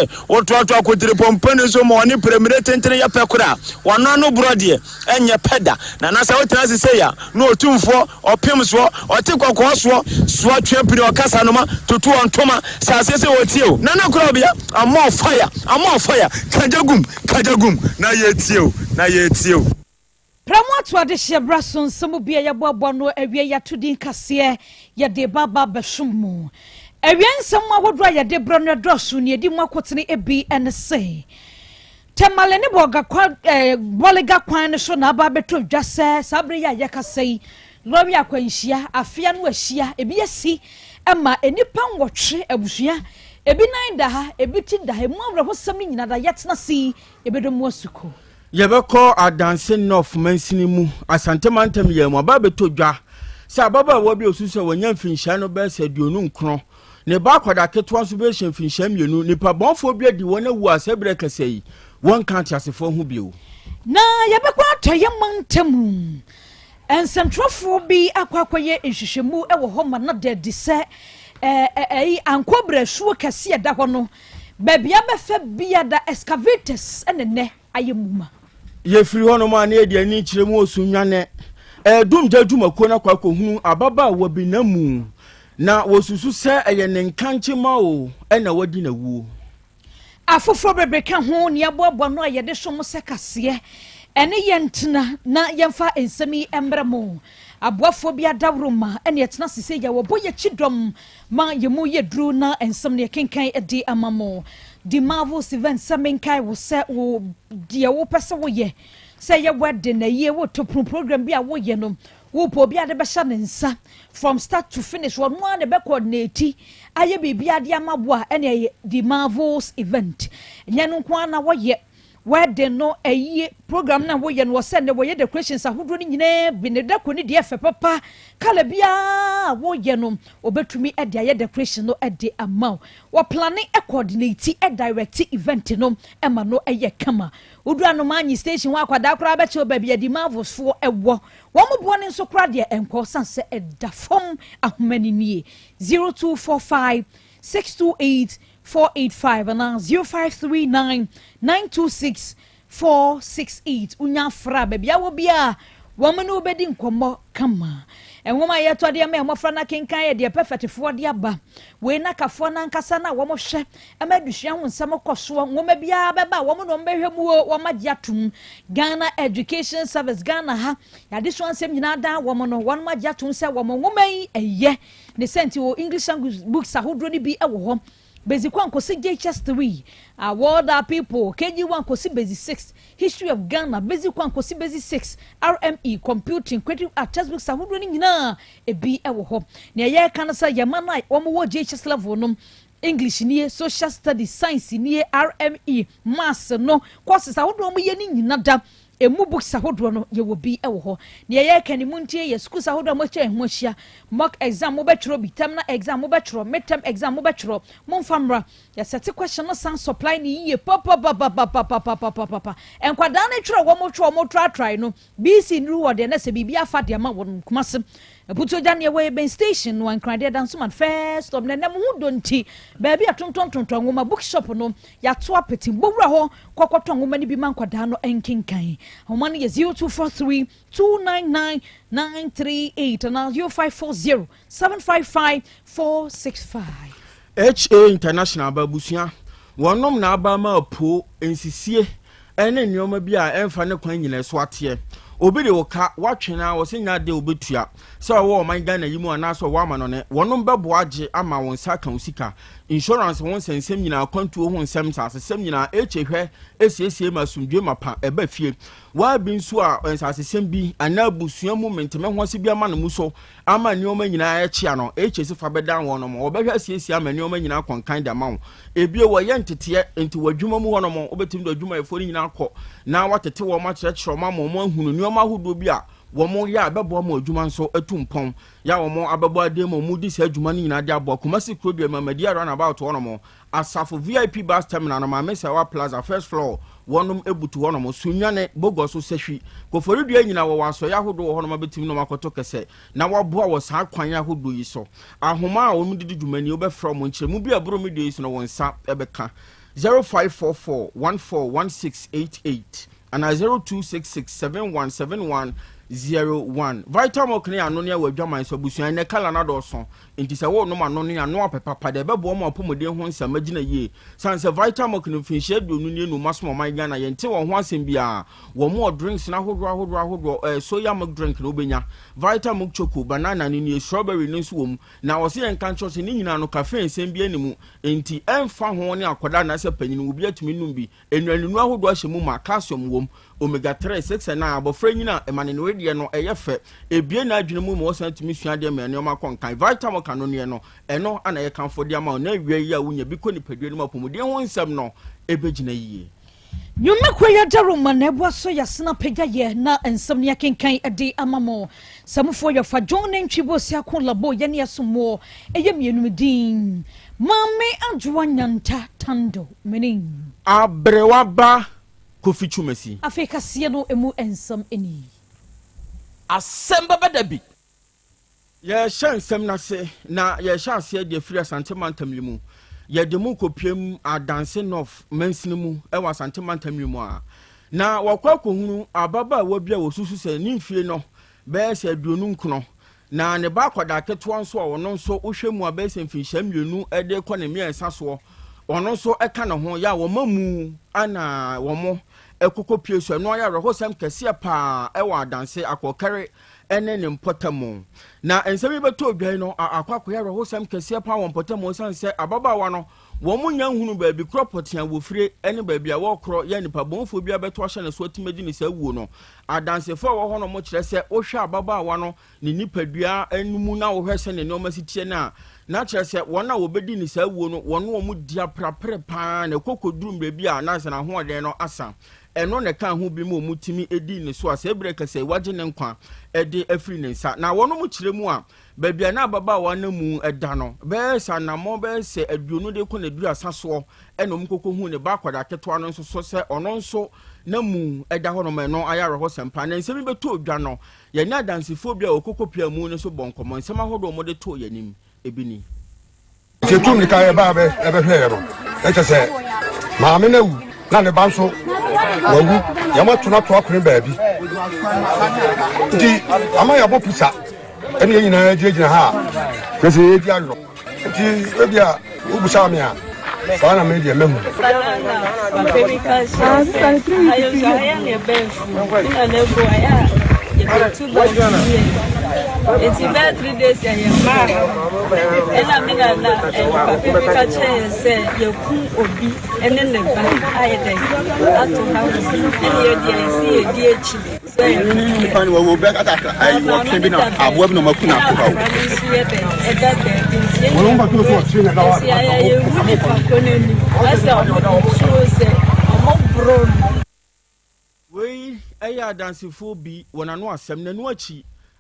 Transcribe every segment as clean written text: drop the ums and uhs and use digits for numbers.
say what akotire pompani so mo oni premier tentene ya pekura wono no brode enye peda na na say wotra say ya no otumfo opem so otekokko so atwe pini okasa no ma tutu ontoma say say wotie o na Krobea am on fire kajagum na yetie o Promote what is your brason, some be a bobo no a way to din cassier, ya de baba beshumu. A young someone would dry a de brunner drosun, ye did more quotany a be and say. Temalene boga bolega quine shona barbeto just says, Sabria yaka say, Loria quenchia, a fian weshia, a BSC, Emma, a nippon watch, a bushia, a benign daha, a bit in the more was something that I yet not see, a bit of mosuko. Yebeko adanse North Mansini mu Asante mantem ye mo ba beto dwa sa baba wo bi osusu wanya mfinhia no be se duonu nkro ne ba kwada ketwa so be hye mfinhia mienu nipa bonfo bi adi wona wu asebre kasei won kan tiasefo hu bio na yebeko atoye mantem ensentrofo bi akwakoye nhwehwemu e wo ho ma na de se ankobra suo kase da ho no babia befa bia da excavators enene ayemuma ye firi hono ma na edi ani kiremu osunwane dum jadumako na kwa kohunu ababa wo bi namu na wosusu se eye ne nkanche ma o na wadi na wuo afoforo bebreka ho ne aboabo no ayede som se kase ene yentna na yemfa ensemi embremo aboafo bi adawroma ene yetna sese ya wo boye chidom ma yemu yedru na ensem ne kenkan edi amamo the marvelous event samenkai wo se wo die wo pese wo ye se ye wedding na ye wo to program bi a wo ye no wo po bi ade be sha nensa from start to finish one one be coordinate aye bi ade amabo a ene the marvelous event nya no kwa na wo ye wedding no program na wo ye no se ne wo ye decorations ahodo ni nyina bi ne dako ni de fe papa kala bia wo ye no obetumi e de aye decoration no e de amount wo planning e coordinate e direct event no e ma no e ye kama udura no manyi station wa kwada kra ba che obabia di marvels fo e wo mo bone nso kra de enko sanse e da fom ahomani nie 0245 628 485 and 0539 926 468 unya fra bebia wo bia wo me no bedi nkomo kama enwoma yeto de me mofra na kenkan ye de perfect fo de aba we na kafo na nkasa na wo mo hwe amadusua ho nsam koso nwoma bia beba wo mo no mbehwe mu wo magiatum Ghana Education Service Ghana ha ya de so ansem nyina da wo mo no won magiatum se wo mo nwoma yi eye ne senti wo English language books ahodro ni bi e wo ho Basic 1 kosi JHS3 award our people KG1 kosi basic 6 history of Ghana basic 1 kosi basic 6 RME computing creative art textbooks ahodo ni nyina ebi ewo ho na ye kan sa yamana wo mo JHS level no English nie social studies science nie RME maths no courses ahodo mo ye ni nyina da emu books ahodo no ye wo bi ewo ho na ye kan ni muntie ye schools ahodo mo che ho hia mock exam mo betro bi terminal exam mo betro midterm exam mo betro mo famra ya set question no san supply ni ye papa enkwada na tro wo mo try no BC nru wo de na se bibia fa de ma wo kumase Puto Jania way ben station one cry dance man first stop na mu donti baby atonton nwoma bookshop no ya to apeti bowura ho kokoton nwoma ni bi man kwada no enkinkan homa no ye 0243 299 938 and 0540 755 465 HA International babusia wonom na aba ma po ensisie ene nyoma bi a emfa ne kwan nyina so ate obi de woka watwena wo senya de obetua se wo man Ghana yimu anaso wo amano ne wonom bebo age ama won saka usika insurance won sensem nyina kwantuo ho nsem sasesem nyina echehwe esiesie masumdwe mapa eba fie wa bi nso a ensasesem bi anabusua mu menteme ho se bi ama no muso ama nioma nyina echia no echesi fa bedan won no mo obehwa siesie ama nioma nyina konkan da ma ebie wo ye ntete enti wadwuma mu wono mo obetim do adwuma efori nyina akọ na watete wo ma kyerɛkyerɛ ma mo ahunu nioma ahodo bi a wo mo ya abebo ma adwuma nso atumpon ya wo mo abebo ade mo mu di sa adwuma ni nyina de abo Kumasi Krobea mamadi run about wono mo asafo VIP bus terminal na ma Mesawa Plaza first floor wonum ebutu wono mo sunwane bogoso sehwi kofori dua nyina wo waso ya hodo wo hono ma betim no makoto kese na waboa wo sa kwan ya hodo yi so ahoma a wo mu didi dwumani obefra mo nkyeremu bi aburo mi de yi so no wonsa ebeka 0544 141688 and 0266717101 Vitamilk ne ano ne wadwaman so busuan ne kala na doso nti se wo no ma no ne ano apepapa de bebo mo apomode ho nsama gina yie sanse Vitamilk no finhye donu ne no maso man gana yente wo ho asem bia wo mo drinks na hodo soya milk drink no benya Vitamilk choco banana ne strawberry ne so wom na wo se enkan church ne nyina no cafe nsem bia ne mu nti emfa ho ne akoda na se panyin obi atumi num bi enwanu ahodo ahye mu ma calcium wom omega 3 6 na abofra nyina emane no edie no eyefe ebie na adwene mu mo san tumi sua de me ne ma konkan Vitamilk no ne no eno ana ye kanfo de ama na wie yi a wunya bi ko ni padue no mapomode ho nsam no ebegina yie nyume kwaya daruma na ebo so yasena pega ye na ensam ne akenkan ade amamo samfo ye fa John ntwibo si akon labo ye ne yasomo eye mienum din mame adwa nyanta tando menin abrewa ba Kofi Chumesi Afrika sie no emu ensam eni Asem Beba Dabi ye nsam na se na ye ase de free Asante mantamlimu ye de mu kopiem dancing of mensimu e wa Asante mantamlimu a na wakwa kohunu ababa wa bia wosusu se ni mfie no be se aduonu nkono na ne ba kwada keto nso a wono nso ohwemu a be se mfinhya mienu e de kɔ ne miensa so wono nso e ka ne ho ya wo mamu ana wo mo ekoko pieso no ya rehosem kese pa e wa danse akokare ene ne mpotamo na ensemi beto odwan no akwakọ ya rehosem kese pa won mpotamo sanse ababawa no wo munya hunu baabi kropotia wo fire ene baabi a wo kro ya nipa bonfo bia beto ahye ne so timedi ni sawuo no adansefo wo ho no mo kire se wo hwe ababawa no ne nipadua anumu na wo hwese ne no masitie na kire se wona wo bedi ni sawuo no wono wo mu dia prapre pa na kokodrum baabi a na sana ho den no asa eno ne kan ho bi mu mutimi edi ne so asa ebreka se waje ne nkwa edi afri ne nsa na wono mu kire mu a baabi na baba wa na mu eda no be sa na mo be se aduonu de ko na du asaso eno mkoko hu ne ba kwada keto ano nso so se ono nso na mu eda ho no me no ayare ho sempa na nsemi beto odwa no ye nya dansifo bia okoko pia mu ne so bonkomo nsema hodo mo de to yanim ebini Chetum ni kaye ba be hwe no e che se maame na wu na ne ba nso wawu ya ma tuna to akure ba bi di ama ya bo pisa ene nyina jejina ha kwese ye di alo ti e bia ubusa me a bana me di memu it's about 3 days and I mean, I say, you obi, and then the I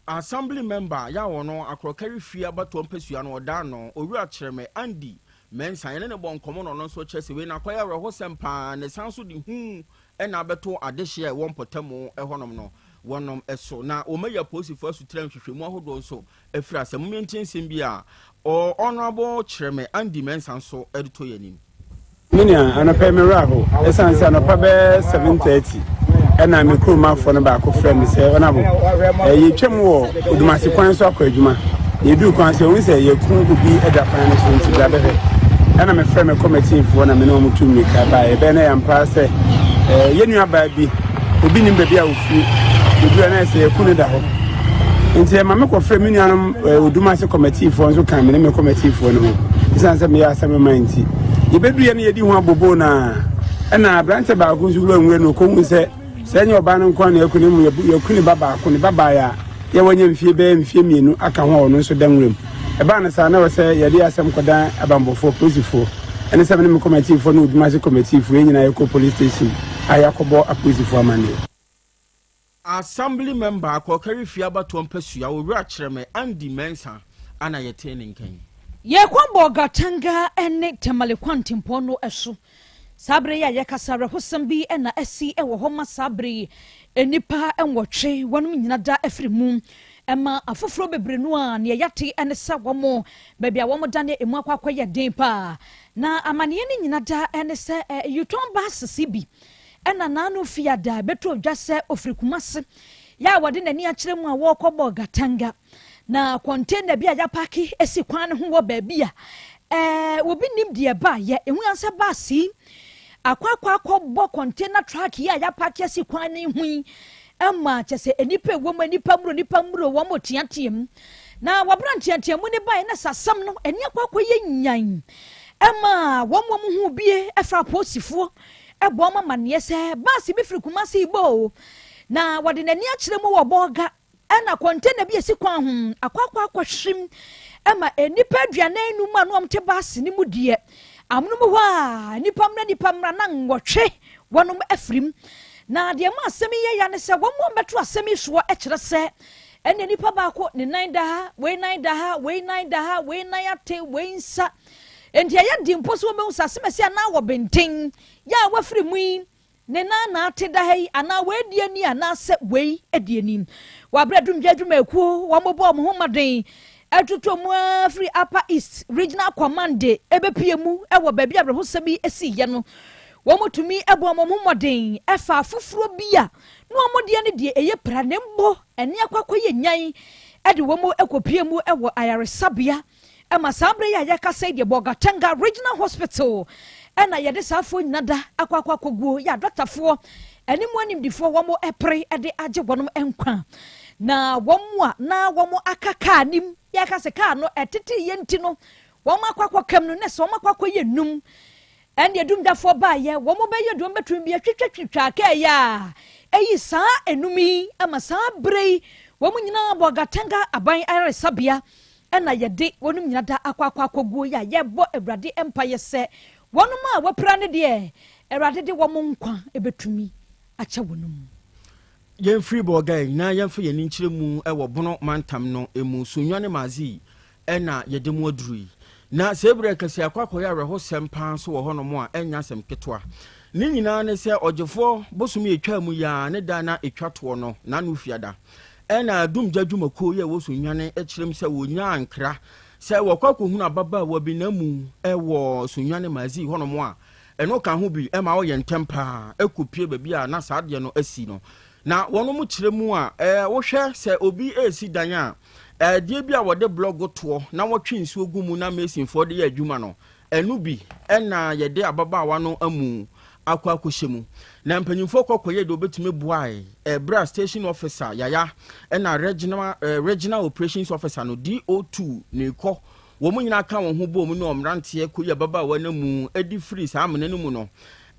Assembly member ya wono akrokari fia bato mpesua no oda no owura kyereme Andy mensa ene ne bon komo no so chese we na kwaya rehosempa ne sanso di hu ena abeto adehye e won potamo ehonom no wonom eso na omeya posifo asutram hwehwemu ahodo nso afira asem mentensem bia o honorable kyereme Andy mensa nso edito yanim minia anapa meraho esanse anapa be 7:30 ena me kuruma fo no ba ko frɛ me sɛ ona bo ye twem wo odumase kwan so akɔ adwuma ye du kwan sɛ won sɛ ye kun obi ada kwan no so nti da bɛhɛ ena me frɛ me committee fo na me no mutu mi ka ba e be na ya mpa sɛ ye nua ba bi obi nim ba bi a ofi obi na sɛ ye kun da hɔ nti ma me ko frɛ me nuanom odumase committee fo nso kan me committee fo no ho isan sɛ me ya asɛm ma nti ye bedu ye na ye di ho abobo na ena branche ba ko nso wura nwe no ko hu sɛ sɛnye oba no nkwa na yakuni mu yakuni baba akuni baba ya ye wanye mfie be mfie mienu aka ho ono nso danwrem e ba na sa na wose ye di asem kodan abambofo posifo ene se me committee fo no udumase committee fo nyina yeko police station ayakobo aposifo amane assembly member akokari fia bato mpesua owura kyereme Andy Mensa ana yete ne nkan ye kwambo gatanga ene temale kwantimpo no eso sabre ya yakasara hosam bi na asi ewo homa sabre enipa enwotwe wonum nyina da afrimu ɛma afoforo bebre no a ne yɛate ɛne sɛ wɔn baabi a wɔn dane emu akɔ yɛ den pa na amaneɛ ne nyina da ɛne sɛ yutɔn ba sisi bi ɛna nanu fiada beto dwa sɛ ofiri kumase ya wɔde n'ani akyerɛ mu a wɔkɔbɔ gatanga na container bi a yapaki esi kwan ho wɔ baabi a obi nim deɛ ba yɛ ehu ansa ba si akɔ container truck ya yapaki esi kwan ne hu ɛma kyɛ sɛ enipa wɔ mu enipa muro wɔn mo tiatem na wɔbra tiatem mu ne ba na sasam no eni akɔ yɛ nyan ɛma wɔn mo hu bie ɛfra posifoɔ ɛbɔ ma maneɛ sɛ ba si bi firi kumase ibo na wɔde n'ani akyerɛ mu wɔ bɔga ɛna container bi esi kwan ho akɔ hwim ɛma enipa aduane enum a no ɔmte baasi ne mu deɛ amono mu hɔ a nipa mra na nwɔtwe wɔnom afrim na deɛ ma asɛm yɛ ya ne sɛ wɔn mo bɛto asɛm yi soɔ ɛkyerɛ sɛ ɛna nipa baako ne nan da ha wei nan da ha wei nan ate wei nsa enti ɛyɛ di mpo so wɔn bɛhu sasɛm ɛsi ana wɔ benten ya wafiri mu yi ne na ate da ha yi ana wei die ni ana sɛ wei die ni wabra dum dwuma ekuo wɔn mo bɔ mo ho maden ɛtutu mu afiri upper east regional command ebepie mu ɛwɔ baabi abrɛho sɛ bi esi yɛ no wɔn mo tumi ɛbɔ mo ho maden ɛfa afoforo bi a no wɔn deɛ ne deɛ ɛyɛ pra ne mbo ɛne akɔkɔ yɛ nyan ɛde wɔn mo ɛkɔpie mu ɛwɔ ayaresabea ɛma saa abere yɛ yɛkasa deɛ Bogatanga regional hospital ɛna yɛde saafo nyinada akɔguo yɛ adɔtafoɔ ɛne mu animdifoɔ wɔn mo ɛpere ɛde agye wɔn nkwa na wɔn a na wɔn akaka anim yɛkasa kaa no ɛtete yɛ nti no wɔn akɔkɔ kam no ne sɛ wɔn akɔkɔ yɛ num ɛne adumdafoɔ baayɛ wɔn mo bɛyɛ dɔm bɛtumi bi atwitwa akɛyɛ a ɛyi saa enumi ama saa bere wɔn nyinaa Bogatanga aban ayaresabea ɛna yɛde wɔn nyinaa da akɔguo yɛ yɛbɔ Awurade empire sɛ wɔn a wɔpra ne deɛ Awurade de wɔn nkwa ebetumi akyɛ wɔn mu yɛn free boga na yɛn fa yɛn nkyerɛ mu ɛwɔ bono mantam no emu sunwane mazi ɛna yɛde mu aduru na sebre kɛse akɔkɔyɛ awerɛho sɛmpa so wɔ hɔ no mu a ɛnya sɛm ketwa ne nyinaa ne sɛ ɔgyefo bosom yɛtwa mu ya ne da na etwa toɔ no na no fiada ɛna dum dwumako yɛ wɔ sunwane ɛkyerɛm sɛ wonya ankra sɛ wɔkɔkɔ hunu ababa wɔ bi na mu ɛwɔ sunwane mazi hɔ no mu a ɛno ka ho bi ɛma wɔyɛ ntempa ɛkɔpie baabi a na saa deɛ no asi no na wɔn mu kyerɛ mu a wohwɛ sɛ obi esi dan a die bi a wɔde blog toɔ na wɔtwe nsuo gu mu na mesinfoɔ de yɛ adwuma no ɛnu bi ɛna yɛde ababaawa no amu akɔhyɛ mu na mpanyinfoɔ kɔkɔyɛ de obetumi buae bra station officer yaya ɛna regional operations officer no DO2 ne kɔ wɔn nyinaa ka wɔn ho bɔ mu no ɔmranteɛ kɔ yɛ ababaawa no mu edi free saa amena no mu no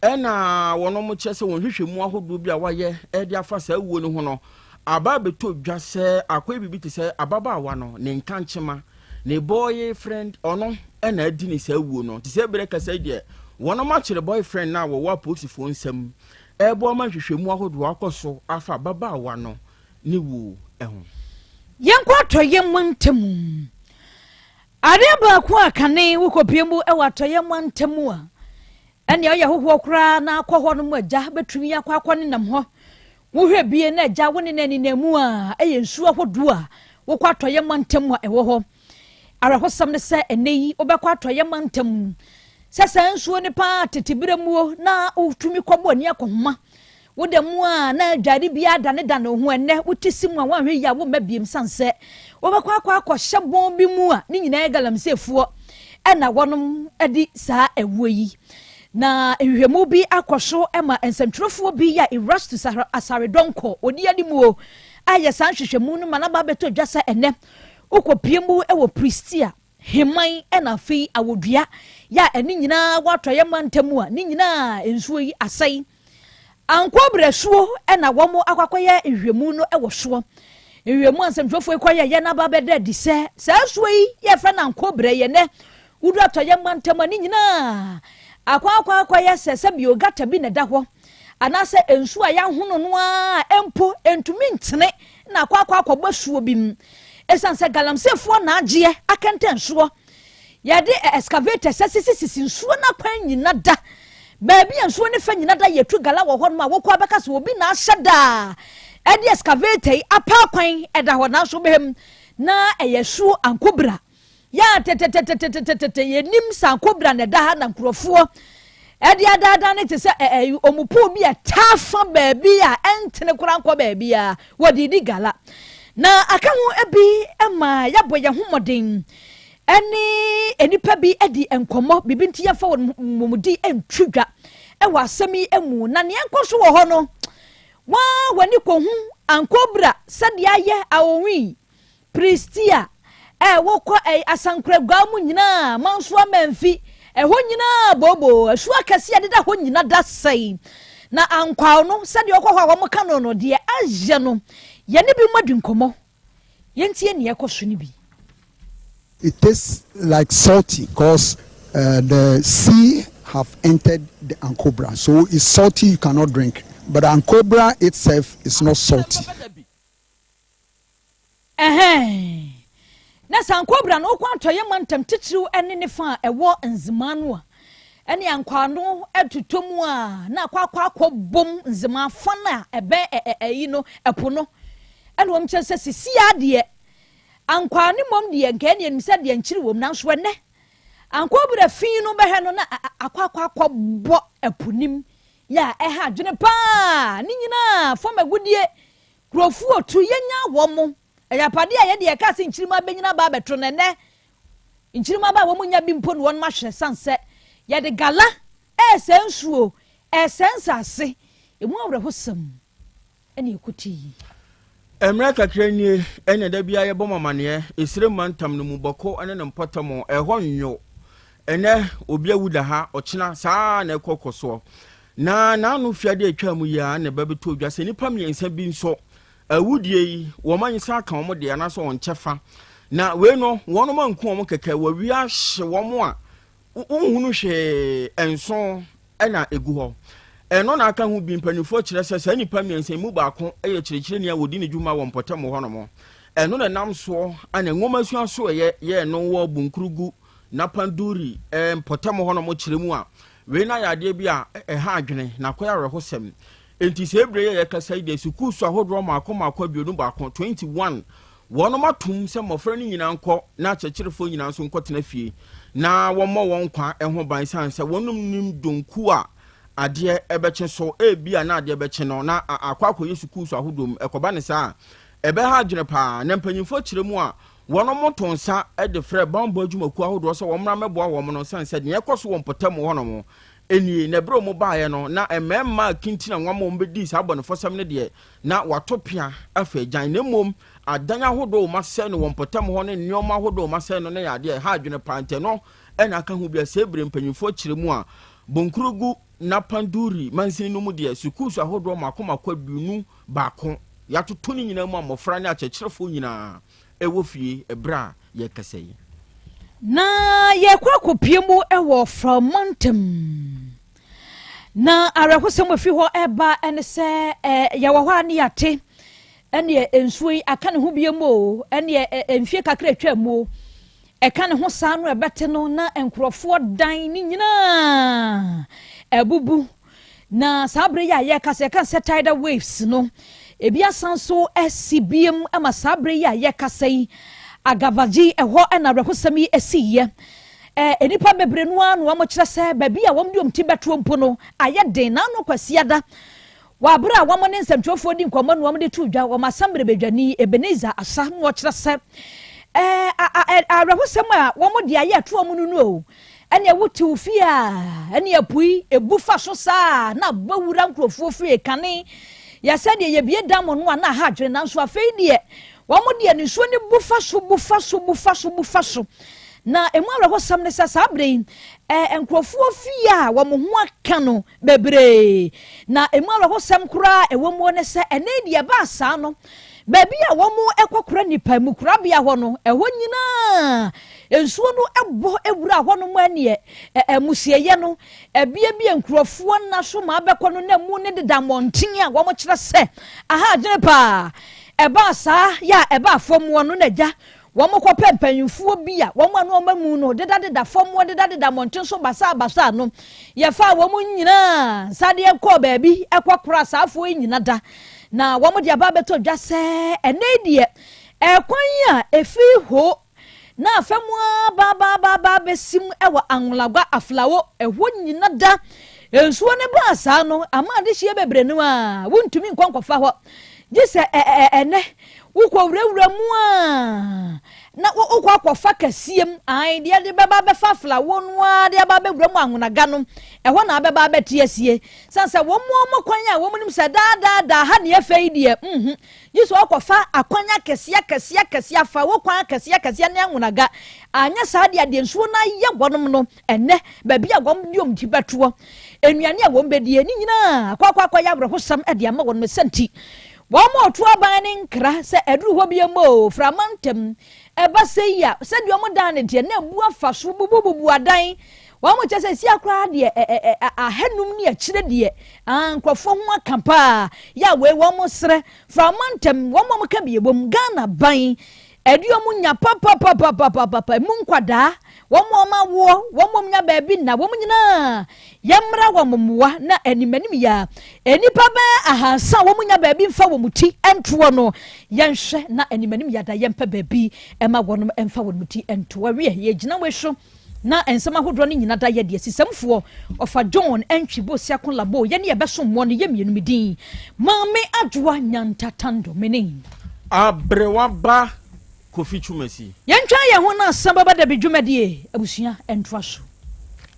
ɛna wɔn mo kyɛ sɛ wɔn hwehwɛ mu ahodoɔ bi a wayɛ ɛde afa saa wuo no ho no aba beto dwa sɛ akɔyɛ bibi te sɛ ababaawa no ne nkankyema ne boyfriend ɔno ɛna adi ne saa wuo no te sɛ bere kasa deɛ wɔn mo akyerɛ boyfriend na wɔwɔ apolisifoɔ nsam ɛbɔ ma hwehwɛ mu ahodoɔ akɔ so afa ababaawa no ne wuo ɛho yɛn kɔ atɔ yɛn mu ntɛm ade baako a kane wokɔpie mu ɛwɔ atɔ yɛn mu ntɛm a ɛne ɔyɛ hoho kora na akɔ hɔ no mu agya betumi akɔ ne nam hɔ wohwɛ bie na agya wo ne nani namu a ɛyɛ nsuo ahodoɔ a wokɔ atɔyɛ mantam a ɛwɔ hɔ arahosam ne sɛ ɛnɛ yi wobɛkɔ atɔyɛ mantam sɛ saa nsuo ne pa tetebere mu na wotumi kɔbɔ ani akɔhoma wode mu a na adware bia dane ho ɛnɛ wotisi mu a woahwɛ yi a wo mabiem sansɛ wobɛkɔ akɔhyɛ bɔn bi mu a ne nyinaa galamsefoɔ ɛna wɔnom adi saa ɛwɔ yi na ehwehwɛmu bi akɔso ɛma nsɛmtwerɛfoɔ bi ya Erastu asare donko odi adi mu o ayɛ saa hwehwɛmu no mana ba beto dwa sɛ ɛnɛ ukɔpie mu ɛwɔ Pristia heman ɛna afei awodua ya ɛne nyinaa watɔyɛ mantamu a ne nyinaa nsuo yi asɛe ankɔbrɛsuo ɛna wɔn akɔkɔyɛ ehwehwɛmu no ɛwɔ soɔ ehwehwɛmu nsɛmtwerɛfoɔ kɔyɛ yɛ na ba bɛda di sɛ saa suo yi yɛfrɛ na ankɔbrɛ yɛ nɛ wudu atɔyɛ mantamu ne nyinaa akwa ya sɛ biogata bi ne da hɔ anase ensu a ya hono no a empo entumi ntene na akwa suo bi m esan sɛ galamsefoɔ na agye akɛntɛn soɔ yɛde excavator sisi nsuo na kwan nyina da baabi nsuo ne fa nyina da yɛtu gala wɔ hɔ no a wɔkɔ abɛka sɛ obi na ahyɛ da edi excavator apa kwan eda ho na so behem na eyesu ankobra ya tetetetetetete yenim sankobra na da ha na nkrofo edi adada ne te se omupo bi atafa baabi a entene korankọ baabi a wodidi gala na aka ho ebi ema yabo ye homodin enipa bi edi enkomo bibinti ya fa momudi entwidwa ewa asemi emu na ne enkoso wo ho no wani ko hu ankobra sade aye awonwi pristia wokọ asankra gwamu nyina manso amamfi ho nyina bobo asu akase adeda ho nyina da sai na ankwa no sade okọ ho wo ka no de aje no ye ne bi madu nkomo yentie ne yekoso ne bi. It tastes like salty because the sea have entered the ankobra, so it's salty, you cannot drink. But the ankobra itself is not salty. Na sankobra no kwanto ye mantem titiru ene ne fa ewo nzima no a ene ankwa no atutomu a na kwakwa bom nzima fa na ebe yi no epo no ene wom chese sisi ade ankwa ne mom de nke ne nimsa de nchiri wom na so ne ankobra fi no behe no na akwakwa bo eponim ya ha dwene pa ni nyina fo magudie krofu otu yenya wom yapade a ye de ka se nchirima benyina ba beto ne nchirima ba wo munya bi mpo no won ma hwe sanse ye de gala esensuo esensase emu awre hosam ene ekuti emra kakranie ene da bia ye bomamane esire mantam no mu boko ene ne mpotamo eho nyo ene obi awuda ha ochina saa na ekokoso na anu fiade atwa mu ya ne babeto odwa se nipa miensa bi nso awudie yi wo mansa ka wo de ana so on chefa na we no wono manku wo keke wa wi ahye wo a unhunu hwe enso ena egu ho eno na aka hu bi mpanifo kire sesa nipa miensa mu baako eye kirekire ne wodi ne dwuma wo mpotam ho no mo eno na nam so ana ngoma su aso ye no wo bunkurugu na panduri mpotam ho no mo kire mu a we na yade bi a ha adwene na koya rehosem enti se ebreye ye kasa ide suku so ahodro makoma bionu baako 21 wono matum se mofra ni nyina nko na chechirefo nyina nso nko tena fie na womo won kwa eho ban san se wonum nim donku a ade ebeche so ebia na ade ebeche no na akwakọ yesuku so ahodom ekoba ne sa ebe ha adwene pa na mpanyimfo kiremu a wono motonsa de frɛ bambo adwumaku ahodro so womra meboa wo no san se ne ekoso wo mpotam ho no mo eni na bro mo baaye no na ememma kintina nwama ombedi sa abɔ ne fosam ne de na watopia afa gyan ne mom adanya hodo ma sɛ no wompotam ho ne nneoma hodo ma sɛ no ne yade ha adwene pante no ɛna aka hu bia sɛ ebre mpanyimfo kiremu a bonkurugu na panduri mansini no mu de sukusu ahodo makoma kwabiunu baako yatoto ni nyina mu amofra ne akyekirefo nyina ewo fie ebra ye kasai na ye kwakopie mu ewo from mountain na arakosem afi ho eba ene se ye wo ha ne yate ene ensuyi aka ne ho bie mu ene emfie kakra atwa mu eka ne ho saa no ebete no na enkrofo dan ni nyina ebubu na sabre ya ye kase kan se tidal waves no ebi asanso SCBM ama sabre ya ye kase agavaji eho na rekosami esiye enipa bebre no anu amokire se babi a womdi omti beto mpo no aye den na no kwasiada wabra wamo ne nsamtwofo di nkomo no womde tudwa wo masambre bedwani Ebeneza asa no okire se rekosam a womde aye ato mu no o ene wuti ufia ene apui ebufa so saa na bawura nkrofo fie kane ya sade ye bie damo no na ha dwene nanso afei de wamode ne so ne bufa so na emu awrakosam ne sasa brain nkrofo fie a wamo ho aka no bebre na emu awrakosam kura ewomo ne se ene de ba saa no baby a womo ekokora nipa mu kura bia ho no eho nyina ensuo no ebo ewura ho no manie musieye no bia nkrofo na so ma abekọ no na mu ne de monten a womo kire se aha gene pa eba saa ya eba fomo no na ja womo kọ pempanyimfo bia womo no mamu no deda fomo deda monten so basa no ye fa womo nyina sade ekọ baby ekokora saafo nyina da na wo mo de aba beto dwa se ene die ekwan a efi ho na afemu ba besim ewo anwulagwa aflawo eho nyina da ensuo ne ba sa no ama de hie bebre no a wontumi nkwankwafa ho gise ene wukwa wurewura mu a na wukwa akwafa kasiem ai de beba befa flawo no a de ba bewura mu anwonaga no eho na beba betiesie sanse wo mo kwan a wo munim se da ha ne afei de gise akwafa akwanya kesia fa wo kwan kesia ne anwonaga anya sa de nsuo na ye gwonom no ene ba bia gwom diom ti beto enuane a wo mbedie ni nyina akwa ya bro hosam de ama won mesenti wo mo to aban ne nkra se eduru ho biemo framantem eba se ya se de omo dan ne de na bu afa so bububu adan wo mo chese si akra de ahanum ne akire de ankrofo ho akampa ya we wo mo sre framantem wo mo ka biebom Ghana ban ediomu nya papa mu nkwada wo mo ma wo mo nya baabi na wo mo nyina yemra wo momoa na animanim ya enipa ba ahansa wo mo nya baabi mfa wo muti entowo no yenhwe na animanim ya da yempa baabi ema wonom emfa wo muti entowo we ye gina we hwo na ensema hodro ne nyina da ye de sisemfo ofa John entwibo siakon labo ye ne ye beso mo ne ye mienu midin mame adwoa nyantatando meni abrewa ba Kofi Chumesi. Yentwa ye ho na Asem Beba Dabi dwumadie abusua entwa so.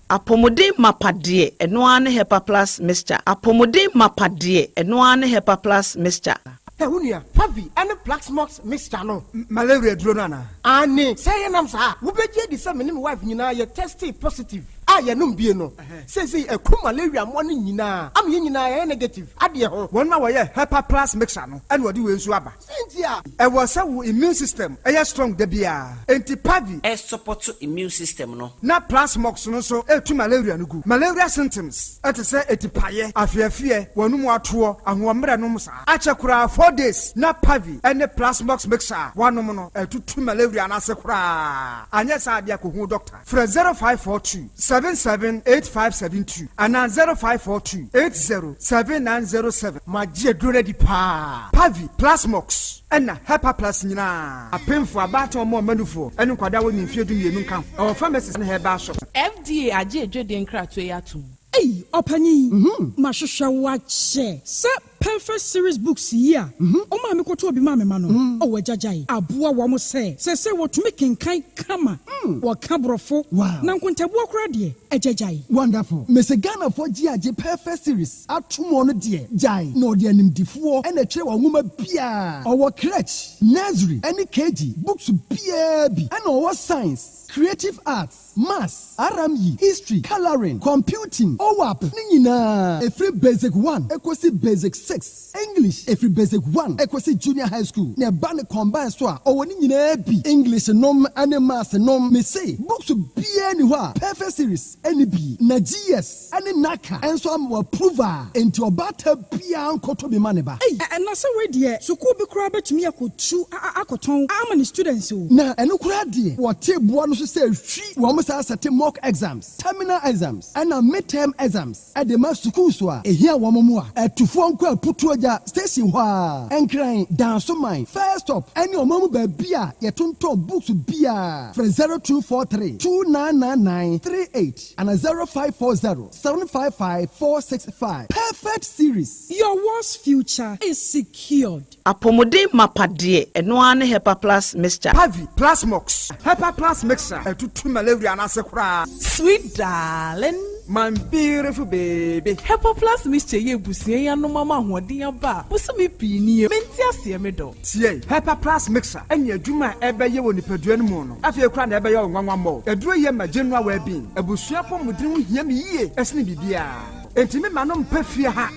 Apomode mapade eno ane Hepa Plus mixture. Apomode mapade eno ane Hepa Plus mixture. Hunia, Pavi, and the Black Smokes mixture no. Malaria dronana. Ane, say nam sa. Wo beje di se menim wife nyina ye tested positive. Aye no bie no. Say e ku malaria mo ne nyina. Am ye nyina ye negative. Ade ho. Won ma wo ye Hepa Plus mixture no. And wodi we nsu aba. Sentia. E wo say wo immune system e strong da bia. Enti Pavi E support immune system no. Na Plus Smokes no so e tu malaria no gu. Malaria symptoms. Et say etipaye, afiafie, wonum ato, ahomre no musa. Achekura 4 days na Pavi and the Plus Smokes mixer. One no to malaria na sekura. Anya sa dia ko hu doctor. Fra 0542 778572 and 0542 807907. My dear ready pa. Pavi Plus Smokes and Hepa Plus nyina. Apemfo abato mo manufo. Enu kwada woni mfie du yenu kan. Our pharmacist na herba shop. FDA aje dwede nkra to yatum. Hey, opani. Mashusha wache. Se perfect series books here. O ma me koto obi ma me ma no. O wajajai. Aboa wo mo se wo to make kan kama. Wo kabrofo. Na nkontabu akura de ejajai. Wonderful. Mese Ghana for GAJ perfect series. Atumo no de jai. No de animdifo e na kire wo nwoma bia. Owo crèche, nursery, any KG, books bia bi. And owo science, creative arts, maths, RME, history, coloring, computing, OWAP, nina. Every basic 1, equals basic 6. English, every basic 1, equals junior high school. Ne ban combine so o nina bi. English nom and maths nom me say. Books be anywhere. Perfect series, any bi. Na GS, any naka. And so I'm approver. Into a batter bia koto be maneba. Hey, and that's a way dear. So could be crab to me a could chew akoton. How many students who? Na and no cradi. What table one to say she almost has a mock exams, terminal exams, and a midterm exams. At the master kuswa, a here wamamua, at to phone call putuaja station wa, and crying down so mine. First up, and your mama beer, your tonto books beer from 0243 2999 38 and a 0540 755 465. Perfect series. Your worst future is secured. Apomode mapade eno ane Hepa Plus mixture. Pavi Plus Smokes. Hepa Plus mixture. To malaria na sekura. Sweet darling, my beautiful baby. Hepa Plus mixture ye busie ya no mama hoden aba. Busumi pini menti ase me do. Tie Hepa Plus mixture enya adwuma ebe ye woni padua no mu no. Afie kura na ebe ye nwanwa mo. Aduro ye ma general well-being. Abusua pomudin ho hia me yie. Esne bibia. Enti me manom pafia ha.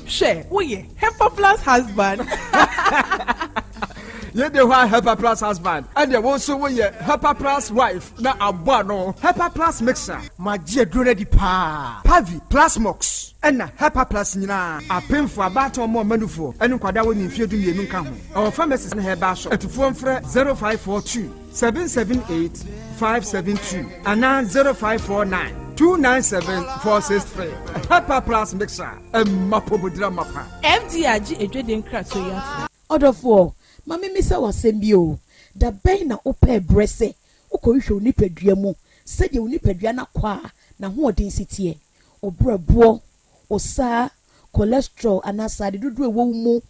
She wo ye Hepa Plus husband. Ye de wa Hepa Plus husband and ye won so ye Hepa Plus wife na abua no. Hepa Plus mixer ma je do ready pa. Pavi Plus Smokes and Hepa Plus nyina apemfo abato mo manufo enu kwada woni mfie du yenu ka ho. Our pharmacist na herba shop etufo mfre 0542 778 572 and 0549 297-463. Pepper Plus mixer. Mapo budra mapa. MDRG edwede nkra so ya. Odofo, mama mi se wasɛm o. Da bɛn na ope brese. Ukɔhwehwɛ onipadua mu. Sɛde onipadua na kwa na hoɔden sitie. Obrɛboɔ, osa, cholesterol anasade dodo ewo mu,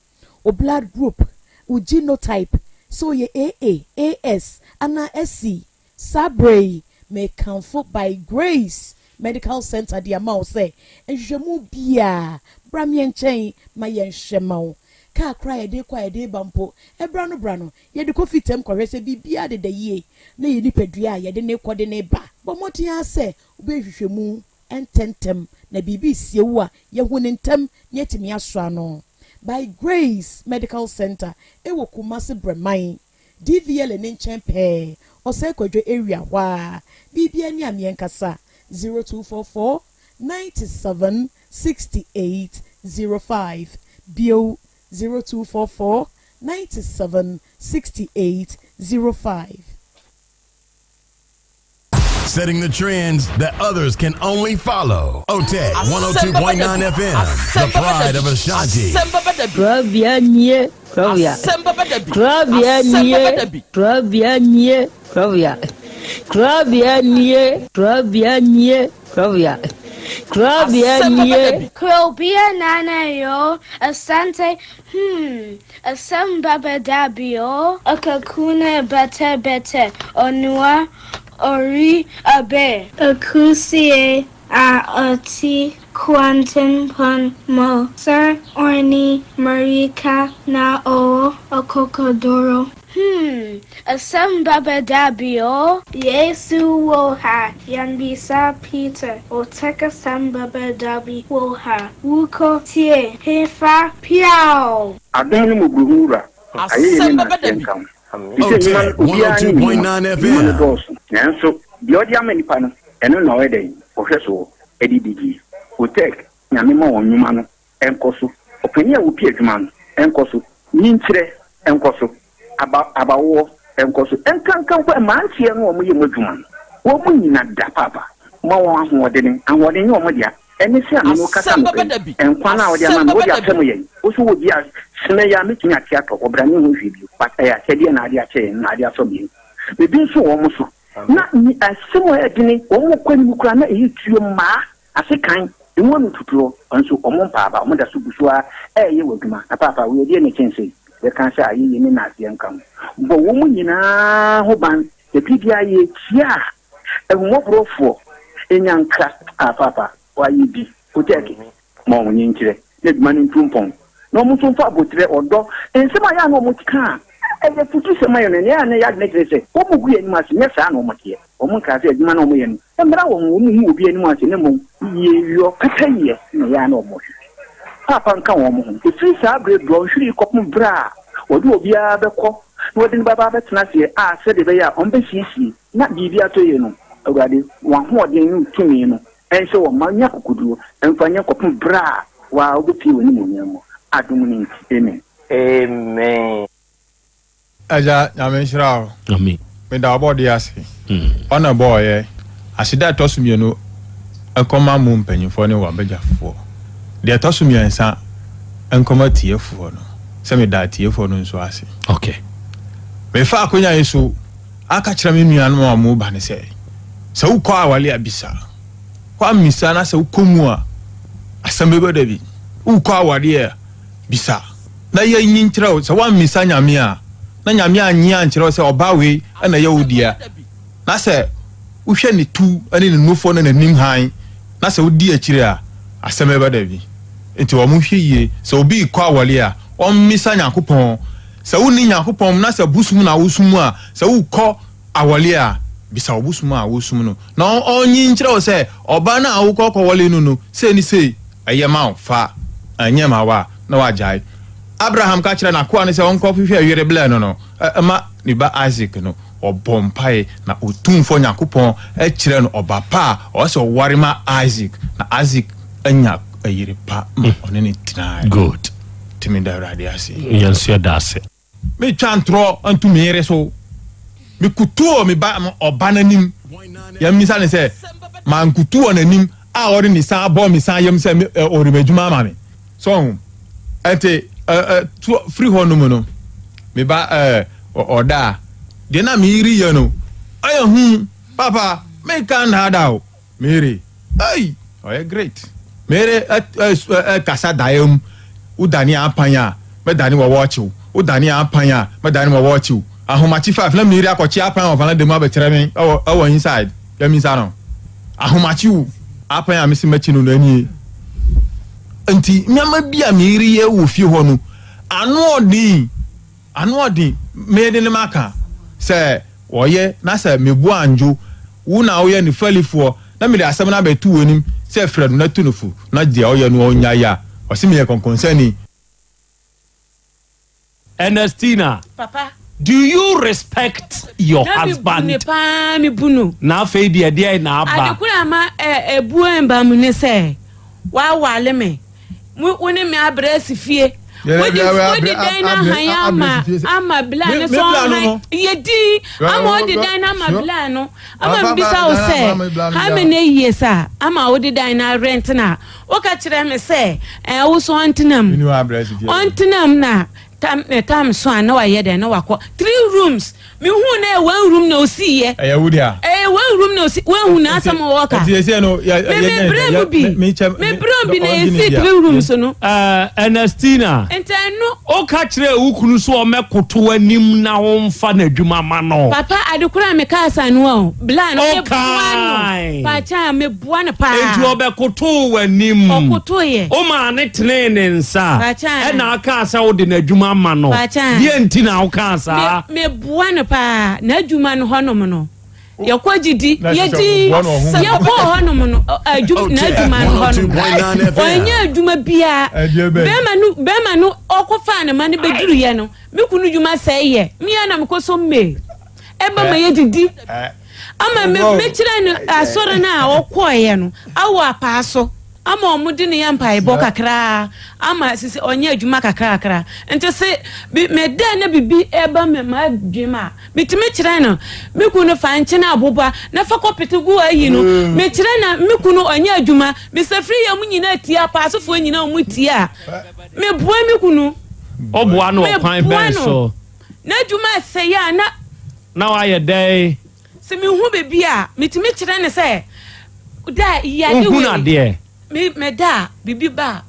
o blood group, o genotype, so ye AA, AS, ana SC, Sabre, may comfort by Grace Medical Center the amount say, and Jamu Bia, Bramian chain, my yen shemau. Car cry a day bumpo, a brano, ye the coffee tem correct be bia de ye, nay nipedria, ye de ne coordinate ba. But what ya say, baby shamu, and tentem, na bibi siwa, ye wunintem, yet me asrano. By Grace Medical Center, ewo kumasi bremai, DVL and Inchampe, or Sekojo area, wa, BBN Yamienkasa, 0244 97 68 05, BO 0244 97 68 05. Setting the trends that others can only follow. OTEC 102.9 FM, the pride of Ashanti. Krobea nye, Krobea. Krobea nye, Krobea nye, Krobea. Krobea nye, Krobea nye, Krobea. Krobea nye. Krobea nana yo, Asante, Asem Beba Dabi yo, Akakune bete, Onua. Ori abe akusie a oti quantum pon mo sir orni marika na o okokodoro Asem Beba Dabi o Yesu wo ha yanbisa Peter o teka Asem Beba Dabi wo ha wuko tie hefa piao adani muguhura Asem Beba Dabi OTEC 102.9 FM. Nanso the audio manipa no eno na wede ohweso edidigi OTEC nyame ma wonwuma no enkoso opani a wo pie adwuma no enkoso nyinkyere enkoso abawo enkoso enkankan kwa mantie no wo ye modwuma no wo mu nyina da papa ma wo ahoɔden wo mo dia ene se anu kasa no enkwa na wo dia ma wo dia temu ye wo so wo dia sene ya metumi ate atɔ obrani ho hwibio pata ya sɛdeɛ na ade akyɛ na ade asɔ bi bebi nso wo mo so na ni asemo edini wo mo kwani mu kura na eyi tuo ma asekan enwo no tutuo nso omo mpaaba omo da so busua eye waduma na papa we die ne kyense we kan sha ayi ni na ase nkam bo wo mu nyina ho ban e bibia ye tia ehumɔ brofo enyanka papa wa yi bi OTEC mo wonye nkyire ne duma ne ntumpɔn no mo so fa botre odo ensema ya no mo tika eye futu sema yo ne ya ne ya ne krese ko mo gu anim ase ne sa no mo tie o mo ka se adwuma no mo ye no emra wo mo mu obi anim ase ne mo ye yo kataye ne ya no mo papa nka wo mo ho efi sa abre do hwiri kopum bra odi obi a bekɔ no de baba betena se a se de be ya on be sisi na bibia to ye no awurade wa ho ode no tumi no ense wo manya kokuduo emfanya kopum bra wa obi woni mo nyamo adumuni amen amen aja nyamenshira amen me da body ase ona boy asida tosumienu enkoma mu mpanyimfo ne wabegyafo de tosumiensa enkoma tiefo no se me da tiefo no nso ase okay me fa akonya yesu aka kira me nuanu amu ba ne se ukọ awale abisa kwa misa na se ukomu a Asem Beba Dabi ukọ awale bisa na ye nyinkyerɛ sɛ wa misa nyame a na nyame anya nkyerɛ sɛ obawe na ye wodia na sɛ wohwɛ ne tu ane ne nufo na nanim han na sɛ wodi akyire a Asem Beba Dabi enti wo mo hwɛ yie sɛ obi kɔ awale a on misa Nyankopɔn sɛ woni Nyankopɔn na sɛ busum na wosum a sɛ wukɔ awale a bisa obusum a wosum no na onyi nkyerɛ sɛ oba na awukɔ kɔwale no sɛ ni sɛ ayema fa anyema wa na wajai Abraham ka kire na ko ne se onko hwehwe awere bla no ma ni ba Isaac no obompai na otumfo Yakopon e kire no obapa o se ware ma Isaac na Isaac anya ayire pa one ne tina good timi da radiasi yansu da ase me twantro antu mere so me kutuo me ba obananim ya misa ne se mankutu on anim a ori ni san bo mi san yem se ori medjuma ma me so ente free honum no me ba oda de na mi ri ye no ayo papa me kan hada o mere ay oh great mere kasa daem udani apanya me dani wo watch udani apanya me dani wo watch ahomachi 5 na mi ri akochi apanya o fana de mu abekere me o inside ya mi sa no ahomachi u apanya me si machi no ani nti nyama bia mi ri ye wo fie ho no anu odin me de ne maka se oye na se mebu anjo wo na oye ni falifo na me de asem na betu onim se frɛ no na tunufu na dia oye no onya ya o se me ye konkonsani. Ernestina, Papa, do you respect your husband? Me bunu. Na fe dia dia na aba. Adekura ma ebu emba mu ne se. Wa wale me. Woni me abresi fie. Wodi den na hanya ama bla ne so han. Yedi ama odi den na ama bla no. Ama bisa o se. Ha me ne yesa. Ama odi den na rent na. O ka kire me se wo so antinam. Antinam na tam so na wa yede na wakọ 3 rooms mi hu na 1 room na osi ye wudia 1 room na osi 1 hu na asam waka me bro bi na esi 3 rooms no Ernestina enteno o ka kire ukunu so o mekoto anim na wo mfa na adwuma ma no papa adekura me ka asanu o bla no me buano pa cha me buano pa enti obekoto anim okoto ye o ma ne tene nsa e na aka asa wo de na adwuma ma no die enti na wo ka asa me buano pa na adwuma no honom no yakogidi yedi yabo honom no adwuma na adwuma no honom onya adwuma bia bema no okofa na mane beduru ye no me kunu dwuma sai ye me na me koso me eba ma yedidi ama me kire no asore na okoye no awo apaaso ama omudi ne yampa ebo kakra ama sisi onye adwuma kakra ente se me da na bibi eba me ma dwuma mitime kire no me kunu fa nche na aboba na fa kopetigu ayi no me kire na me kunu onye adwuma me se free ya munyina tia paasofo nyina mu tia me bua me kunu obua no kwan ben so na adwuma se ya na wa ye dey se me hu bebi a mitime kire ne se da ya ni we me da bibi ba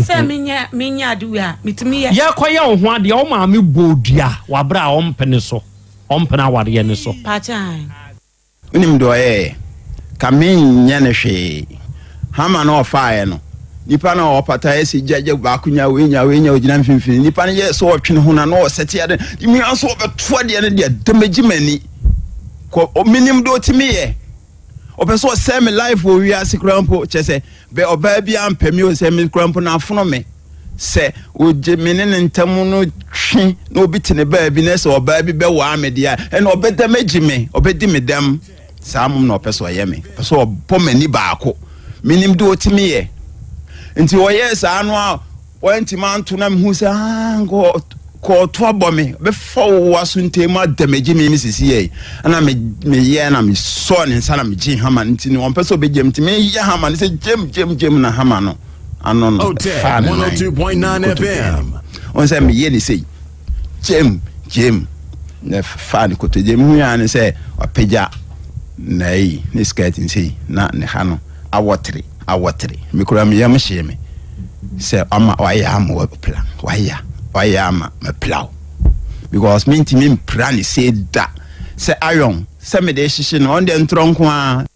se menya aduwa mitimi ya koye wo ho ade o ma me bodua wa bra o mpene so o mpena ware ne so pachan unim do kamennya ne hwe hama no faaye no nipa na opata esi jaje ba kunya wenya ogina mfimfini nipa ne ye so otwene ho na no sete ade mi aso obeto ade ne de damagimani ko minim do timiye opeso se me life wo wi asikrampo chese be oba bia ampemi o se me krampo na afono me se oje menene ntamu no twi na obitine ba bi na se oba bi be wa amedia e na obedamagime obedi medam samum na opeso ye me opeso opomani baako minim do timiye nti wo yes anu a wanti manto na mhu se ngo ko to abomi be fo wasunte ma damaji mi sisi ye ana me ye na me so ne nsa na me ji hama nti ne won pese obegem ti me ye hama ne se jem na hama no ano no 102.9 FM on se me ye ni sei jem ne fa ni ko to jem hu ya ne se opeja nei ni skirt nsi na ne ha no awotre me kura me yam hye me se ama wa ya ama wa plan wa ya ama me plow because minti me plan say da se iron se me de hye no on de ntronko a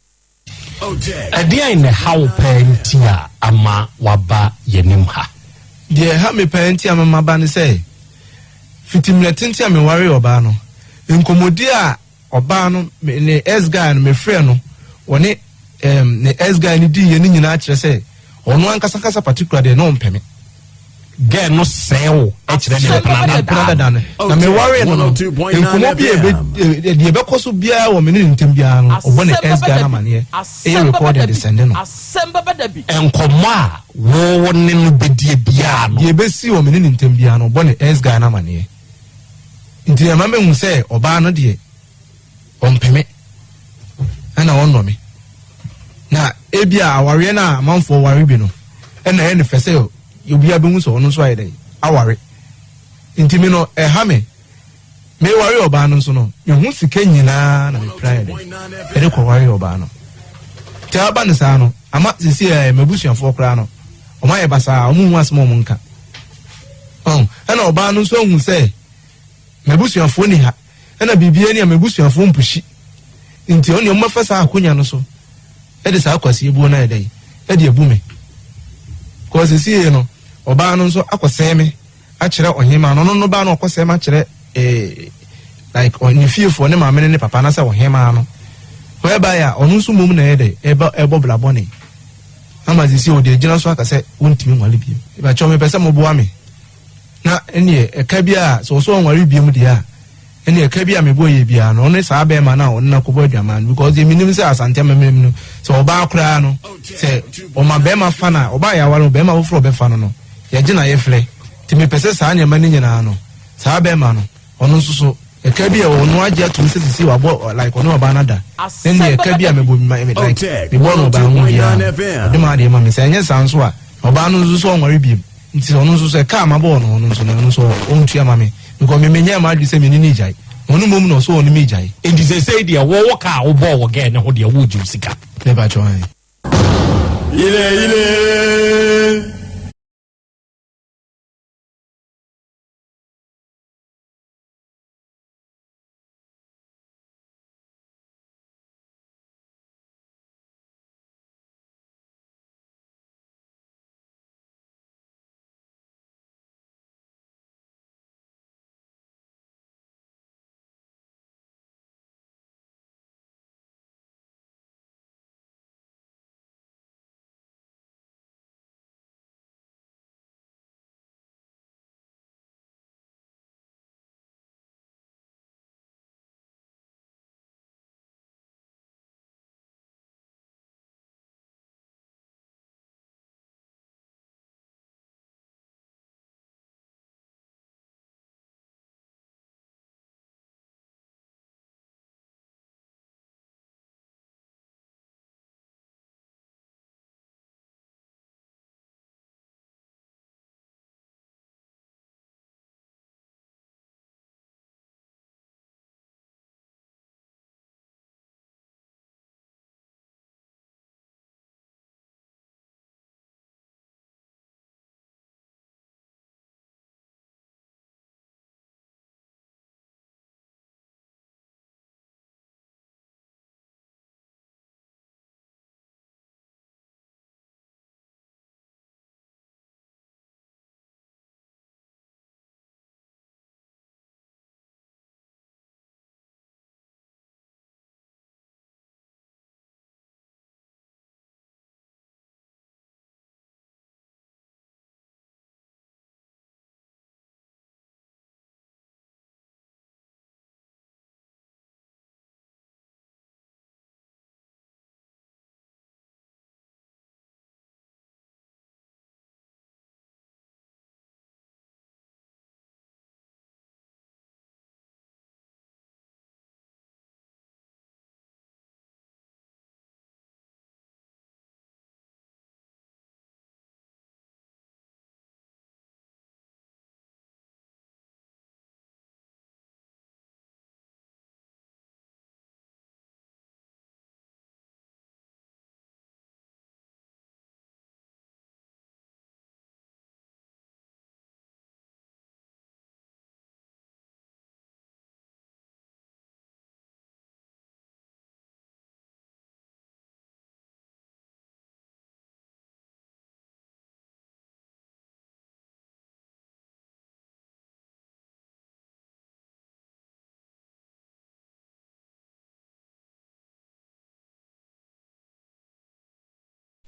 ade in the how pentia ama waba yenim ha de ha me pentia ama ba ne say fitimletinti a me ware oba no nkomodi a oba no ne S guy no me frɛ no woni ne S guy ni di ye ni nyina akire say ono ankasa particular de no mpeme get no sell actually na me worry no nkomo bi e be koso bia wo me ne ntem bia no obo ne S guy na mane e record the send no Asem Beba Dabi enkomo a wo ne no bedie bia no ye be si wo me ne ntem bia no obo ne S guy na mane nti ma me hu say oba no de ompeme ana wonno me na ebia aware na amanfo ware bi no na ene fese obi abemu so ono so ayede aware intimi no ehame me ware oba no so no mehu sika nyina na me pride ere ko ware oba no ti aba ne sa no ama sisi mebusuafo kra no o ma ye basa o mu asmo mu nka ena oba no so hu se mebusuafo ni ha ena bibie ni mebusuafo mpushi nti oni o mafasa akonya no so ede sa akwasi ebu na ede ede ebume ko sisi no oba no so akoseme a kire ohima no ba no akoseme a kire like on fiefo ne maame ne papa na se ohima no whereby onu so mum na ede ebo blabone ama sisi o de gina so akase wontimi nwale biem e ba cho me pese mo boa me na ene e ka bia so nwale biem dia ene e ka bia me boye bia no ne sa be ma na on na kobo aduaman because eminim se asante memem no so oba akura no se o ma be ma fa na oba ya wale be ma wo fro be fa no ye gina ye fle ti me pese sa anya ma ni nyina no sa be ma no onu so e ka bia onu agye atum se sisi wa bo like onu oba na da ene e ka bia me bo like me bo no ba hu bia de ma de ma me se anya san so a oba no so nware biem nti onu so ka ma bo no onu so ontua ma me because me menya ma di se me ni jai onu mom no so onu me jai enti say dia wo ka wo bo wo ge ne ho dia wo ju sika ne ba join ile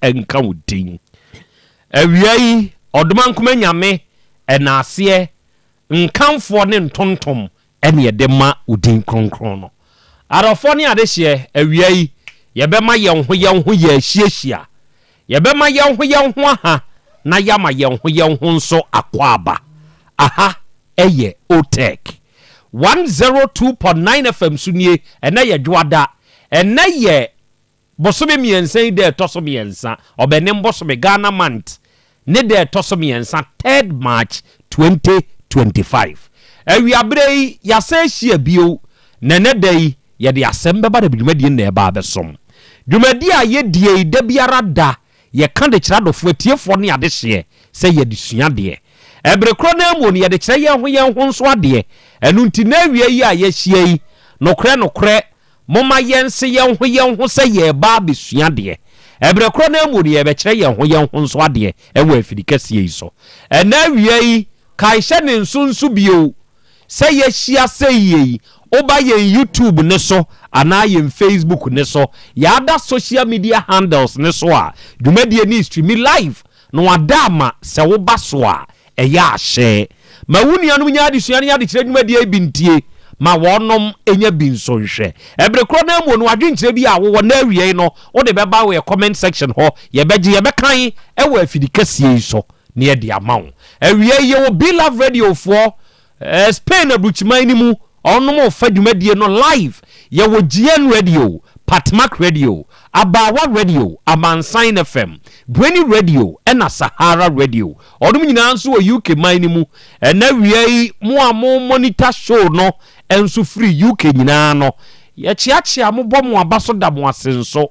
enka wudin awiai odoman kuma nyame enase nkanfo ne ntontom ene ye de ma udin kronkron no arofo ne adehye awiai yebema yenho ye ahiehyia yebema yenho aha na yama yenho nso akwaba aha eye otek 102.9 FM sunie ene ye dwada ene ye bosome miensa yi de toso miensa obenem bosome Ghana month ne de toso miensa 3rd March 2025 awiabrei ya se hia bio ne ne dai ye de Asem Beba Dabi dwumadi na eba abesom dwumadi a ye die da biara da ye ka de kira dofo atiefo ne ade hye se ye de sua de ebrekro na amu ne ye de kira ye ho nso ade enu nti na awie yi a ye hie yi nokre moma yense ye ho se ye ba besua de ebrekro na amu ne ye be kira ye ho nso ade ewo afidikasie yi so na awie yi kai hye ne nsunsu bio se ye hia se yi oba ye YouTube ne so ana ye Facebook ne so ya ada social media handles ne so a dwumadie ni stream live no adama se wo ba so a eya ahye ma wunianum nya de suane ya de kire dwumadie bintie ma wonom enya binso nhwe ebrekro na mu no adwenkyere bi a wo na awie no wo de beba we comment section ho ye beje ye bekan e wo afidikasie so ne ye de amawo awie ye wo Be Love Radio for Spain abuchimai ni mu onomo fadwumadie no live ye wo GN Radio, Patmak Radio, Abawa Radio, Amansan FM, Bweni Radio, ena Sahara Radio. Odum nyina nso wo UK man ni mu na wiei mo amo monitor show no enso free UK nyina no ye chiachia mo bom abaso da mo asenso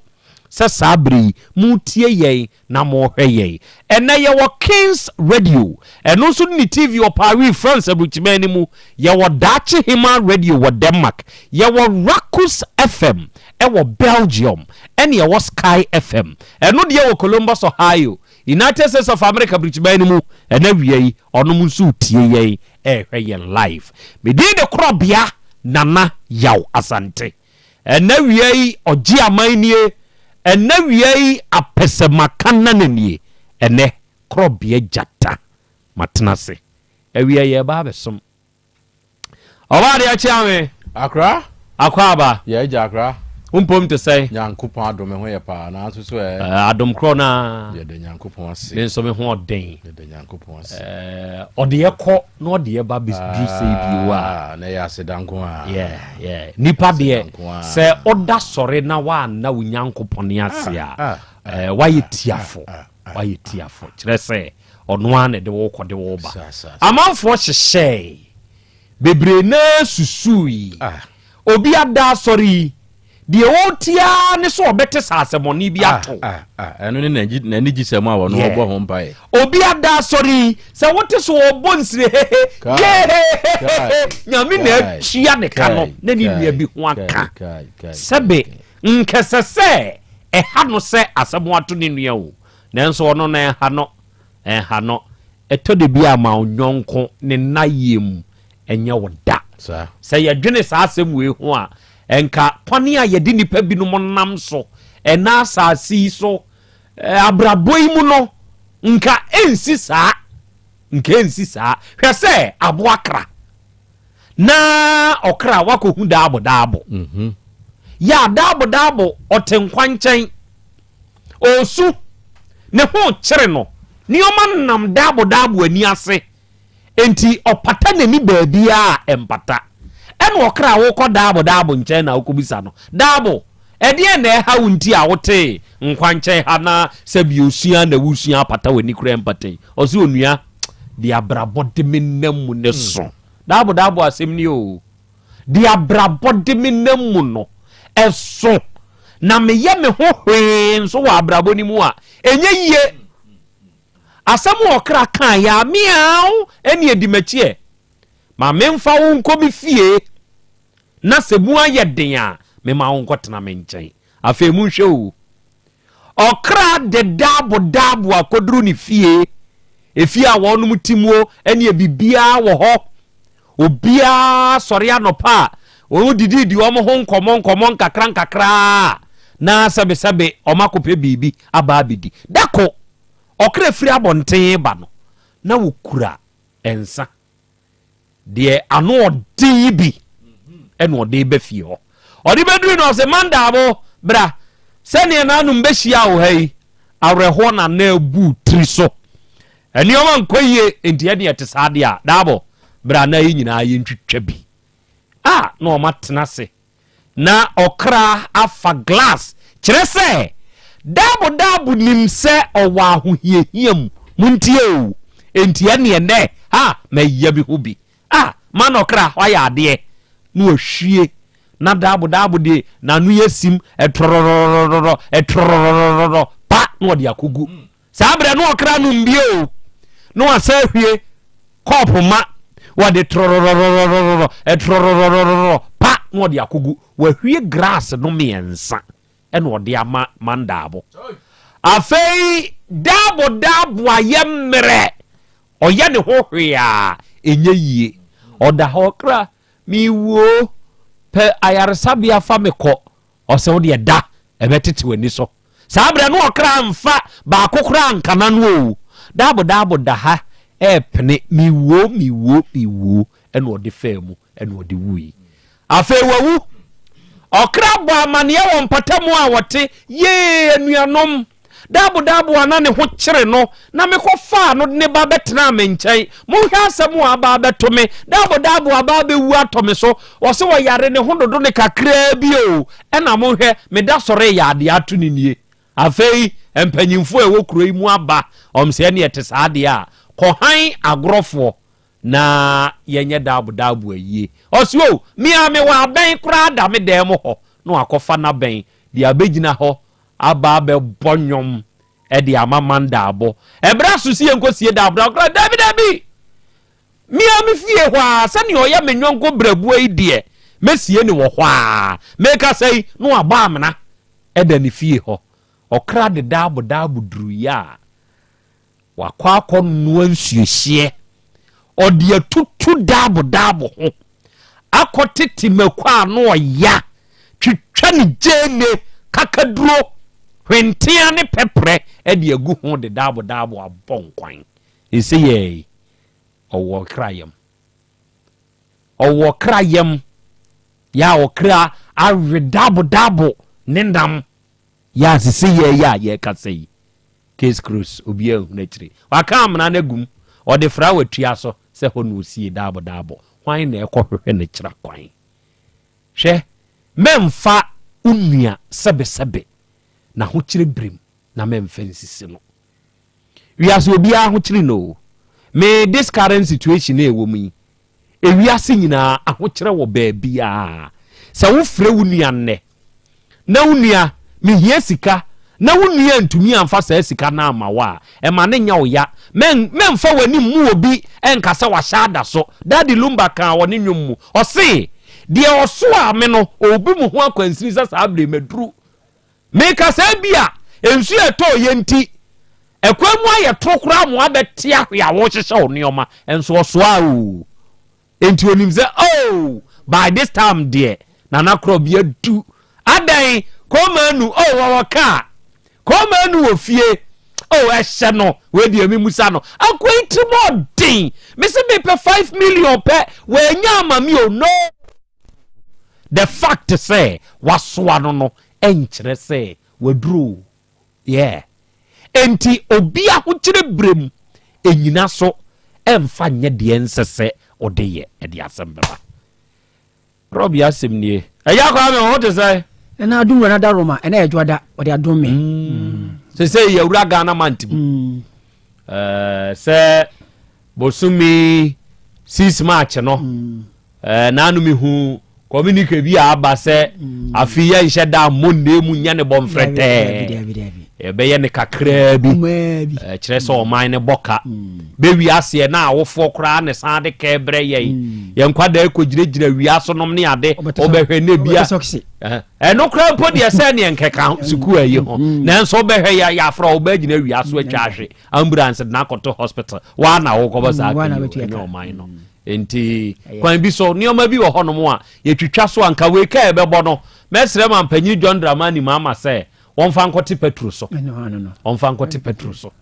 se sabri mutie ye na mo hwe ye ena ye wo Kings Radio eno so ni TV o Paris France abuchimani mu ye wo Dachi Hima Radio wo Denmark ye wo Rakus FM e wo Belgium ene ye wo Sky FM eno de wo Columbus Ohio United States of America abuchimani mu ena wiei ono mu so tie ye hwe ye live me di de Krobea nana Yaw Asante ena wiei oji amanie ena wiei apesemakana nanie ene Krobea jata matnase wiei ye ba besom oba de achiame akra ba ye jakra umpom to say nyankopon adom ho ye pa na so so adom kro na ye de nyankopon ase den so me ho den ye de nyankopon ase ode ye kọ na ode ye ba bis du say bi wa na ya sedanko a yeah nipa de se oda sore na wa na nyankopon ase a wa ye tiafo kire se ono an de wo kọ de wo ba amanfo hyehye bebre na susui obi ada sore die wotia ne so obete sasemoni bi ato eno ne na gi semu a wo no obo ho mpa e obi ada sori se wote so obo nsire nyame na chia ne ka no na ni nua bi ho aka sebe nkesese ha no se asemu ato ne nua wo nanso ono na ha no etode bi ama onyonko ne nayem enye woda se ye dwene sa asemu e ho a enka poni a yedi nipa binom nam so ena asasi so abraboi mu no nka ensi saa hwe se aboakra na okra wakohu daabo ya daabo otenkwanchen osu ne ho kyere no nioma nam daabo ani ase enti opata nani baabi a empata eno okra wo kọ daabo nche na okobisa no daabo ede na ha wunti a wote nkwanche ha na sabi osua na wusua pata wani kura empate osi onua di abrabode menam ne so daabo asem ni o di abrabode menam mu no eso na meye me ho hwe nso wa abrabo ni mu a enye yie asem okra kan ya miau eni edimachie ma memfa wo nkobi fie na sebu aye den a me ma wo nkotena me nchen afa mu hwe o okra de daabo akodru ni fie efie a wonum timuo ene ebibia wo ho obia sori anopa o didi wo mo ho nkomo nkakra na sebe o makope bibi ababidi dako okra firi abonten ba no na wo kura ensa de ano odi bi eno de be fie ho odi bedru no se mandabo bra sene na anu mbehia wo hai areho na na ebu triso eni o man koye enti ade ete sade a dabo bra na yi nyina ye ntwitwa bi no matena se na okra afa glass kyerɛ sɛ dabo nim sɛ ɔwɔ ahohiahiam muntie o entie ne nɛ ha mayia bi ho bi ma no kra wayɛ adeɛ na wahwie na dabo de na no yasim etrorororo pa na ɔde akogu saa brɛ no ɔkra no mbio na wasa hwie kɔɔpo ma wɔde etrorororo pa na ɔde akogu wahwie grass no mmiɛnsa ɛna ɔde ama mandabo afei dabo ayɛ mmerɛ ɔyɛ ne ho hwee a ɛnyɛ yie ɔda hɔ kra miwuo pɛ ayaresabea fa me kɔ ɔsɛ wo deɛ da ɛbɛtete w'ani so saa berɛ no ɔkra mfa baako kora nkana no o dabo da ha ɛpene miwuo ɛna ɔde faa mu ɛna ɔde wui afei wawu ɔkra bɔ amanneɛ wɔ mpatamu a wɔte yee anuanom dabo ana ne ho kyere no na mekɔfaa no ne ba bɛtena me nkyɛn monhwɛ asɛm a aba bɛto me dabo aba bɛwu atɔ me so ɔsɛ wɔyare ne ho dodo ne kakraa bi o ɛna monhwɛ meda sɔre yɛ adeɛ ato ne nie afei mpanyimfo a ɛwɔ kuro yi mu aba ɔmsɛ ne yɛte saa adeɛ a kɔhan agorɔfoɔ na yɛnyɛ dabo ayie ɔsɛ o mia me wɔ abɛn koraa da me dan mu hɔ na wakɔfa n'abɛn de abɛgyina hɔ aba bɛbɔ nnwom ɛde ama mandabo ɛbra so si yɛnkɔsie dabo kora dabi mia me fie hɔ a sɛnea ɔyɛ me nnwɔnko brabua yi deɛ mɛsie ne wɔ hɔ a meka sɛi na wabɔ amena ɛda ne fie hɔ ɔkra de dabo duruyi a wakɔ akɔnoa nsuohyeɛ ɔde atutu dabo ho akɔ tete makɔ a no ɔya twitwa ne gyene kakaduro hwentea ne pɛprɛ ɛde agu ho de dabo abɔ nkwan ɛsɛ yɛ ɔwɔ krayam ya ɔkra awe dabo ne nam ya sese yɛ kasa yi case cruise obi ahu n'akyire waka amena no agum ɔde fra watua so sɛ hɔ no osie dabo hwan na ɛkɔhwehwɛ ne kyerɛ kwan hwɛ memfa unua sɛbesɛbe na ho kyerɛ brem na memfa nsisi no wiase obiara ho kyerɛ no me this current situation na ɛwɔ mu yi ewiase nyinaa ahokyerɛ wɔ baabi a sɛ wo frɛ wo nua nnɛ na wo nua mehia sika na wo nua ntumi amfa saa sika na ama wa ɛma ne nya wo ya memfa w'ani mu obi ɛnka sɛ wahyɛ ada so dadi lumba kan wɔ ne nnwom mu ɔse deɛ ɔso a me no obi mu ho akwansiri sɛ saa bre maduru meka saa bi a ensu ɛtɔ yɛ nti ɛkwa mu ayɛ to kora mo abɛte ahwe a wo hyehyɛ wo nneɔma ɛnso ɔso a o enti onim sɛ by this time deɛ nana Krobea du adan komanu wɔwɔ kaa komanu wɔ fie ɛhyɛ no wedi emi musa no akwenti mo den me se me pɛ 5 million pɛ wɔanya ama me o no the fact say wasoa no ɛnkyerɛ sɛ waduro enti obi ahokyerɛ brem enyina so ɛmfa nyɛ deɛ nsɛsɛ ɔde yɛ ɛde asɛm bɛba Krobea asɛm nie ɛyɛ akɔ me ho te sɛ na adum na da Roma ɛna ɛdwada ɔde adum me sɛ yɛwura Ghana mantim sɛ bosumi 6 March no nanu mi hu communique bi aba sɛ afi yɛ nhyɛ da monne mu nya ne bɔmfrɛtɛ ɛbɛyɛ ne kakraa bi kyerɛ sɛ ɔman ne bɔka bɛwi aseɛ na awofoɔ koraa ne san de kɛbrɛ yɛn kwada ɛkɔgyinagyina wia so nom ne ade ɔbɛhwɛ ne bia ɛno koraa mpo deɛ sɛ ne nkɛka sukuu ayi ho nanso ɔbɛhwɛ yɛafra ɔbɛgyina wia so atwa ahwe ambulance na akɔto hospital wana wokɔbɔ saa kanyɛ ɔman no enti kwan bi so nneɔma bi wɔ hɔ nom a yɛtwitwa so anka wei ka ɛbɛbɔ no mɛsrɛ ma mpanyin John Dramani mama sɛ wɔmfa nkɔte petro so ɔmfa nkɔte petro so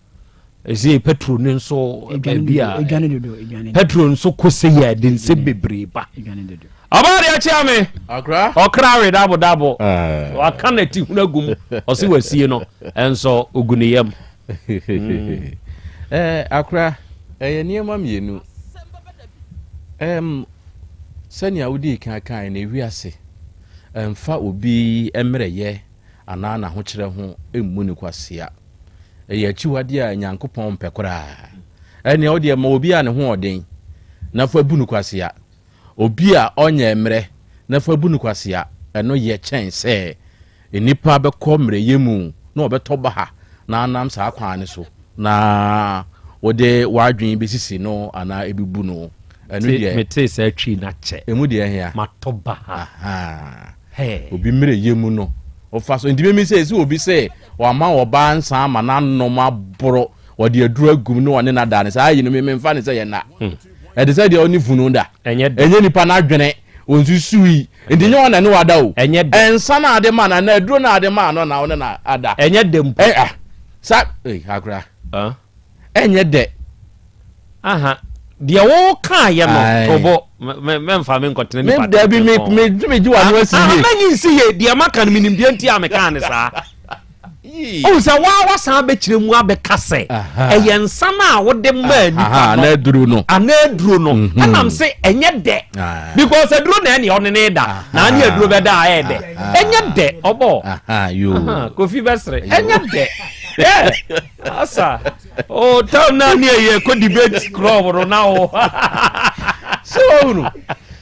ɛsɛ petro ne nso baabi a petro nso kɔsɛ yɛ de nsɛ bebree ba ɔbaade akyea me ɔkra we dabo waka na ti hunu agum ɔse wasie no ɛnso ogu ne yam akra ɛyɛ nneɛma mmienu sɛnea wodi kan na ewiase mfa obi mmerɛyɛ ana na ho kyerɛ ho emmu ne kwasia ɛyɛ akyiwade a Nyankopɔn mpɛkora ɛne ɔde ma obi a ne ho ɔden na fa bu ne kwasia obi a ɔnyɛ mmerɛ na fa bu ne kwasia ɛno yɛ kyɛn sɛ enipa bɛkɔ mmerɛ mu na ɔbɛtɔ ba ha na anam saa kwan ne so na wode wadwen besisi no ana ebibu no ɛno deɛ mete sɛ twi na kyɛ emu deɛ hia matɔba ha obi mmerɛ mu no ofa so ndime mi sɛ obi sɛ wama oba nsa ma na nom aboro wode aduru agum no one na da ne saa yi no me mfa ne sɛ yɛ na ɛde sɛ deɛ oni funu da enye nipa na adwene onsusui ndi nye ona ne wada o ensa na ade ma na aduru na ade ma no na one na ada enye dem sa akra enye de aha deɛ wo ka yɛ no tobo memfa me nkɔtena nipa me da bi me ji wa no asi ye manyi nsi ye deɛ maka no minim deɛ nti a meka ne saa o sɛ wa san bɛkyerɛ mu abɛka sɛ ɛyɛ nsa na wode ma nipa na aduru no ɛnam sɛ ɛnyɛ dɛ because aduru na ɛne ɔne ne da na ne aduru bɛda a ɛyɛ dɛ ɛnyɛ dɛ ɔbɔ kofi bɛsere ɛnyɛ dɛ asa o tell na ne ye ko debate club ro na o so no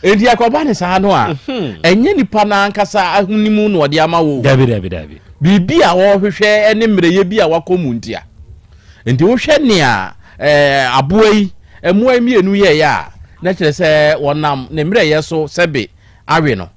edi akoba ne saa no a enye nipa na ankasa ahunimu no ode ama wo dabi bibi a wo hwehwe ene mmereye bi a wakomu ntia enti wo hwe ne a aboyi emuai mienu ye ya na kire se wonam ne mmereye so sebe awe no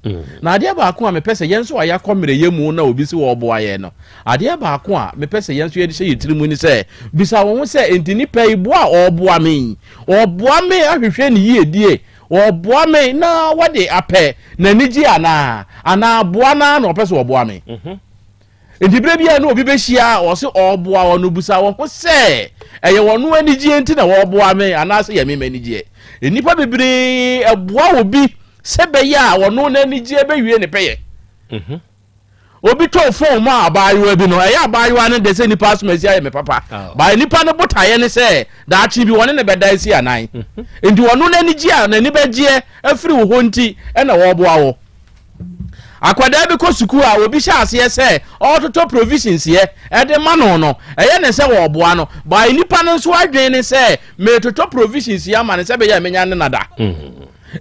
na ade ba ko a mepese yenso aya ko mmereye mu na obi si wo boa ye no ade ba ko a mepese yenso ye de hye yitiri mu ni se bisa wo se enti nipa ibo a oboa me ahwehwe ne yie die oboa me na wade apɛ na nigi ana aboa na opese oboa me enti bre bia na obi behia o se oboa wo no busa wo se eye wono anigi enti na wo boa me ana se ye me manigi enipa bebre aboa obi sebe ya wono na anigi ebewie ne peye obi to phone ma abayiwa bi no eya abayiwa ne de se nipa asomasi aye me papa ba nipa ne botaye ne se da achi bi woni ne beda si anan enti wono na anigi a na ni begie afiri wo honti e na wo boa wo akwada bi ko suku a obi sha ase se ototo provisions ye e de ma no eye ne se wo boa no ba nipa ne so adwen ne se me toto provisions ya ma ne se be ya menya ne nada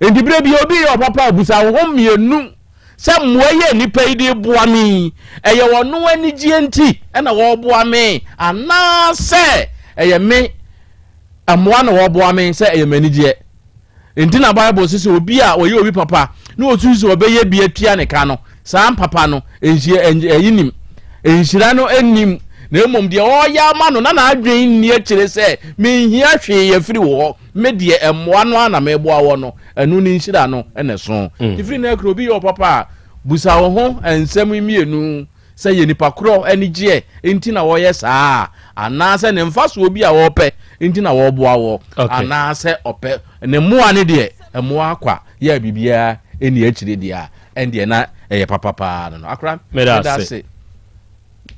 enti bre bi obi yo papa abusa wo mienu se moye nipa ide boa mi eye wono anigye enti e na wo boa mi ana se eye me amoa na wo boa mi se eye manigye enti na bible sisi obi a oye obi papa no otuzo obeye bia tua ne ka no saa papa no eyinim enhira no enim na emom de oya ma no na adwen ni akire se me hia hwe ya firi wo me de emoa no ana me boa wo no enu ni nhira no ene so ifiri na akro bi yo papa busa wo ho ensem mienu se ye nipa kro enigye enti na wo ye saa ana se ne mfaso obi a wo pe enti na wo boa wo ana se ope ne moa ne de emoa kwa ya bibia eni akire dia ende na eye papa no akra medase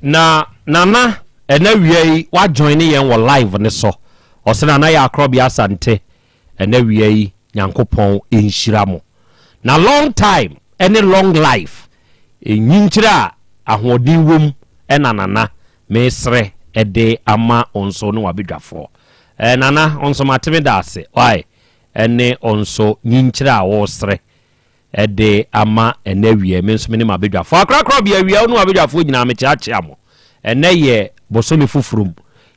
na nana ena wiei wa join yen wo live ne so osena na ya Krobea Asante ena wiei Nyankopɔn enhyira mo na long time any long life enyinkyira ahodin wom ena nana mesre ede ama onso no wabedwafo nana onso mateme dase why ene onso nyinkyira wo sre ede ama ena wie me nso me ne mabedwafo akrakra bia wie no wabedwafo nyina me chiachia mo ene ye bosomi fufurum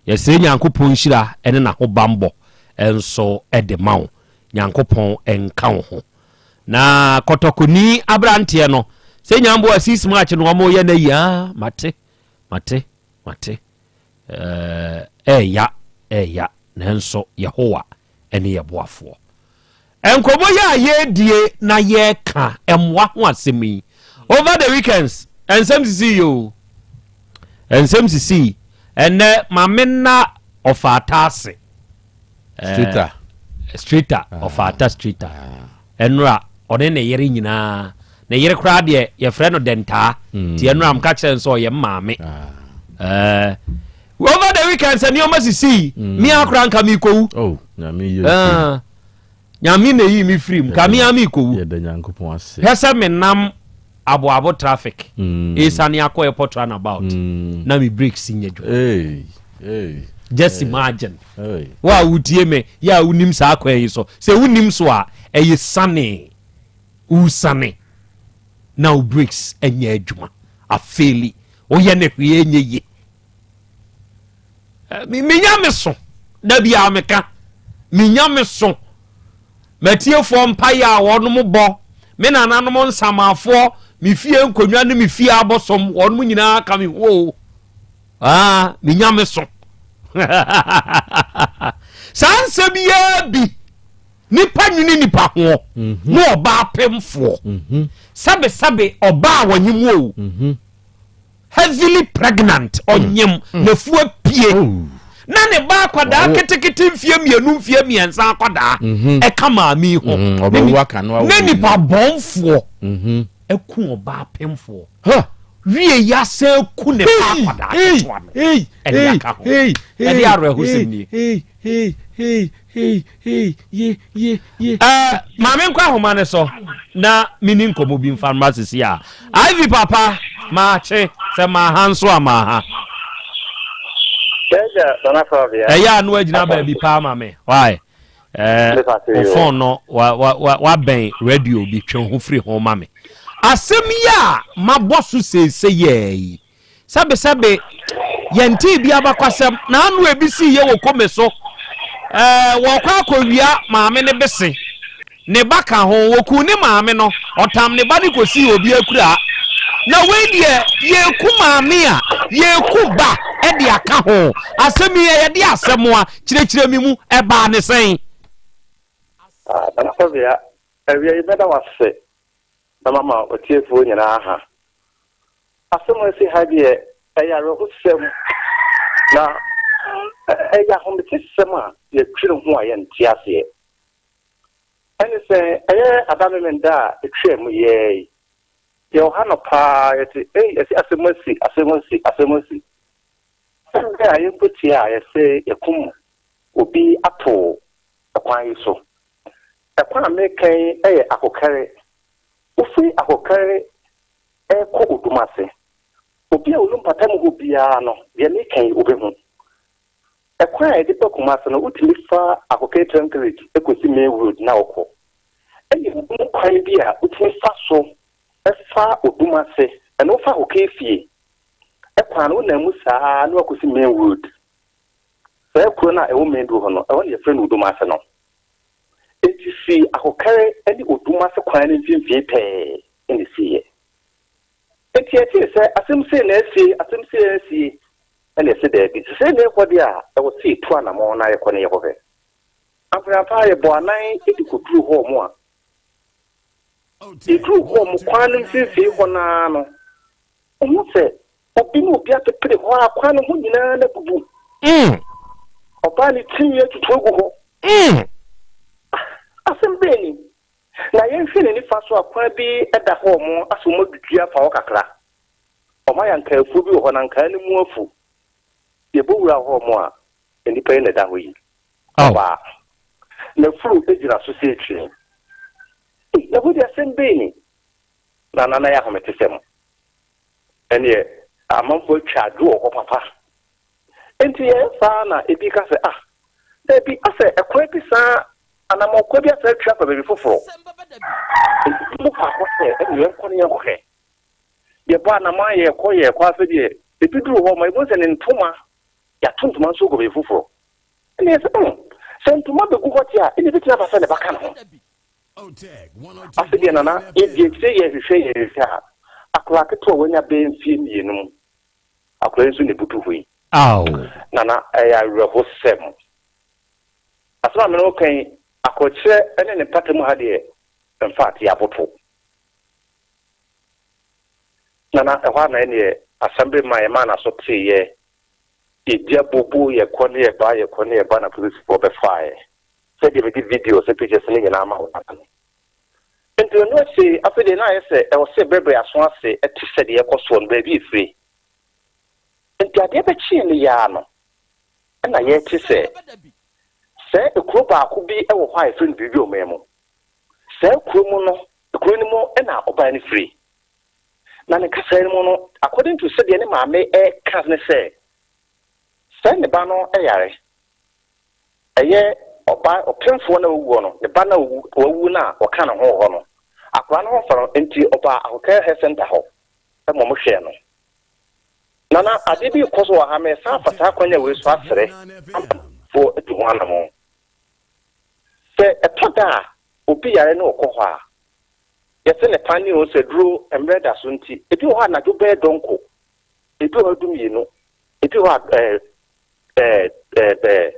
ye se Nyankopɔn nhyira ene na ho bambo enso ede mawo Nyankopɔn enka ho na kotokoni abrante no se nyambo asisi match no mo ye na ya mate eya nanso Yehowa ene ye boafo enkobo ya ye die na ye ka emwa ho asemi over the weekends ensem sisi yo ensem sisi ene mamena of atase streeter of ata streeter enra ode ne yere nyina ne yere kra de ye frɛ no denta ti enra am ka kyerɛ nso ye maame over the weekends ani o masisi mi akra nka mi kowu na mi yo nyame na yi mi free ka mi ami kowu ye da Nyankopɔn ase hese me nam abo traffic esane akọ airport runabout na me brakes nyedwo just imagine wa wutie me ya unim sa akọ yi so se unim so a eye sane usane na u brakes enye adwuma afeli oye ne hwe enye yi minya me so da bia meka minya me so matiefo mpaya wonom bo me nananom nsamafo mi fie nkonwa ne mi fie abosom wonom nyina ka me ho minya me so sanse bia bi nipa nwini nipa ho no oba pemfo sabe oba wanyim o heavily pregnant onyem na fuwa pie na ne ba kwada ketekete mfie mienu mfie miensa akwada e kama mi ho ne nipa bonfo eku oba pemfo wie ya se ku ne ba kwada atwa no e ya ka ho e di arwe husimni ye mame nkwa homa ne so na mini nkomo bi pharmacy ya Ivy papa ma che se ma hanso ama ha ya no agina ba bi pa mame why phone no wa ben radio bi twen ho free ho mame asem ya mabosu sese ye sabe yenti bi abakwasem na anu ebisi ye wo komeso wo kwa akowia maame ne bese ne baka ho woku ne maame no otam ne ba ne kosi obi akura na we die ye ku maame a ye ku ba e de aka ho asem ye de asem a kirekire mi mu e ba ne sen na Krobea ewie ibeda wase na mama otiefo nyina ha asem esi ha die eya rohusem na eya hometisem a ye twire ho a ye ntiase ene se eye adamemenda etwem ye Yohana pa yeti esi asemosi ya yemputi ya yese yekum obi ato akwan yiso akwan mekan eye akokare ofi akokare ko odumase obi a olumpata mu bia no ye mekan obehu akwan e dipa kumase no utimi fa akokare tranquility ekosi Maywood na okọ eye mu kwan bia utimi fa so efa odumase eno fa okefie ekwano na musa na akosi Maywood sai kuro na ewo mendu ho no ewo ne friend odumase no etisi akokare eni odumase kwan ne mfimfie pe eni siye eti sai asemse na esi ene se de bi sai ne kwodi a ewo si tu ana mo na yekọ ne yekọ he afra fa ye bo anan edi koduru ho mo a Itu ho mu kwanu mfifi ho na no. Omo se obi no obi atepere ho akwanu ho nyina na bubu. Oba ni tinye tutu egu ho. Asem beni. Na yen hwe ni fa so akwa bi eda ho mo aso mo dudua fa wo kakra. Oma ya nka afu bi ho na nka ni mu afu. Ye bo wura ho mo a eni pe na da ho yi. Oba. Na furu ejira so se etwe. Na budi asem beni na ya hometisem ene amamfo twadu o papa enti ye fa na ebi ka se da bi ase ekwa bi sa anamokwa bi ase twa pa bebi foforo mu fa ko se ene ko ne ko he ye ba na ma ye ko ase die ebi duru ho ma ibo se ne ntoma ya tontoma so go bebi foforo ene se ntoma be ku hotia ene bi tina ba se ne baka no afidi nana ye hwehwe ye ha akwa keto wanya be mfie mienum akwa nso ne butu hui nana ya reho sem asma me no kan akoche ene ne patemu ha de in fact ya boto nana ehwa na ene assembly ma na so tie ye dia bobo ye kone ye ba na police for be fire se de video se pictures ni na ama wona enti no se afede na yese e wo se bebre aso ase eti se de yekoso no ba bi free enti ade be chi ni ya no na ye ti se e Krobea ko bi e wo hwa friend video memo se kuro mu no kuro ni mo e na oba ni free na ne kasa no no according to said ne maame can ne say send the ba no yare eye oba opemfo na owu no ne ba na owu na o kan ho no akwa no faro enti oba ahoka he center ho e mo hwe no nana ade bi koso wa ha me sa fata kwanya we so asere for etu ho anamo se etoda obi yare na okọ ho a yese ne pani o se duro emreda so nti ebi ho na do be donko ebi ho dum yinu ebi ho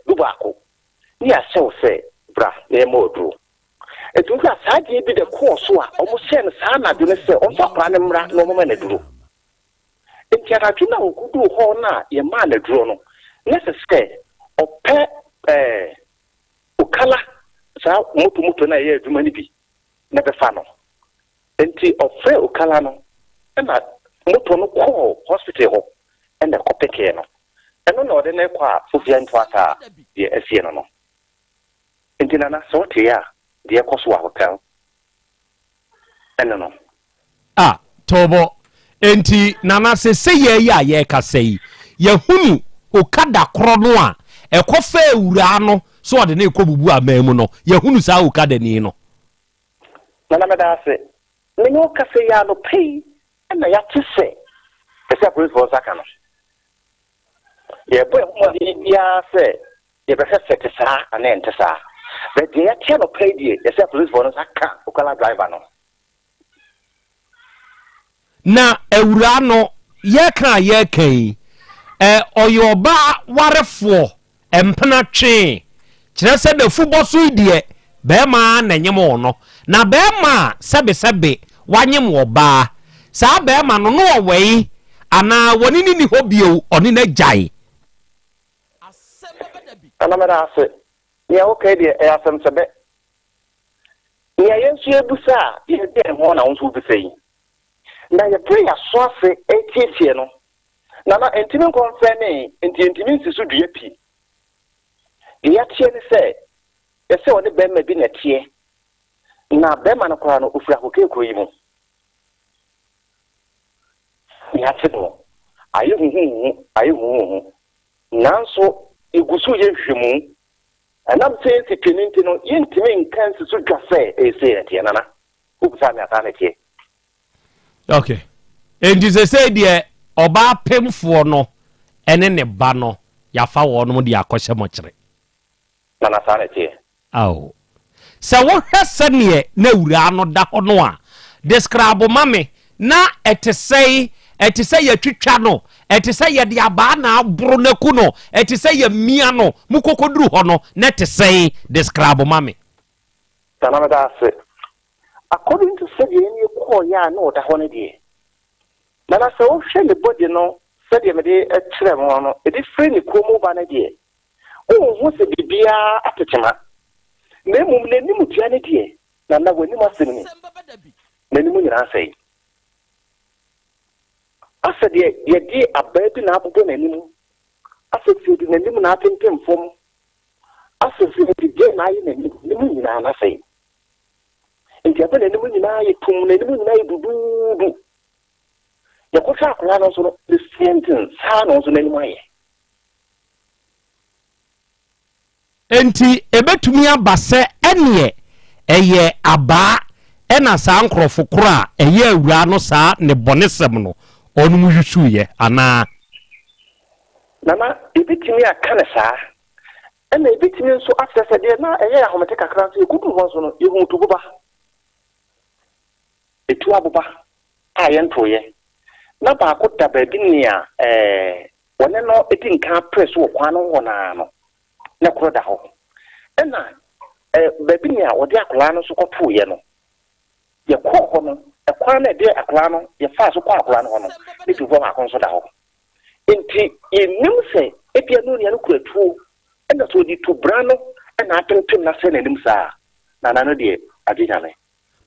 dubako ni asew se bra na mo duro etu ka saje bi de course a omo sen sa na do ne se o fa pra ne mra no mo na duro enti aratu na okudu ho na ye ma na duro no necessary ope ukala sa mutu na ye aduma ni bi na be fa no enti ofre ukala no na mutu no ko hospital ho na ko peke no eno na ode na kwa ofia ntwata ye asie no no enti na so te ya de ekoso wa hotel eno no tobo enti nana se ye ya ye kasei ye hunu okada kro no a ekofa ewura no so ode na ekobubu amamu no ye hunu sa okada ni no nana meda se menyo kasei ya no pay na ya tse ese police force aka no ye boy mo di ya se ye be se sa ana entesa but they are no pay die ese police force aka okala driver no na ewura no ye kan oyoba warefo empena twe kire se de football so die be ma na nyem no na be ma sebe wanyem oba sa be ma no no wei ana woni ni hobio oni na jai ana mara ase ya okay de asem sebe ya yensu ebusa ye de ho na wonso bisei na ye prayer so ase etietie no na entimi konfene entimi nsisu dua pi ya tie ne se ese woni be ma bi na tie na be ma no kwa no ofura ko yi mu ya tino ayu nanso igusu ye hwemu anam se tipeninti no yentimi nkan nsisu dwa se ese tie nana ubisa me ata na tie okay endi se die oba pemfo no ene ne ba no ya fa wo no de akohye mo kire nana sa na tie aw se wo hwese ne na wura no da ho no a describe mame na etesei ya twitwa no etesei ya de aba na abro na ku no etesei ya mia no mukokoduru ho no na etesei describe mame nana da se according to say any ko ya no da ho ne die nana se wo hwe ne body no se de me de kire mo no e de free ni komo ba na die o se bibia atotema na emum na nimu tia ne die na wani masem ni na nimu nyina sei asa de ye di ababi na abugo na nimu asa fi di na nimu na atempem fom asa fi di je na yi na nimu nyina na sei nti apa na nimu nyina yi tum na nimu nyina yi dududu ya ko sa akwa no so no the sentence ha no so na nimu aye enti ebetumi abase ene eye aba ena sa nkrofo kora eye awura no sa ne bonesem no onu mu yusuye ana nana ebetumi aka ne sa ena ebetumi so afese de na eye ahomete kakra so ekudu ho so no yehu tububa etu abuba ayentoye na ba ko da ba bi nia wone no eti nka press wo kwa no wona no na kro da ho ena ba bi nia wode akola no so koto ye no ye ko ho no kwa na de akola no ye fa so kwa akola no ho no ne tu bo ma kon so da ho enti enim se epia no nia no kuratu ena so di to brano ena atentum na se na nim sa na no de agijane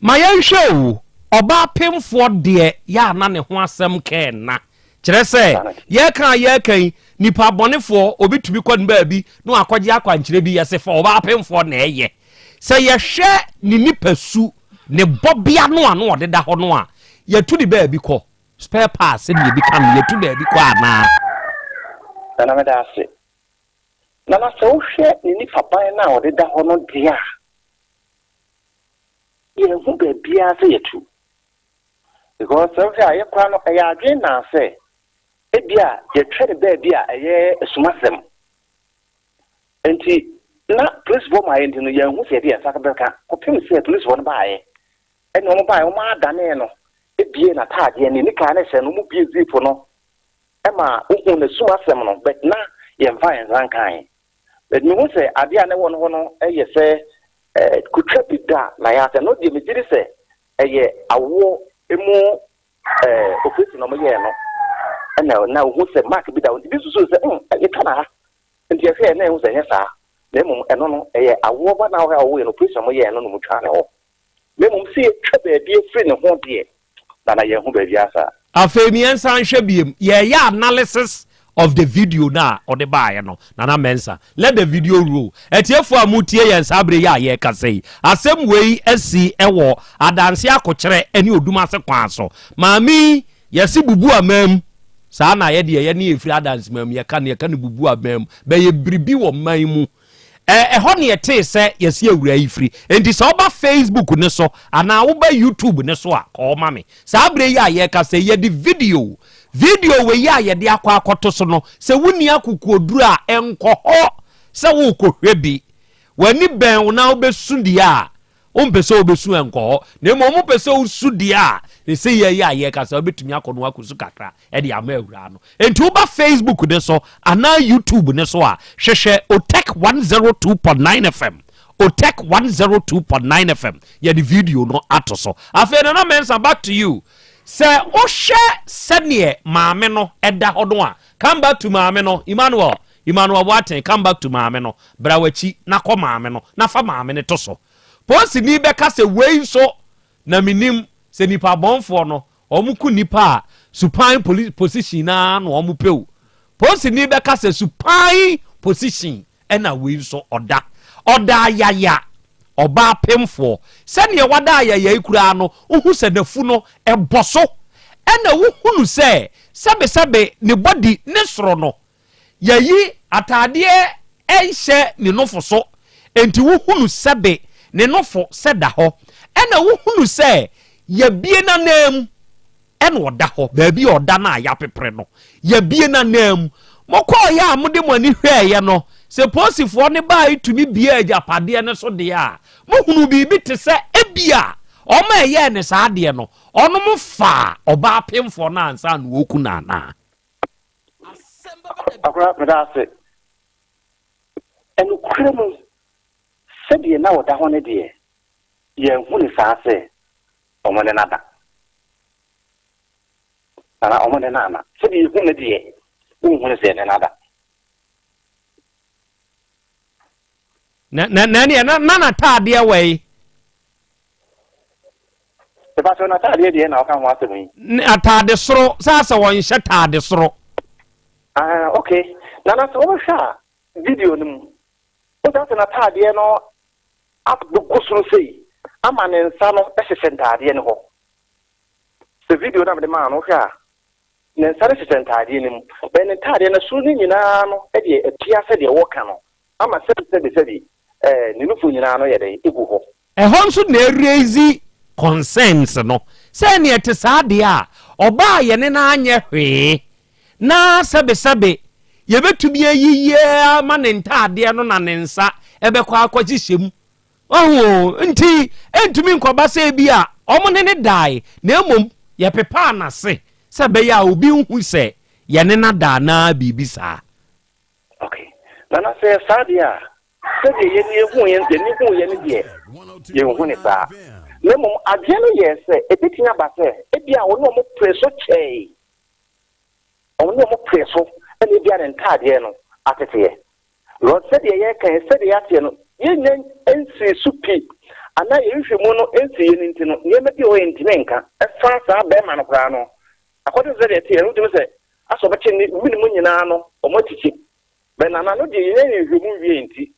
mayan show oba pemfo de ya na ne ho asem ke na kire se ye kan nipa bonefo obitumi kwa nba bi no akwaje akwankyire bi yese fa oba pemfo na eye se ye hwe ni nipa su ne bobia no ano odeda ho no a ye tu di ba bi ko spare parts and you become ye to be na na me da ase na so hwe ni papa na o de da ho no dia ye hu be bia se yetu because so ya kwa no ya adwen na se e bia ye twede be bia eye sumasem enti na police bo my enti no ye hu se dia sakabeka kopim se police bo no baaye e no mo baaye o ma adane no e bie na taade ni ka na se no mu bie zipo no e ma hu na sumasem no but na ye mfa en rankan but me hu se ade ane wo no no e ye se kutwa bida na ya se no de me diri se eye awo emu ofisi no mo ye no na hu se mark bida on bi susu se e kana ha nti e fe na hu se nyesa na mum eno no eye awo ba na wo ye no ofisi mo ye no no mu twa ne ho me mum si twa ba bi efri ne ho de na ye hu ba bi asa afemi ensan hwe biem ye ya analysis of the video na or the buy no na mensa let the video roll etiefo amutie yen sabre ya ye kasei asem wei asi ewo adanse akokere eni oduma se kwan so maami yesi bubu amam saa na ye de ye ne efri adanse mam ye ka ne bubu amam be ye bribi wo man mu ho ne ete se yesi awura ifri enti so ba Facebook ne so ana wo ba YouTube ne so a ko ma me sabre ya ye kasei ye di video we ya ye de akwa akoto so no se wuni akukuoduru a enko ho se wo kohwebi wani ben wo na obesu dia o mpese obesu enko ho na mo pese osu dia se ye ya ye ka se obetumi akono akosu kakra e de ama awura no enti wo ba Facebook de so ana YouTube ne so a hwehwe Otek 102.9 FM Otek 102.9 FM ye the video no atoso afa na mensa back to you. Se o hwe sene maame no eda hodo a come back to maame no Emmanuel Waten come back to maame no brawachi na ko maame no na fa maame ne to so posi ni be ka se wei so na minim se nipa bonfo no omuku nipa supan police position na no omupeu posi ni be ka se supan position e na wei so oda yaya oba pemfo sene wada ya ikura no uhu sedafu no eboso ena wuhunu se sebe ne body ne soro no yayi atade enhye ne nofo so enti wuhunu sebe ne nofo seda ho ena wuhunu se ya bie na nam ena oda ho ba bi oda na ya pepre no ya bie na nam mokọ ya amode mani hweye no se posifo ne ba itumi bia ajapade ne so de a mohunu bibi te se ebia o ma ye ne sa de no ono mo fa oba pemfo na ansa no oku na na akura medase enu kremu se de na oda ho ne de ye hu ne sa se o mo ne nada ana o mo ne na se de hu ne de hu ne se ne nada na taade we se ba so na taade de na o kan wa se mi atade soro sasa won hye taade soro okay na so o sha video nim o da na taade no ap do kusuru sei ama ne nsa no ehye taade ne ho se video na me de ma no sha ne nsa ehye taade nim be ne taade na su ni nyina no e de apia se de wo ka no ama se ninufu nyina no yede egu ho nso na raise concerns no say ne ete saade a oba ye ne na anye hwe na sebe ye betumi ayiye ama ne ntaade no na ne nsa ebekwa akwagihyem nti entumi nkoba se bi a omo ne dai na emom ye pepa na se sebe ya obi hu se ye ne na da na bibisa okay na se saade a sebe ye ni hu ye ni de ye hu ne sa le mum ade no ye se ebitia ba se ebia wo no mo preso chei o no mo preso ene bia ne ntade no atete ro se de ye kan se de ya te no ye nyen ensi supi ana ye hwemu no ensi ye ninti no ye me bi o entime nka e fa sa be ma no kra no akodo se de te no tumi se aso be che ni mu nyina no o mo titi be na no de ye hwemu wie enti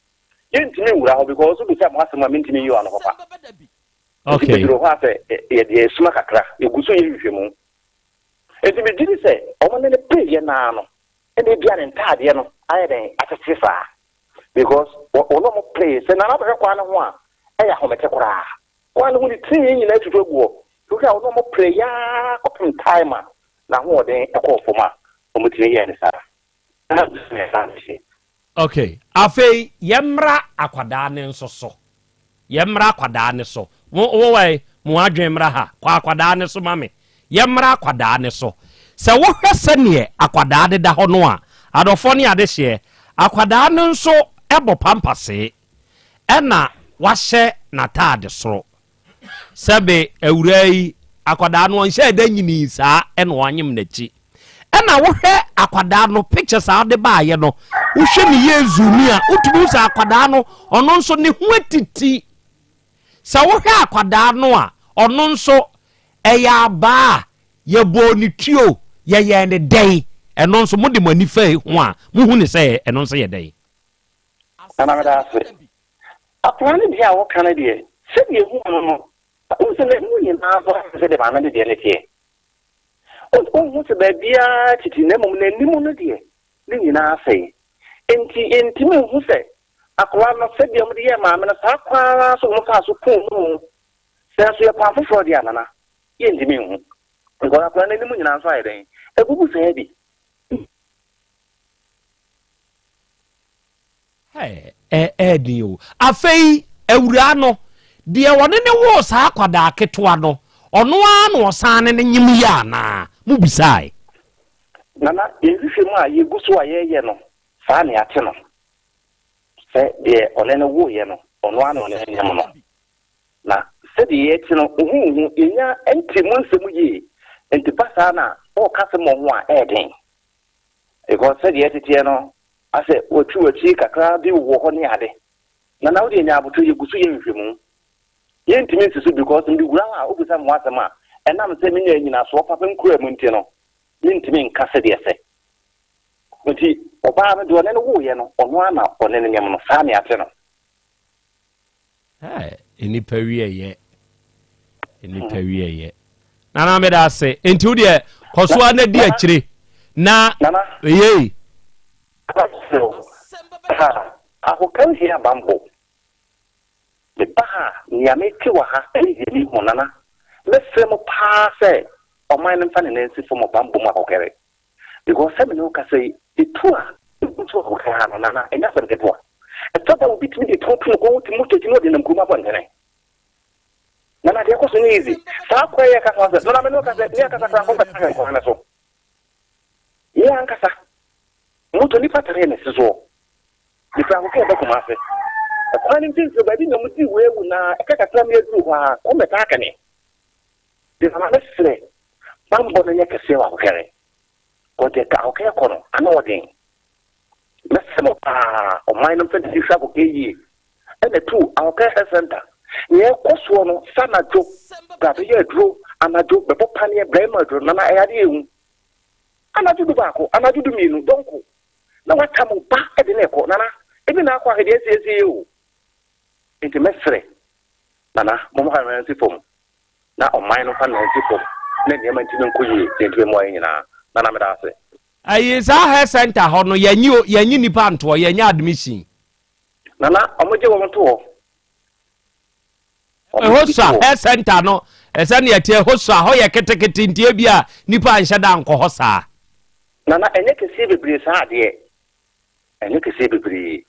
yentimi wura ho because obi say mo asema mentimi yi ano papa okay biro ha se ye suma kakra eguso ye hwehwemu Enti me didi say omo ne pray ye na no e dey bia ne ntade no aye den atete saa because ono mo pray say na na be kwa ne ho a e ya homete kora kwa ne ho ni tin nyina tutu guo because ono mo pray ya open time na ho den e ko foma omo tin ye ne saa na me san shi. Okay, afei yemra akwada ne nsoso yemra akwada ne so wo wai mo adwemra ha kwa akwada ne so mame yemra akwada ne so se wo hwese ne akwada de da ho no a adofo ne ade hye akwada ne nso ebo pampase ena wahye na taade soro sebe awurai akwada no nhye da nyini saa ena wanyem nachi ena wo hwe akwada no pictures a de baaye no wo hwe ne yezu ni a utubu sa akwada no ono nso ne ho atiti sa wo hwe akwada no a ono nso eya ba ye bo ni tuo ye ne dai eno nso mode mani fa ho a muhu ne se eno nso ye dai ana da se akwani dia wo kana die se die hu no o se le mu ni na so se de ba na de le tie o mu se ba bia titi na mum na nimu no die ni ni na sei enti me hu se akwa no se die mu de ye ma me na sa kwa so mu fa so pon mu se so ye pa foforo dia nana ye enti me hu ngo akwa na nimu ni na so aye den egugu se bi dio afei awura no de wone ne wo saa kwada aketoa no ono a no osane ne nyim ya na mu bisai nana yehwehwe mu a yeguso a yeye no saa ne ate no se de one ne wo ye no ono a no ne nyam no na se de ye ti no hu enya entimu nsemu yi enti pasa na o kase mo ho a eden e go se de ye tie no ase otu kakra bi wo ho ne ade na na wo de nya aboto yeguso ye nhwemu ye ntimi nsusu because ndi wura a obusa mo asema enam se me nyina so papa nkura mu nti no ye ntimi nkase de ese nti oba me do ne wo ye no ono ana one ne nyam no saa ne ate no eni pawiye na na me da se enti wo de koso na di akire na ye ako kan hia bambo le baha nyame ti wa ha ni honana le semo pa se o man mfa ne nsi fo mo bambo ma kokere because se me no ka say itua nso ko ha no nana enya se ndepo eto da obi timi de tonto ko ti mo teti no de nam kuma bondene nana de ko so ni easy sa ko ye ka so no na me no ka se ni ka sa ko ka ko na so ye anka sa moto ni patare ne sizo ni fa ko ke ba kuma se kwani mtinso ba bi na muti wewu na ekaka me edu kwa ko meta aka ne de na mesre bambo na yake sewa ko kere ko de ka o ke ko no ana odin mesmo o mai no fenti sha ko ke yi ene tu a ko health center ye ko so no sana jo ga be ye dro ana jo be papa ne brema dro na e ade ehu ana ju du ba ko ana ju du minu donko na wata mo ba e de ne ko nana ebi na akwa hede esi o enti mesre nana mo mo ha nsi fom na o mai no fa na nsi fom na ne ma ntimi nkoyi enti mo ayi na nana me da ase ayi sa health center ho no yanyi nipa nto yanyi admission nana omoje wo nto hosa health center no esa ne yete hosa ho ye ketekete ntie bia nipa nhye da nko hosa nana enye kesi bebre sa ade enye kesi bebre.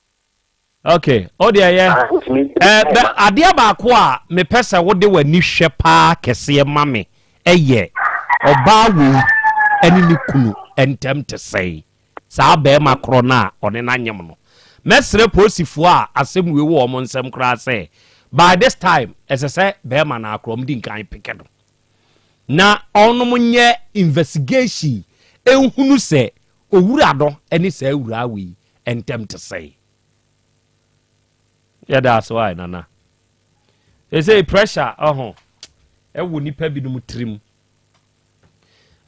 Okay, o de ye ade ba ko a me pese wo de wani hwe pa kese mame eye oba wo ani ni kunu entem te sei sa ba ma kro na one na nyem no mesre posifo a asem we wo mo nsem kra se by this time esese be ma na akro mdi nkan pekedo na onum nye investigation ehunu se owura do eni se owura wi entem te sei. Yeah, that's why, Nana. They say pressure, e wo nipa bi no mutrim.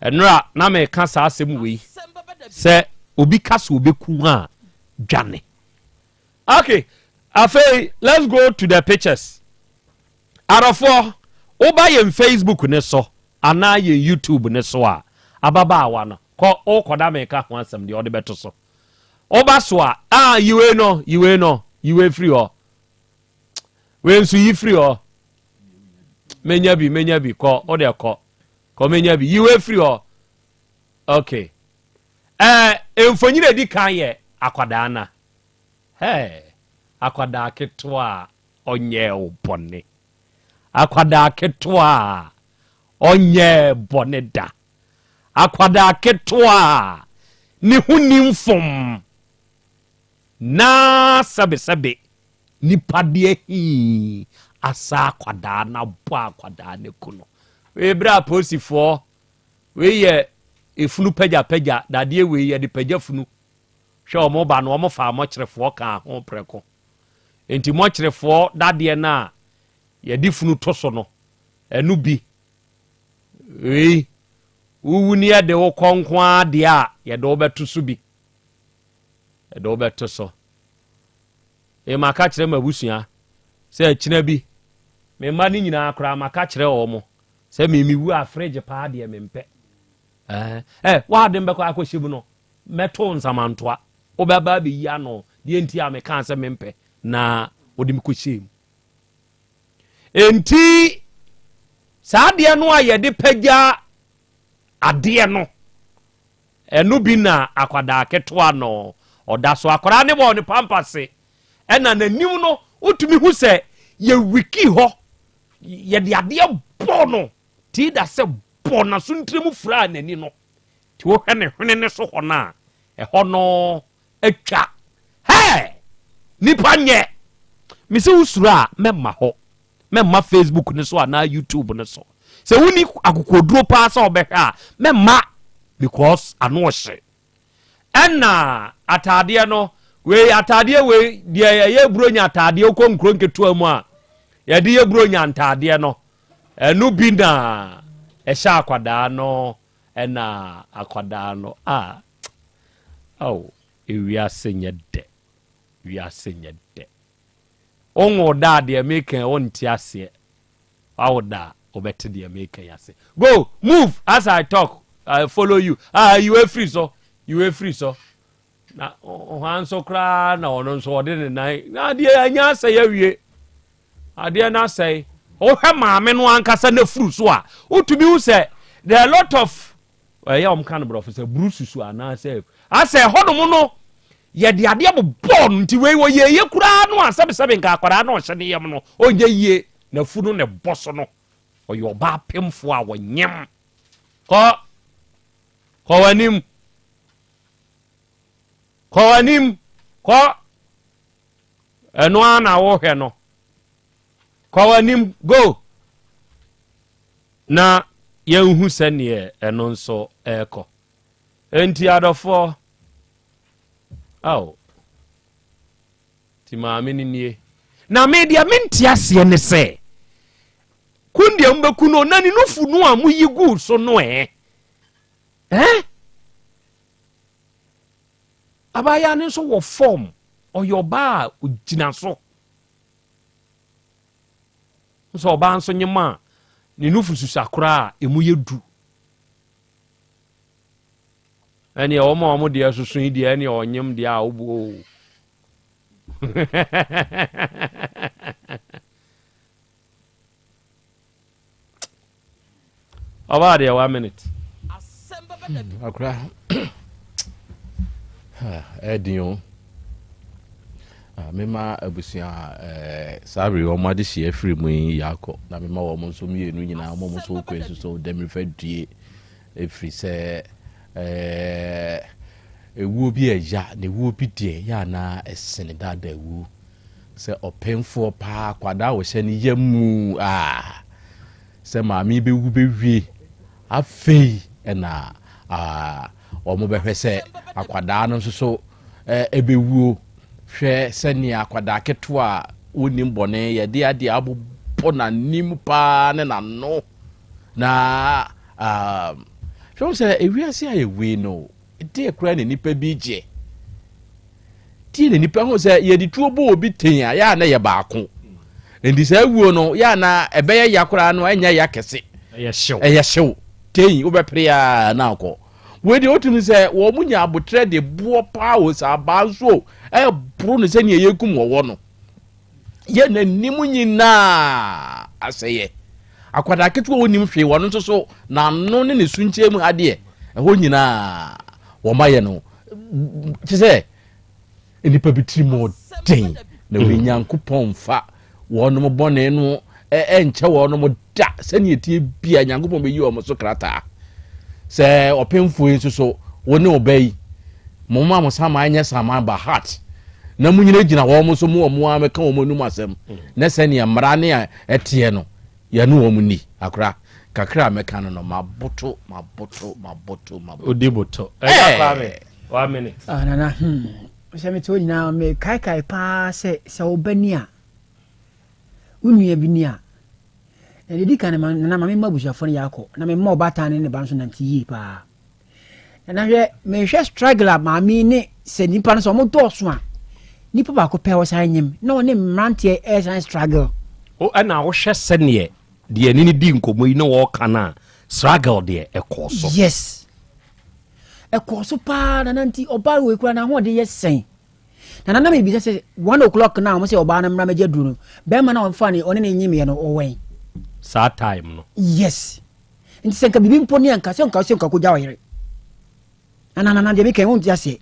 Enra na me ka sa asem we. Se obi kasa obeku a dwane. Okay, afei, let's go to the pictures. Arafo, oba ye Facebook ne so, ana ye YouTube ne so a. ababaawa no o koda meka ho asem de ode beto so oba so a yiwe no yiwe free o we nso yi free o menya bi ko ode ko menya bi yiwe free o okay emfonyire di kan ye akwada na akwada ketwa onye obone akwada ketwa onye bone da akwada ketwa ni hunim fom na sabe nipade hi asa akwada na bo akwada ne kuno we bra posifo we ye efunu pagya dade we ye de pagya funu hwe omo ba no omo fa mo kyerefo ka ho preko enti mo kyerefo dade na ye di funu to so no enu bi uwuni ya de wo konkwa de a ye de obeto so bi ye de obeto so maka kyerɛ mabusua sɛ akyina bi me ma ni nyina akora maka kyerɛ wo mo sɛ me wu afrege pa de me mpɛ wa de mbɛkɔ akɔhye bu no meto nsamantoa obɛba be yi ano de enti a me kan sɛ me mpɛ na odi mkɔhye mu enti saa de no a ye de pagya ade no enu bi na akwada ketoa no oda so akora ne bo ne pampase ena nanim no utumi hu se ye wiki ho ye de ade bo no ti da se bo na so ntremu fra nani no ti wo hwe ne hwene ne so ho na ho no atwa nipa nye mi se usura memma ho memma Facebook ne so na YouTube ne so se woni akokoduro pa sa obehwa memma because ano hye ena atade no we atade we de ye buronya atade ko nkro nketu mu a ye de ye buronya atade no enu bi na ehya akwada no ena akwada no ewia senye de onwo da de meken onti ase awda obete de meken ase go move as I talk I follow you you are free so na hanso kra na ono so ode ne nan na de anya say awie ade na say o hwe maame no ankasa na furu so a utumi hu say there are a lot of kan bro say brususu ana say hodom no ye de ade abobon nti we wo ye kura no asebe nka akwara na o hye ne yem no onye yie na funu ne boso no o yo ba pemfo a wonyem ko wanim eno ana wo hwe no ko wanim go na yenhu sene eno nso eko enti adofo ti maame ni nie na media menti ase ne se kundia mbeku no nani no funu a muyi gu so no abaya ne so wo form oyoba ugina so oba nso nyema ni nufu susakura emu yedu eni omo de asusun de eni onyem de a obo about there 1 minute akra edion mema abusia sabri o ma de hie free mu yakọ na mema wo mo so mienu nyina mo so kwesu so dem refer due efri se ewu bi eja na ewu bi de ya na esene dada ewu se opemfo pa kwada wo hye ne yamu se maami be wu be wie afei na omo be hwese akwada no so ebewuo hwe sene akwada keto a wonim bone ye de ade abobɔ na nim pa ne na no na hwe se ewiase a yewe no de ekura ne nipa bi je ti ne nipa ho se ye di tuo bo obi ten a ya na ye baako endi se awuo no ya na ebe ye yakura no enya ya kese eye hyew ten wobɛpere na akɔ we de otumi sɛ wo munya abotre de buo pa wo sa ba so bro ne sɛ ne yekum wo no ye na nimu nyina asɛyɛ akwada ketewa wonim hwe wo no nso so na no ne sunche mu ade ɛho nyina wo mayɛ no kyɛ sɛ enipa bitiri mo den na we nyankopɔn fa wo no bɔne no enche wo no da sɛ ne tie bia nyankopɔn be yi wo so krata sɛ ɔpemfo yi so wo ne obai mo ma mo sama anya sama ba heart na mu nyina gina wo mo so mo ameka wo mo num asɛm na sɛ ne mmara ne a ɛteɛ no ya no wo mu ni akra kakra meka no maboto odiboto kwa me 1 minute nana sɛ me to nyina me kai pa sɛ obani a unua bi ni a na dedi kan na ma me mabushafo ne yakɔ na me ma obata ne ba nso nanti yi pa na hwɛ me hwɛ struggler ma mi ne sɛ nipa no so mo dɔso a nipa ba ko pɛ wo san nyim na one mrantie san struggle o ana wo hwɛ sɛneɛ de ani ne di nkomo yi no wo kana struggle de ɛkɔ so yes ɛkɔ so pa na nanti oba we kura na ho de yɛ sɛn na me bi sɛ 1 o'clock na mo sɛ oba na mra magya duru no be ma na on fa ne one ne nyim ye no ɔwɛn sa time no yes nti sɛ nka bibi mpo ne anka sɛ nka ko gya wo yere na de bi kan won ti ase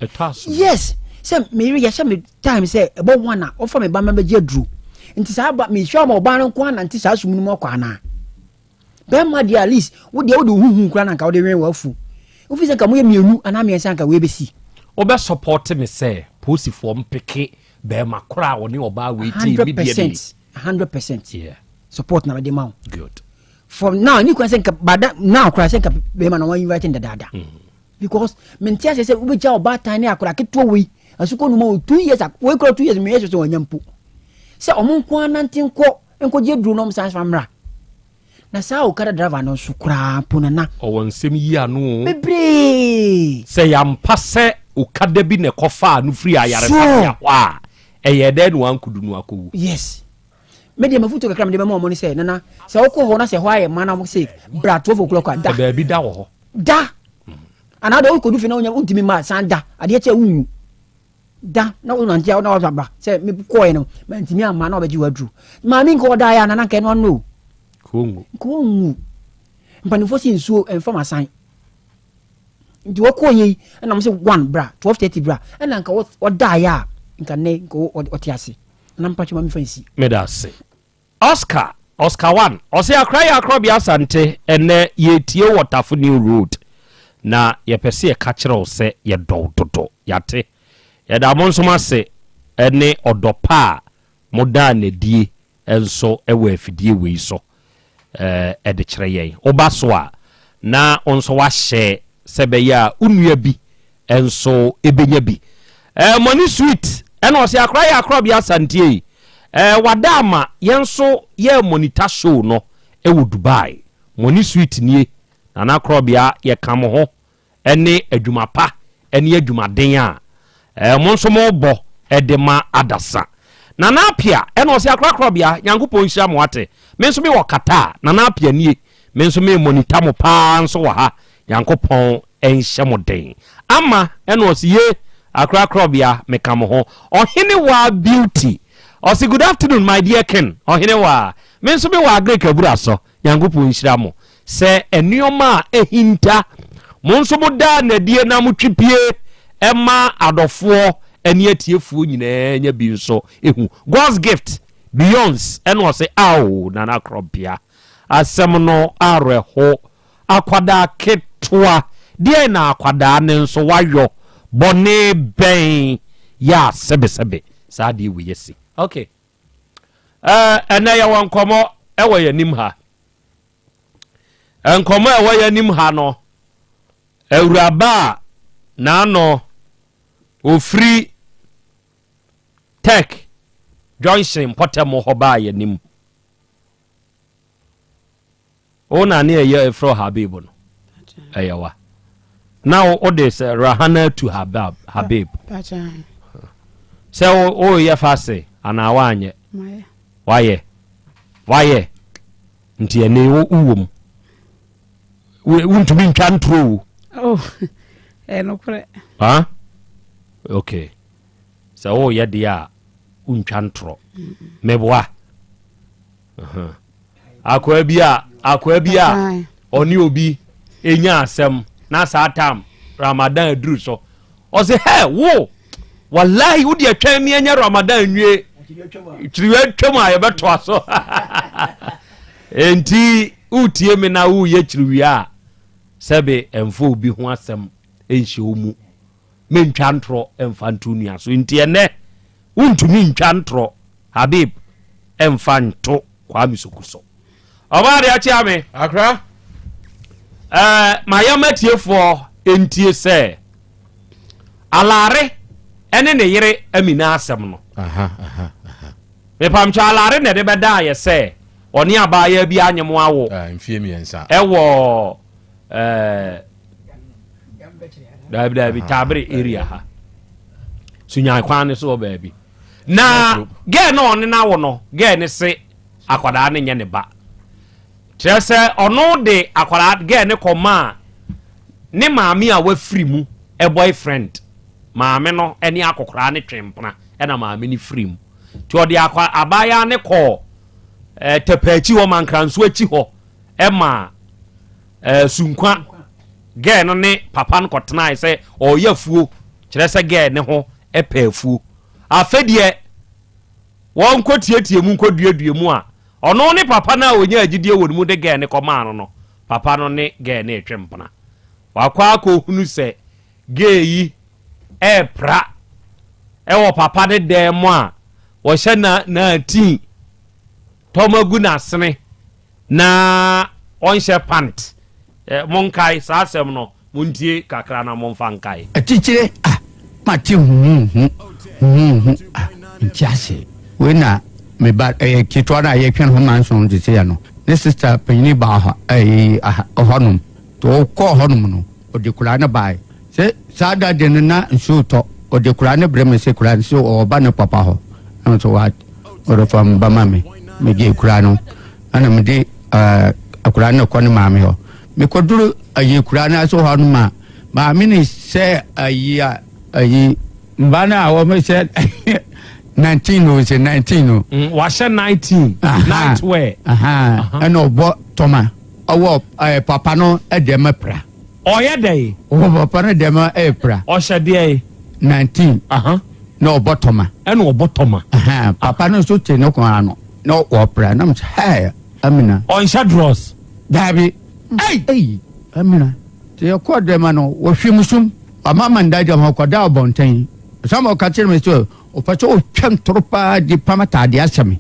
yes sɛ me yere yɛ sɛ me time sɛ ɛbɔ ho na ɔfa me ba ma magya duru nti sa ba me hwɛ ma oba no ko na nti sa sum no mo kwa na be ma di at least wo de huhu kura na nka wo de wen wafu wo fi sɛ nka mo yɛ mienu ana me nsa nka we besi wo be support me sɛ posifo mpeke be ma kora wo ne oba we ti bi de 100% yeah support na de ma good from now ni kwan sɛ nka bada now kora sɛ nka be ma na wan invite dada because mentia sɛ wo be ja oba tan ne akora keto we asuko no ma 2 years we kora 2 years me yeso sɛ wanyampo sɛ ɔmo nko anante nko gye duru no mo sans famra na sa o kada driver no so kra ponana ɔwɔ nsɛm yi ano bebre sɛ yampa sɛ o kada bi ne kɔfa no free ayare pa ya hɔ a ɛyɛ dɛ no ankudu no akɔwu yes me de mafuto kakra me de ma mo ni sɛ nana sɛ wokɔ hɔ na sɛ hɔ ayɛ mana mo sɛ bra 12 o'clock da ba bi da wɔ hɔ da ana do ko du fi na onya untimi ma san da ade kyɛ wunwu da na wo nantia na wa ba sɛ me kɔɛ no ma ntimi ama na obaji wadru ma mi nko da ya na nka no no kongu mpanifo si nsuo emfa masan ndi wokɔ yi na mo sɛ 1 bra 12:30 bra na nka wo da ya nka ne nko otiase na mpacho ma mi fansi medase Oscar 1 ɔsɛ akra ya Krobea Asante ene yetie Waterfall New Road na yɛpɛsɛ yɛka kyerɛ wo sɛ yɛdɔ dodo yate yɛda mo nso ase ene ɔdɔpa a moda na die enso ɛwɔ afidie wei so ɛde kyerɛ yɛn oba so a na onso wahyɛ sɛ bɛyɛ a unua bi enso ebenya bi money sweet ɛna ɔsɛ akra ya Krobea Asante wadama yenso ye monitor show no ɛwɔ Dubai money sweet nie na Krobea ye kam ho ɛne adwuma pa ɛne adwumaden a mo nso mo bɔ ɛde ma adasa na apia ɛna ɔsɛ akra Krobea Nyankopɔn hyira mo ate me nso me wɔ kata na apia nie me nso me monitor mo pa nso wɔ ha Nyankopɔn ɛnhyɛ mo den ama ɛna ɔsɛ ye akra Krobea me kam ho ɔhene wa beauty ɔsɛ good afternoon my dear Ken ɔhene wa me nso me wɔ agre kabura so Nyankopɔn hyira mo sɛ enioma ehinta mo nso mo da na die na mo twipie ɛma adɔfoɔ ɛne atiefuo nyinaa nya bi nso ehu God's gift Beyonce ɛna ɔsɛ awo na Krobea asɛm no arɛho akwada ketwa die na akwada ne nso wayɔ bɔne bɛn ya sɛbesɛbe saa de we yesi okay ɛna yɛ wɔn nkɔmɔ ɛwɔ yɛ nim ha nkɔmɔ ɛwɔ yɛ nim ha no awuraba na no ofri tech Johnson potemo hɔ ba yɛ nim ona ne yɛ efro Habib no ɛyɛ wa now o de sɛ Rahana to Habib sɛ o yɛ fase ana wanye waye nti ene uwom wontumi ntwa ntoro no kore okay so wo ye dia untwa ntoro meboa akwa bia oni obi enya asem na satam Ramadan aduru so o say hey wo wallahi wo dia twa mi enya Ramadan nwie chiriwe twam aye beto aso enti utie me na wo ye chiriwe a sebe emfo obi ho asem enhye omu mentwa ntoro emfa ntunia so enti ene untumi ntwa ntoro Habib emfa nto kwa misukuso obade achi ame akra mayamatiefo entie se alare ene ne yere amina asem no me pamcha alare ne de beda ye se oni abaya bi anyemo awo mfie miensa ewo dabi tabre area ha sunya kwan so baby na ge no ne na wo no ge ne se akwada ne nye ne ba trese ono de akwada ge ne koma ne maami a wa free mu e boyfriend maami no eni akokora ne twempna e na maami ni free mu ti odi akwa abaya ne ko tepachi wo mankranso achi ho e ma sunkwa ge no ne papa no kotena se o yafuo trese ge ne ho e pafuo afedie won kotietie mu nkoduadue mu a ono ne papa na onya agidie wonu mu de ge ne koma no papa no ne ge ne etwempna wakwa ko hunu se ge yi pra wo papa de dem a wo hye na tin tomagu na sene na onhye pant monkai sa asem no muntie kakra na monfankai atichire mati ntiase wena me ba kitwa na ye twen ho manson de se ya no ne sister penini ba ha honum to ko honum no o de kura na bai se sada de na nsu to o de kura na breme se kura nsu o ba na papa ho no so what o do fam ba mame me ge kura no ana me de akura na ko ne mame ho me ko duru ayi kura na so honum ma me ni se ayi mbana awo me se 19 no se 19 no washa 19 night wear and obo toma owo papa no edema pra oye dey papa no edema pra o hye 19 no obo toma and obo toma papa no so te no kwa no no opera na mse hey amina on shadros dabi hey amina te ko dema no wo hwemusum amama ndaja ma ko da obonten sama ka tire me so o pacho o twam tropa di pamata de asame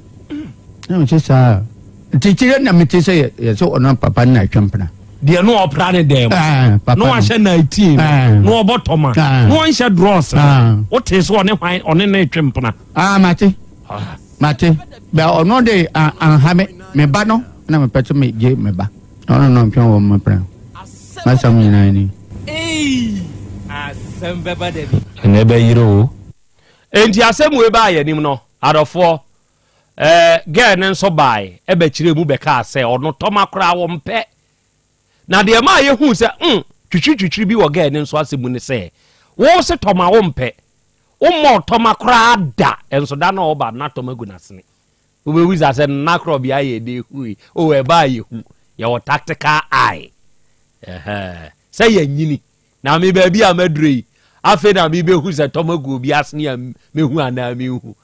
no se sa titire na me te se ye so ono papa na twempna de no opra ne dem no wa hye 19 no obotoma no wa hye dross o te so one hwan one na twempna mate ba ono de anhame me ba no na me pacho me je me ba ono no twon wo me pra masam ni na ni Asem Beba Dabi nebe yiro enti asem we ba ye nim no adofo girl ne nso bai e be kire mu be ka se ono toma kra wo mpe na de ma ye hu se twitwitwitwi bi wo girl ne nso asem ne se wo se toma wo mpe wo mo toma kra da enso da na wo ba na toma gu na sene wo be wiza se na Krobea ye de hu o we ba ye hu ye wo tactical eye se ye nyini na me ba bi amadrei afi na mi be hu se tomago bi asne ya me hu ana me hu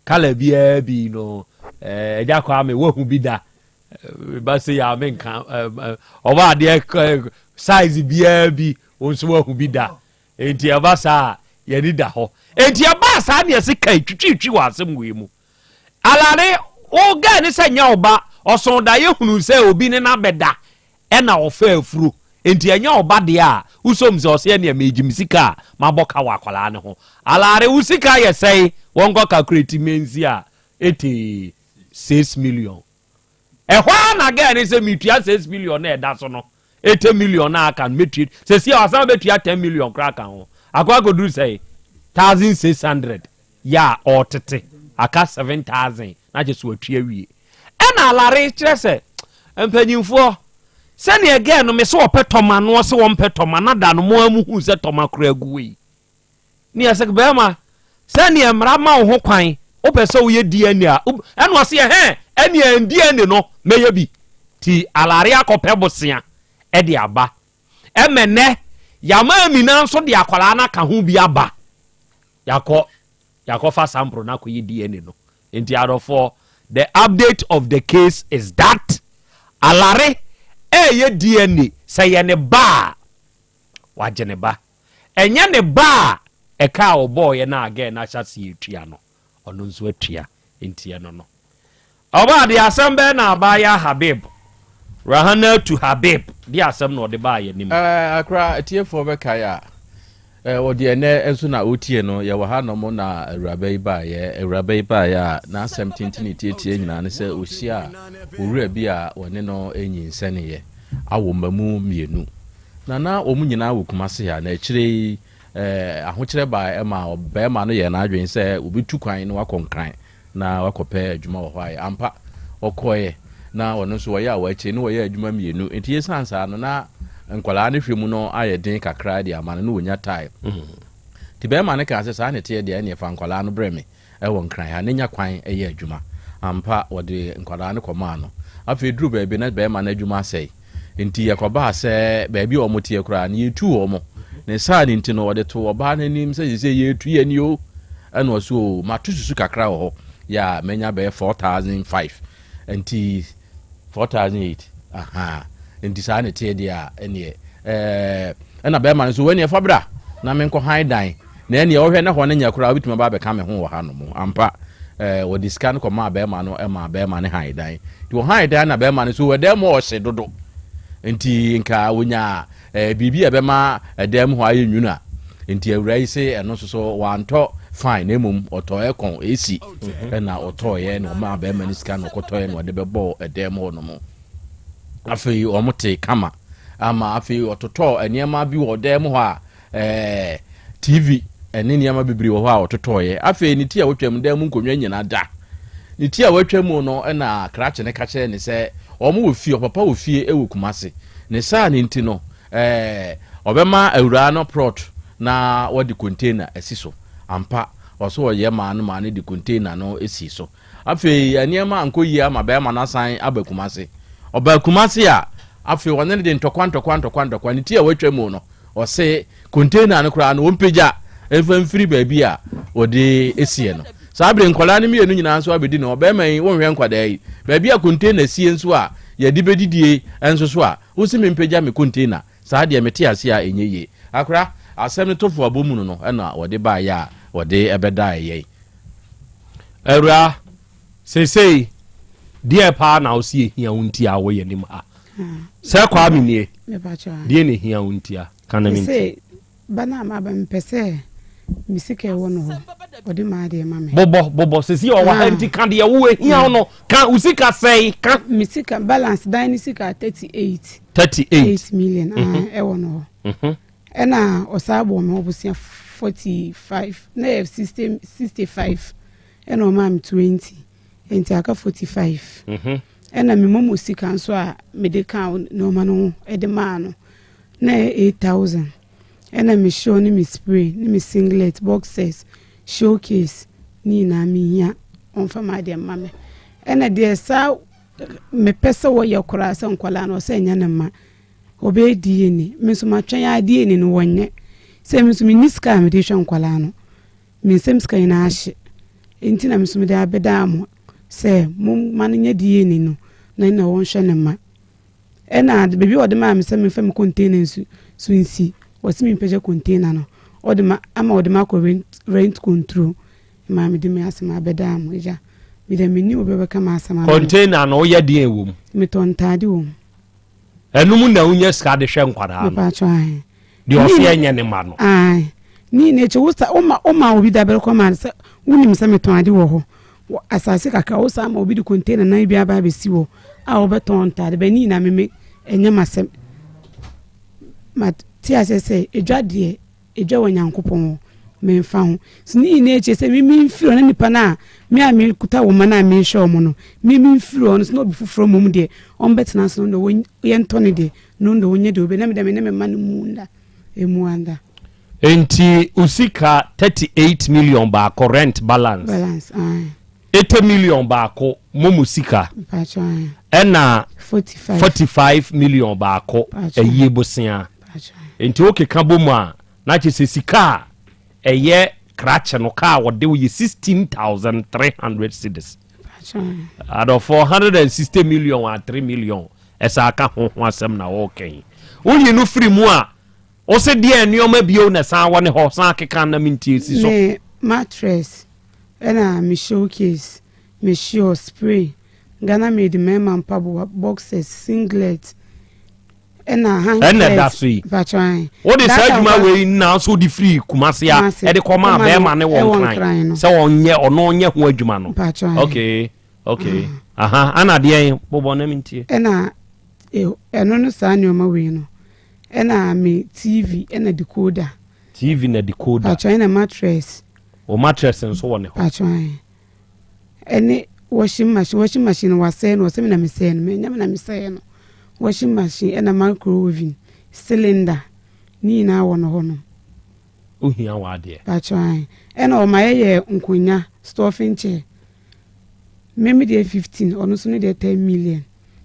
kala bia bi no eja kwa me wo hu bi da ba se ya me nka o ba de size bia bi onso wo hu bi da enti aba sa ye ni da ho enti aba sa na se kai twitwitwi wa asem we mu alare o ga ni se nya oba oson da ye hunu se obi ni na beda e na ofa afuru enti anya oba de a usom se ose ne mejimsika maboka wa kwala ne ho alare usika ye sei wongo calculate menzi a 86 million ehwa na ga ni se mitua 6 million na eda so no 80 million na aka metri se si asan betua 10 million kra kan ho akwa godu sei 1600 ya otete aka 7000 na je so atua wie e na alare kire se empanyimfo sani again no me so opetoma no se wo mpetoma na da no mo amuhu se toma kura guwe ni asek be ma sani emra ma wo ho kwan opese wo ye DNA eno se he ene DNA no meye bi ti alare akope bosia e de aba emene yama mina nso de akwala na ka ho bi aba yakọ fa sample na ko ye DNA no enti adofo the update of the case is that alare ye DNA say ye ne ba waje ne ba enye ne ba e ka oboy na again na hyase etua no ono nso atua enti ye no oba de asem be na ba ya Habib Rahana to Habib de asem no de ba ye nim akra tiefo be kaya odi ene enso na otie no ye wa ha no mo na awurabai ba ya na asem tintini tietie nyina ne se ohia owura bi a wone no enyinsene ye awomamu mienu na omu nyina wokumase ya na akire ahokyere ba ema obema no ye na adwen se obitu kwan no wakonkran na wakope adwuma wo hwae ampa okoye na wono so ya wa akire no wo ya adwuma mienu entie sansa no na nkwala ne hwemu no ayedin kakra di amane no wonya time ti be ma ne ka se sa ne tie de ne fa nkwala no breme e won kran ha ne nya kwan e ye adwuma ampa wode nkwala ne koma no afi dru be bi na be ma na adwuma sei enti yakoba se be bi o motie kra ne yetu o mo ne sa ne enti no wode to oba na nim se yetu ye ni o eno so matususu kakra ho ya menya be 4005 enti 4008 aha enti sa ne tie dia ene na be ma so weni e fabra na me nko han dan na ene o hwe na ho na nya kura obituma ba be ka me ho wo ha no mo ampa wo discan ko ma be ma no e ma be ma ne han dan ti wo han dan na be ma ne so we dem o hye dodo enti nka wonya bibi e be ma dem ho aye nwuna enti awrai se eno so wanto fine na mum oto e kon esi na oto ye no ma be ma ne scan no koto ye no de be bo dem ho no mo afi omote kama ama afi ototo eniema bi wo dem ho a TV eni niema bibiri wo ho a ototo ye afi ni ti a wotwam dem nkonwa nyina da ni ti a wotwam no na krache ne kache ne se omo wo fie papa wo fie ewo kumase ne sa ni nti no obema awura no prot na wodi container esiso ampa oso wo ye ma no di container no esiso afi eniema ankoyi ama be ma na san abakumase oba kumase a afi wonne de ntokwa ni ti a watwam no o se container no kra no wompeja efamfiri baabi a ode esie no sabre nkola ne mienu nyina nso abedi no oba man wonhwe nkwada yi baabi a container sie nso a ye de bedidie enso so a wosi mempeja me container saa de mete ase a enyeye akra asem ne tofo abomu no na wode ba ya wode ebeda ye ewra sei die pa na osie hia wonti a wo ye nim a se kwa minie me pa cha die ne hia wonti a kana minti se bana ma ba mpese misike wo no odi ma de ma me bobo se si o wa enti kan de wo hia no kan usika sei kan misika balance dine sika 38 million e wo no ena osabo me obusia 45 na 65 ena o ma 20 enti aka 45 ena me momo sika nso a me de kan no ma no e de ma no na 8000 ena me show ni me spray ni me singlet boxers showcase ni na mi ya on fa ma de ma me ena de sa me pesa wo ye kora sa nkwala no sa nya na ma obe die ni me so ma twan ya die ni no wonye se me so me niska me de hwan nkwala no me sem ska ina ahye enti na me so me de abeda mo se mum mannya die ni no na won hwe ne ma ena bebi ode ma me se me fa me container so nsi wasi me peje container no ode ma ama ode ma ko rent control ma me de me asema abeda mo ja me de me ni obe ka ma asema container no ye die wom me ton tade wom enum na unya ska de hwe nkwara me pa cho ai de ofie anya ne ma no ai ni ne che wusa oma obi da bere ko ma se unim se me ton ade wo ho asase kaka wo sa ma obi di container na bi aba be si wo a wo beton ta de bani na me enya masem ma ti asese edwade edwa wanyankopon me fa so ni ne che se mi firo na nipa na me a me kuta wo mana me show mo no mi firo no so no bi fufuro mum de on betena so no ye ntone de no ndo wonye de obe na me de me ma no munda emuanda enti usika 38 million ba current balance 80 million ba ko momusika ena 45 million ba ko eye bosia enti o keka bomu a na che sika eye crash no ka wo de 16,300 cedis out of 460 million or 3 million esa aka ho asem na wo ken onye no free mu a o se de enioma bio na san wo ne ho san keka na mintie si so mattress ena me showcase me show spray Ghana made mema mpabo boxes singlet ena handkerchief ena dasui vatwan what is aduma we na so di free kumasia e de koma bema ne won kran se onye ono onye ho aduma no okay aha ana de bobo na mintie ena eno no sa ne o ma we no ena me TV ena decoder na decoder vatwan na mattress o mattress nso won ne ho vatwan ene washing machine was no se me na me say no me nyame na me say no washing machine and a microwave cylinder ni na wono ho no ohia wa de ba try and o my nkonya stuffing chair me de 15 ono so ne de 10 million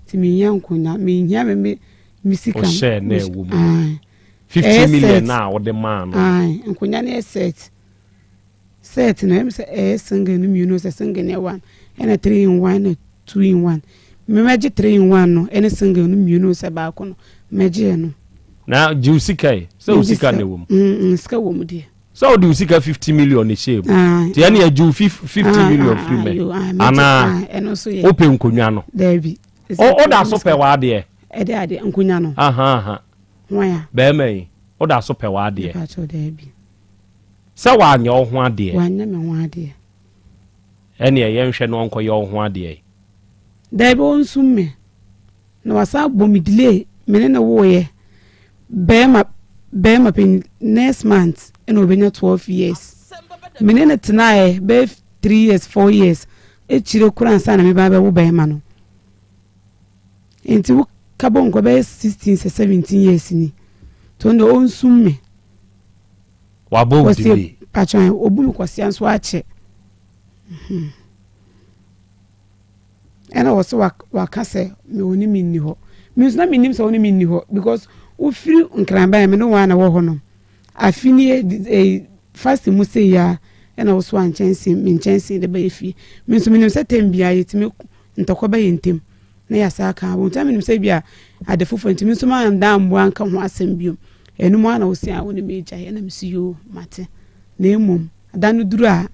ti me nya nkonya me nya me misika o share na ewu 50 million na wo de man no nkonya na set na me say single no me no say single na one and a 3 in 1 and 2 in 1 me meje 3 in 1 no any single no me no say ba ko no meje no na jusika so usika na wom sika wom de so do usika 50 million e shame ti ani aju 50 million free me ana eno so ye open konwa no dabi o da so pe wa de e de ade nkonya no aha waya be mai o da so pe wa de ba cho dabi sa wa anya o ho ade wa anya me ho ade ene ye nhwe no nko ye o ho ade dabi on summe no wasa bomi delay mene na wo ye bema pen next month and obenya 12 years mene na tena be 3 years 4 years e chire kura nsa na me ba wo bema no enti wo kabon ko be 16 17 years ni to ndo on summe wa bo delay patron obulu kwasi anso ache ena was wakase me oni minni ho means na minim so oni minni ho because o firi nkramba me no wana wo ho no afini first mu say ya ena wo so anchensi menchensi de ba efi means minim se tembia yetime ntokoba yentem na ya saka wo taminim se bia adefofo ntimi so ma ndambo anka ho asem biom enu mu ana wo si a wo ne meja ye na misiyo mate na emom adanu duru a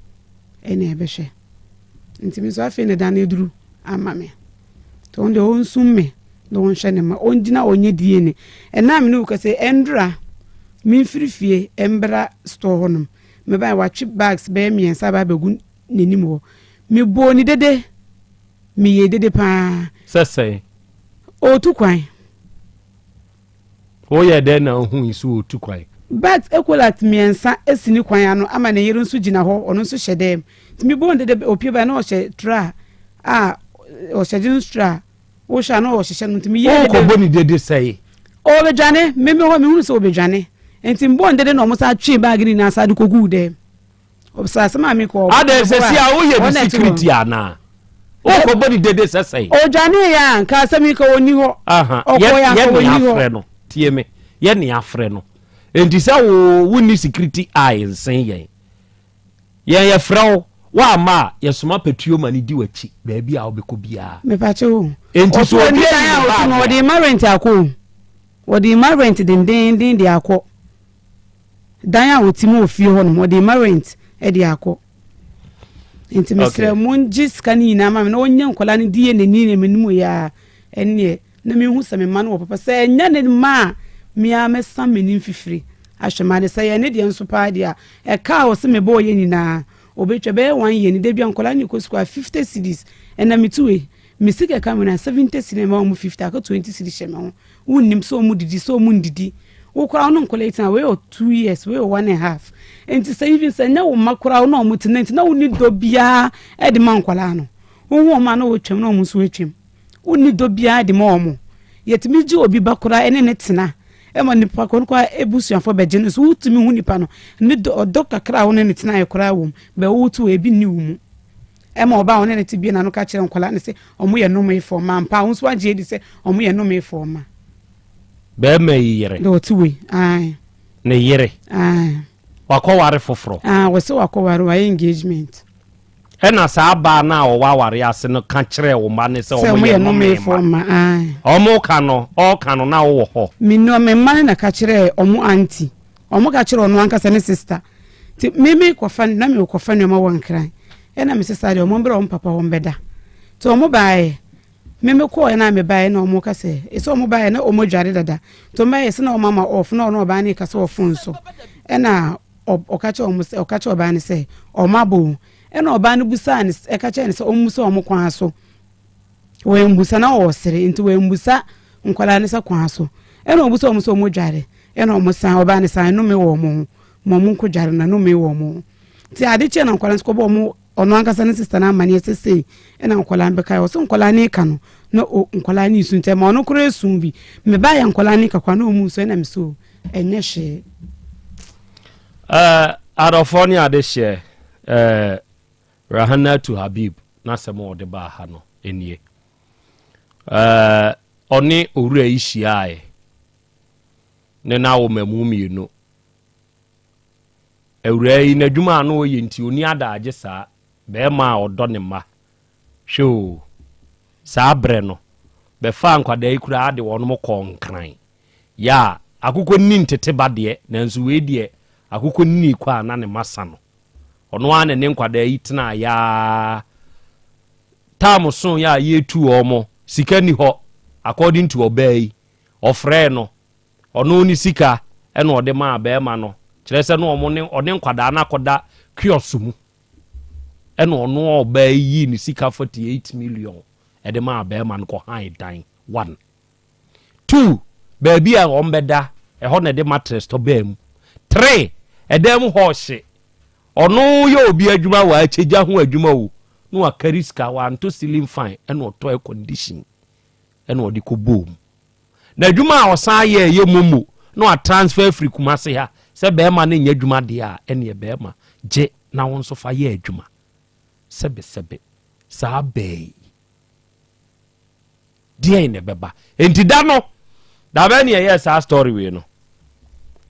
ena ebehwe ntimi so afi ne danu duru amame to onde on summe no on hye ne ma ondina onye die ne ena me no kase endra min firifie embra store honum me ba wa chip bags be me ensa ba begu nenim ho me bo ni dede me ye dede pa sese o tu kwan o ye de na hu isu o tu kwan but equalat me ensa esini kwan ano ama ne yero nso gina ho ono nso hye dem ti me bo dede opie ba na o hye tra o shajin stra o sha no o hye no ntimi ye ko boni dede sei o be dwane me ho me hu so o be dwane enti mbo ndede no mo sa twe bag ni na sa de kogu de o sa sama me ko ada se sia o ye bi security ana o ko boni dede sei o dwane ya nka sami ka oni ho o ko ya ko oni ho afre no tie me ye ne afre no enti sa wo wuni security eye nsen ye frao wa ma yesoma petuo mani di wachi ba bia obeko bia me pa che o enti so obi ya o no di marrent akọ wo di marrent den di akọ dan ya otimo ofie ho no wo di marrent e di akọ enti mesre munjis kani na ma me no onye nkola ne die ne ni ne menimu ya enne na me hu se me ma no wo papa se enya ne ma me a me sam menim fifiri ahwema ne se ye ne de nso pa dia e ka o se me bo ye ni na obetwa be 1 year ni de bia nkola ni ko square 50 cedis ena mituwe misike kamera 70 cedis ma mu 50 aka 20 cedis shema ho unnim so mu didi so mu ndidi wo kora no nkola itan we o 2 years we o 1.5 enti say even say na wo makora na omutenenti na woni do bia e de mankwala no wo ma na wo twem na omuso atwem woni do bia de ma omo yetimi ji obi bakora ene ne tena e ma nipa kon kwa ebusuafo beje no so wutumi hu nipa no ne do kakra wo ne tena ekora wo be wutu ebi ni wo mu e ma oba wo ne tibie na no ka kire nkwala ne se omo ye no me for ma mpa wo so agye di se omo ye no me for ma be ma yire do tuwe ai ne yire wakɔware foforɔ wɔsɛ wakɔware wa engagement ɛna saa baa na wɔwaware ase no ka kyerɛ wo ma ne sɛ ɔmo yɛ no me forma ɔmo ka no na wo hɔ minno me ma na ka kyerɛ ɔmo auntie ɔmo ka kyerɛ ɔno ankasa ne sister ti meme kɔfa na me kɔfa no ma wɔnkran ɛna me sister de ɔmo mbere ɔmo papa wɔn bɛda to ɔmo baae meme kɔ na me baae na ɔmo ka sɛ ɛsɛ ɔmo baae na ɔmo dware dada to mbae sɛ na ɔmo mama off na ɔno ɔbaa ne ka sɛ ɔfon so ɛna okache oba ni se omabo ena oba ni busa ni ekache ni se omusa omukwan so we mbusa na osere nti we mbusa nkwala ni se kwan so ena obusa omusa omudware ena omusa oba ni san no me wo mo nko dware na no me wo mo ti ade che na nkwala sko bo mo ono ankasa ni sister na mani sese ena nkwala mbeka o so nkwala ni ka no na nkwala ni sunte ma ono kure sun bi me ba ya nkwala ni ka kwa na omuso ena me so enye hye Arofonia de share Rahana to Habib na semo de ba ha no enie oni owura ihia ne na wo mamu mienu ewura yi na dwuma no ye nti oni adaaje saa be ma odo ne ma hwe saa bre no be fa nkwada ikura ade wono mo konkran ya akukọ ni ntete bade na nso we die akukọ ni kwa na ne masa no ono ane ne nkwada itena ya tamuson ya yetu omo sika ni ho according to obey ofre no ono ni sika ena ode ma be ma no kire se no omo ne ode nkwada na koda kiosumu ena ono obey yi ni sika 48 million ede ma be ma no ko han dan 1 2 baby a ombeda ho na de mattress to bem 3 edem hoshe ono yo obi adwuma wa acheja ho adwuma wo no akariska wa anto ceiling fine ena oto air condition ena odi ko boom na adwuma a osan ye mumu no a transfer free kumase ha se be ma na nya adwuma de a ene be ma je na won so fa ye adwuma sebe sa be die ne beba enti da no da be ne ye sa story we no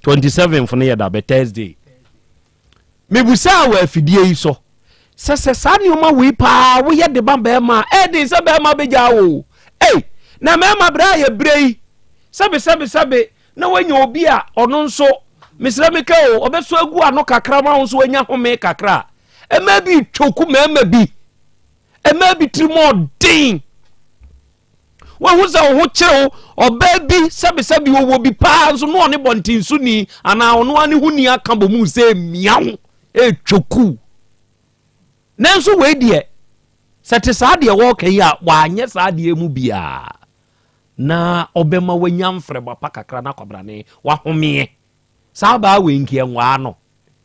27 for ne da be Thursday mebusa wa afidie yi so se sa ne oma we pa wo ye de ba be ma e de se be ma be ja wo na me ma bra ye brei sebe na wanya obi a ono nso misra me ka o obeso agu ano kakra ma nso wanya home kakra e ma bi twoku ma bi trimo din wa huza ho kyereo oba bi sebe wo bi pa nso no ne bontin so ni ana ono ani huni aka bo mu se miaw twoku nanso we die sete saa de wo kan ya wa anye saa de mu bia na obema wanya mfre bapa kakra na kwabrane wa homie saa ba we nkie nwa no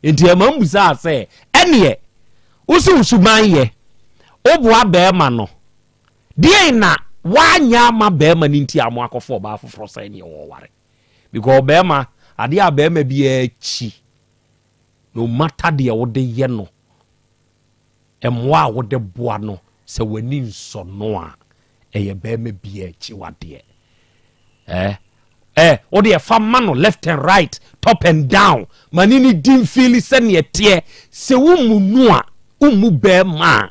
enti amambusa ase ene usuman ye oboa be ma no die na wanya ma be ma nti amo akofo ba afoforo sai ne wo ware because be ma ade a be ma bi achi no matter de wo de ye no emwa wo de boa no se wani nso no a eye be ma bi achi wade o de fa mano left and right top and down manini dim feel sene tie se wumu a umu be ma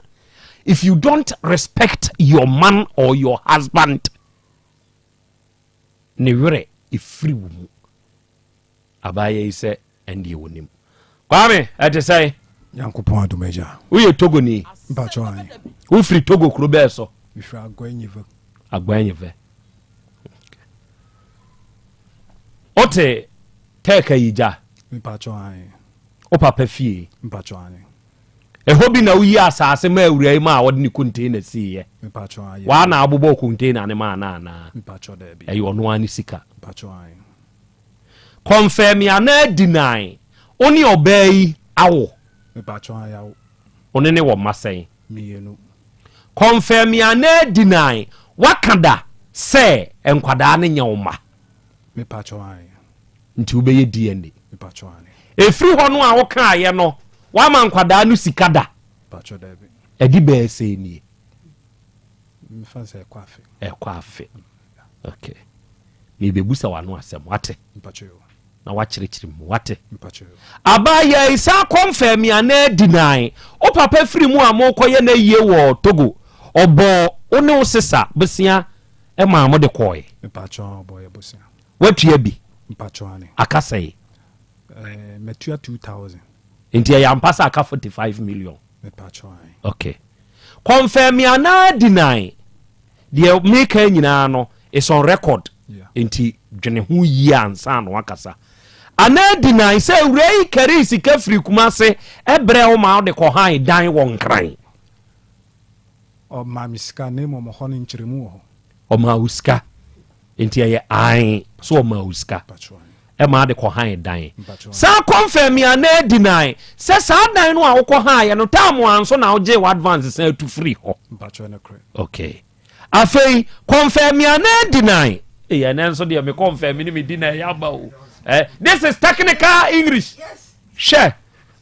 if you don't respect your man or your husband ne were ifri wumu abaye ise ende wonim kwame ate say yankopon adomeja uye Togo ni mpacho an u free Togo Krobea so ifra agbanyive ote teka yija mpacho an o papa fie mpacho an hobi na uyi asase ma awurai ma wode ni container siye mpacho an wa na abubo container ne ma na mpacho da bi ayi ono ani sika mpacho an confirm ya na deny Oni obey awo. Me patcho ayawo. Oni ne wo masɛn. Mienu. Confirm ya na deny. Wakanda say enkwada ne nyoma. Me patcho ayi. Nti ubeye DNA. Me patcho ayi. Efiri ho no a wo kan ye no. Wa man kwada no sikada. Patcho Dabi. Edi be say ni. Me fancy ekwafe. Ekwafe. Okay. Ni bebusa wano asem wate. Patcho. Na wakyerɛkyerɛ mu wate Patcho. Abaya isa confirm ya na deny. O papa firi mu a mo koye na yie wo Togo. Obo one wo sesa besia e ma mo de koy. Me patcho boy besia. Watua bi. Patcho ani. Akasai. Metua 2000. Inti ya mpasa aka 45 million. Me patcho ani. Okay. Confirm ya na deny. The make nyina no is on record. Yeah. Inti dwene hu yi ansa no wakasa. Ana deny say rei kari sika firi kumase ebre wo ma de ko han dan won kran. O ma miska ne mo ho ne nkyeremu ho. O ma uska. Inti ye ai so o ma uska. Patcho ani. E ma de ko han dan. Sa confirm ya na deny say sa dan no a wo ko han ye no tamu anso na wo je advance say to free ho. Patcho na kre. Okay. Afei confirm ya na deny. Yeah, nanso de me confirm ni me deny yaba o. This is technical English. Yes. Sure.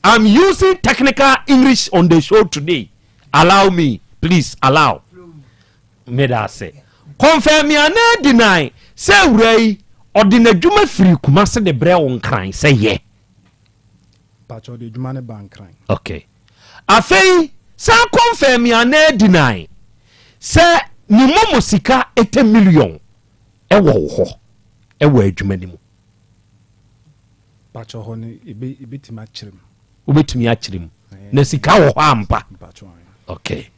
I'm using technical English on the show today. Allow me, please allow. Me da say. Confirm ya na deny. Say urei ordinary juma free kumase de bre on kran say ye. Patcho de juma ne ban kran. Okay. Afei sa confirm ya na deny. Say ni momo sika 8 million. Ewo ho. Ewo adwuma ni mu. Patcho ho ni ibetimi akyerem. Ubetimi akyerem. Na sika wo ho ampa. Patcho. Okay.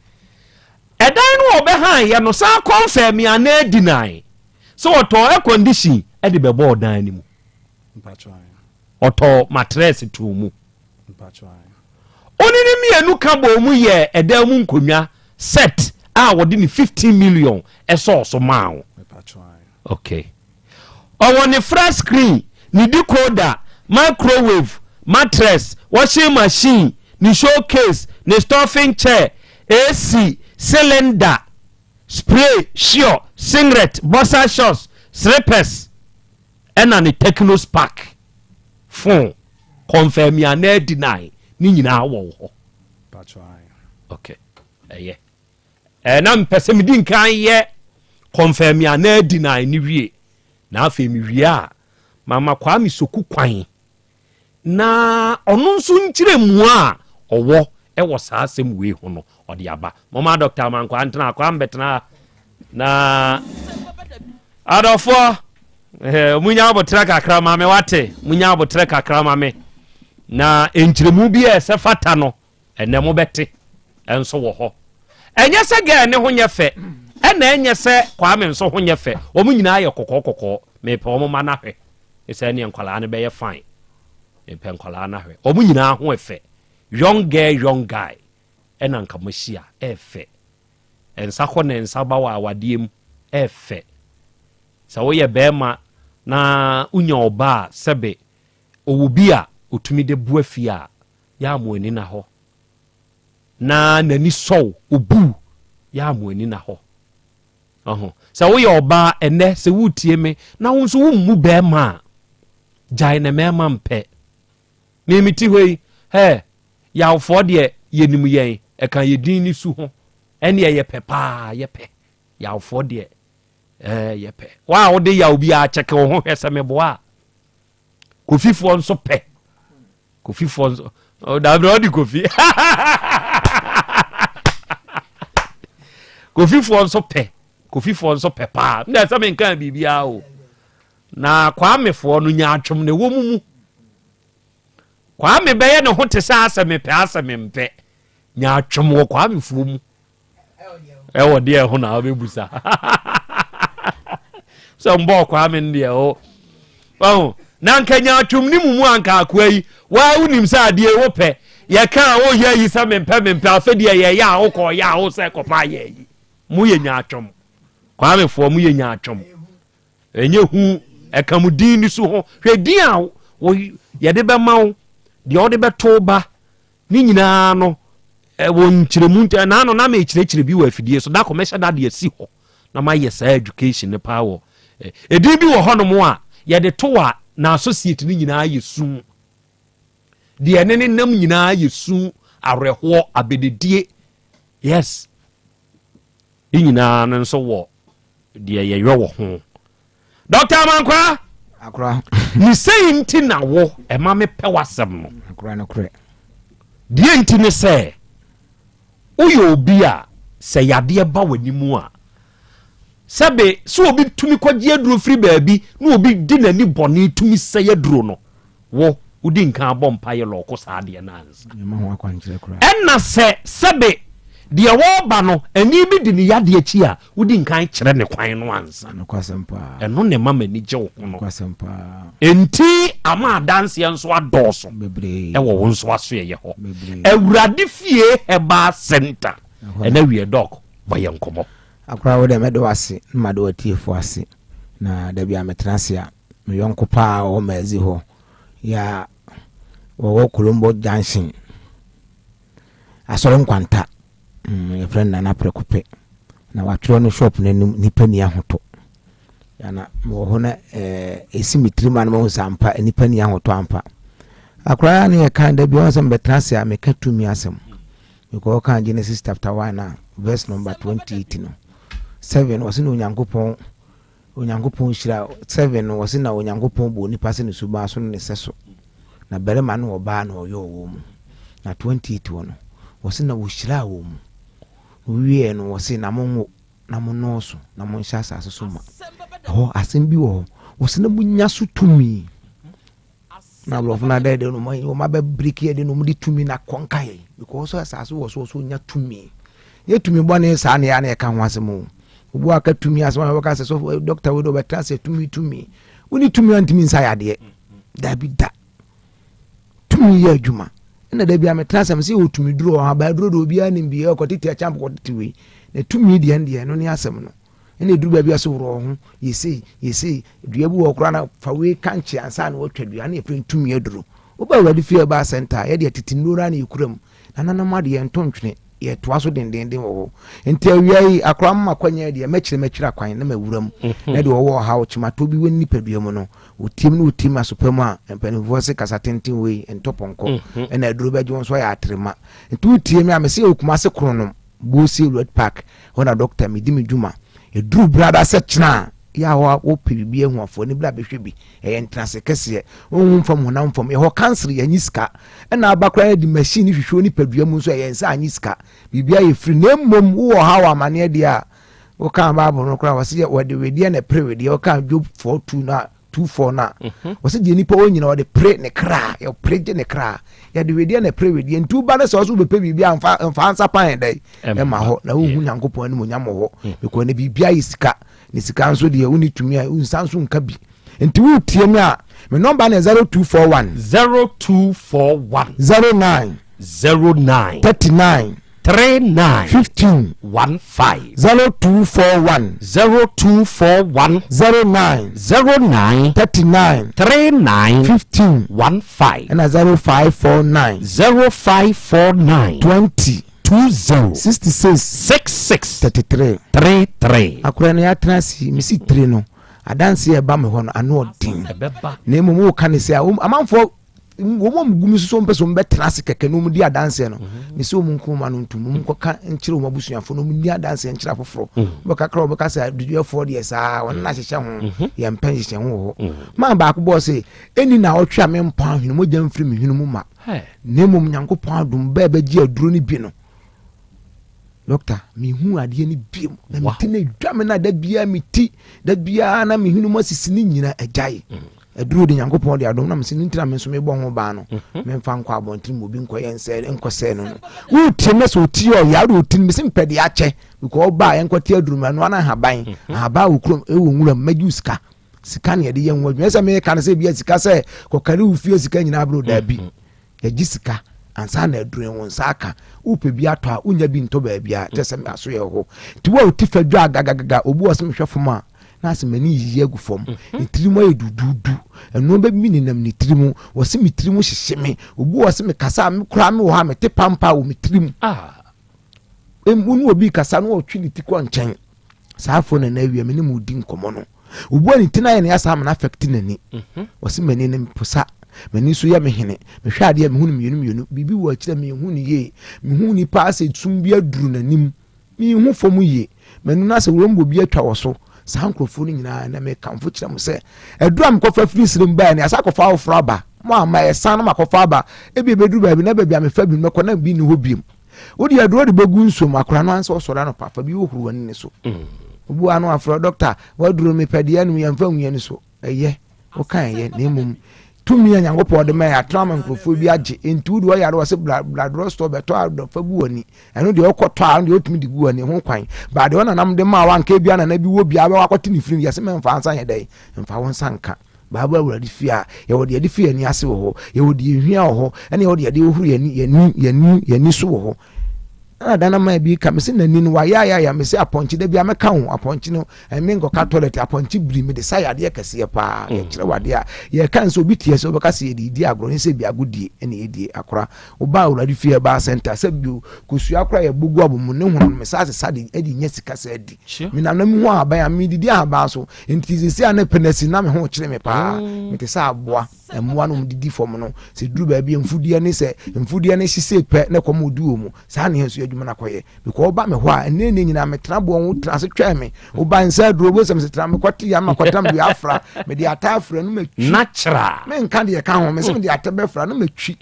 Edan no obehan ye no sa confirm ya na deny. So oto e condition e de bebo dan ni mu. Patcho. Oto mattress to mu. Patcho. Oni ni mienu ka bo mu ye edan mu nkonwa set a wodi ni 15 million e so ma. Okay. On the flat screen, ni decoder, microwave, mattress, washing machine, ni showcase, ni stuffing chair, AC, cylinder, spray, shirt, singlet, boxer shorts, slippers, and an techno spark. Phone. Confirm ya na deny. Ni nyina wo. Okay. Yeah. Na mpese mi din kan ye confirm ya na deny ni wie. Na afi mi wie a mama kwa mi soku kwan. Na ono nso nkyire mu a owo e wo saa asem we ho no ode aba. Mama doctor man kwa ntena kwa mbetena na adofo munya abotra kakra mame wate munya abotra kakra mame na enkyiremu bi e se fata no ene mo bete enso wo ho enye se ga ne ho nye fe ena enye se kwa me nso ho nye fe o mu nyina ye kokokoko me pe o mo manahwe ese ne nkwala ne be ye fine me pe nkwala na hwe o mu nyina ho efe young girl young guy ena nka mashia efe ensa ko ne ensa ba wa awadiem efe sa wo ye bema na unya oba sebe owubi a otumi de buafia ya amoani na ho na nani so obu ya amoani na ho sa wo ye oba ene se wutie me na wo nso wo mu bema jai na mema mpe ni miti hoi ya ofo de yenim yen e kan yedin ni su ho ene ye pepa ye pe ya ofo de ye pe wa wo de ya obi a cheke wo ho hwese me boa kofifo nso pe kofifo nso o da bro di kofi kofifo nso pe pa nda se me nkan bibia o na kwa mefo no nya atwom ne wo mumu kwa me beye ne ho te sa aseme pe aseme mpe nya atwom wo kwa mefo mu wo de ho na obebusa so mbo kwa me ndie o na nka nya atwom ni mumu anka akwai wa unim sa de wo pe ye ka wo ye yi sa mpe afedi ye ya wo ko ya wo se ko pa ye yi mu ye nya atwom kwa mefo mu ye nya atwom enye hu ekamudin ni so ho hwedin a wo ye de be ma wo de ode beto ba ni nyina no won kyeremu na no na me kyerɛkyerɛ bi wɔ afidie so da commercial da de asi hɔ na ma yɛ sa education ne power edin bi wɔ hɔ no mo a yɛ de to a na associate ni nyina yɛ sum de ene ne nam nyina yɛ sum areho abededie yes nyina no nso wɔ de yɛ wɔ ho Dr. Mankwa akra ni sei nti na wo e ma me pɛ wasɛm no akra no kre die nti ne sɛ uyo obi a sɛ yade ba wanimu a sɛbe so obi tumi kɔgye aduro firi baabi na obi di n'ani bɔne tumi sɛ yaduro no wo udi nka abɔ mpa yɛ lɔko saa deɛ nansa ɛna sɛbe deɛ wɔba no ani bi di ne yade akyi a udi nkan kyerɛ ne kwan no ansa ɛno ne mama ni gye wo ho no enti ama adanseɛ nso adɔɔso ɛwɔ wo nso aso yɛ hɔ awurade fie heba center ɛna wie dɔk bɔyɛ nkɔmɔ akora wo de mede wase ma de watiefo ase na da bia metena se a me yonko pa o mazi ho ya wo Kolombo Junction asoro nkwanta your friend na prekope na watro no shop na nipa ni ahoto yana mo ho na esimitri man mo sampa nipa ni ahoto ampa akora na ye kan da bia Asem betena se a meka tumi asem because kan Genesis chapter 1 verse number 28 no 7 was in Onyankopon hira 7 was in Onyankopon bo nipa se ne suba so ne seso na berema no oba na oyo wo mu na 28 no was in wo hira wo mu wie no was in na mo no so na mo hya asase so ma ho asem bi wo was na munya so tumi na blofu na dede no mo ba break ye de no mo di tumi na konkai because asase wo so nya tumi ye tumi bone sa na ya na ka ho asem obu aka tumi asema waka se so doctor we do betra se tumi uni tumi antimi nsa yade da bi da tumi ya adwuma na da bi ametra se se o tumi duro ha ba duro do bia nim bi e ko tete champ ko tete we na tumi de ande no ne asem no ene duru ba bia so woro ho yesi dua bu okura na fa we kanche ansa na watwa dua na e tumi aduro oba wadi fie ba center ye de tete nura na ekuram na nanam ade ye ntontwene ye toaso dendenden wo enti awiai akram makwanya de mekire akwan na mawuram na de wo ha wo chimato bi wani paduam no otim asopam a empanifo se kasatenten we entoponko na aduro baje won so ya atrema enti utie me amese okuma se kronom bosi road park hona doctor mi dimi djuma eduru brada se china ya wo pibi ehuafo ni bla behwe bi entrance kese ohun fam honam fam e ho cancer ya nyiska na abakra di machine hwehwe ni paduam nso ya nsa anyiska bibia ye free na mmom wo ha wa mane dia wo kan ba bo no kra wase wode wedi na pray dia wo kan job 42 na 24 na wase die nipa wonyina wode pray ne kra ya pray je ne kra ya de wedi na pray wedi ntu ba na so be pe bibia amfa ansa pan dai e ma ho na wo hu Nyankopon ni mo nyam ho e ko na bibia yisika ni sika nso de uni tumi a unsanso nka bi enti wo tie me a me number na 0241 09 39 15 15 0241 09 39 15 15 and 0549 20 66 33 akura na ya transi misi 3 no adanse e ba me ho no ano odin na emu wo ka ne se amanfo wo mugumi so mpeso mbetena se keke no mu di adanse no misi wo nkuma no ntum mu koka nkire wo abusuafo no mu di adanse nkira foforo bo kakra wo ka se duafo de sa won na hyehye ho ya mpan hyehye ho ma ba ko bo se eni na otwa me mpa hwenu mo gya mfiri me hwenu mu ma na emu Nyankopon adum ba ba gi aduro ni bi no doctor mi hu ade ni biem na mi ti na dwame na da bia mi ti da bia na mi hunu masisi ni nyina agyae aduro de Nyankopon de adom na mi sin ntira mi so me bɔ ho ba no me mfa nkɔ abɔntin mo bi nkɔ yense nkɔ sɛ no wo tie me so tie o ya do tin mi sin pɛde akyɛ because ba yen kɔ tie aduro ma no na haban haba wo krom e wo nwura magi sika ne de yen wo dwese me ka na sɛ bia sika sɛ kɔkare wo fie sika nyina abro da bi ya gi sika ansa na adure won saka upe bi ato a unya bi nto ba bia tese me aso ye ho ti wo ti fadwa agagaga obu osem hwefo ma na se mani yiye agu fam ne tirimu aye dududu eno ba mi nenam ne tirimu wo se me tirimu hyehye me obu wo se me kasa me kura me wo ha me te pampa wo me tirimu unu obi kasa no otwi ne tikwa nkyɛn saafo na awie me ne mu di nkomo no obu ani tina ye ne asa ma na affect nani wo se mani ne posa mani so ya me hene me hwa ade me hunu mienu bibi wo akira me hunu ye me hunu ni pa ase tum bi aduru nanim me hu fom ye manu na se wrombo bi atwa wo so saa nkrofo ni nyina na me kamfo kira mo se eduam kofa free sirim ba ne asa kofa wo fraba mo ama ye san ma kofa aba ebi beduru ba bi na ba bi amefa bi meko na bi ni ho biem wodi aduro de begu nsom akora no ansa osora no papa bi wo huru wani ne so obu anu afro doctor waduro me pede anu yamfa nwia so eye wo kan ye na emum tumi anyangopo de me atrama nkrofo bi age entu do yare wo se blood store beto adofa bu wani eno de okoto a de otumi de bu wani ho kwan ba de wona nam de ma wa nka bia na na bi wo bia ba wakote ni firim yase me mfa ansa ye dai mfa won sanka baba wurade fia ye wo de de fia ni ase wo ho ye wo de hwia wo ho ene wo de de ohuru yani so wo ho dana ma bi ka mesi nani no wa ya mesi aponchi de bia meka ho aponchi no eme ngo ka toilet aponchi bri me de saya de kase pa ye kire wade a ye kan so bi tie so be ka se ye di agro ni se bi agudie ene ye di akora oba uradi fie ba center se bi kosu akora ye bugu abomu ne hu no me sa se de edi nya sika se edi mi na na mi ho aba ya mi di aba so enti se ana penesi na me ho kire me pa me te sa aboa emwa no didi fom no se duru ba bi mfudie ne hise pe ne komodu omu sa ne hansu adwuma na koye because oba me ho a ene nyina me tena bo wo tena se twa me oba nsa duro bo se me tena me kwati ya ma kwatam bi afra me di ata afra no me twi natural me nka de ka ho me se me di ata be afra no me twi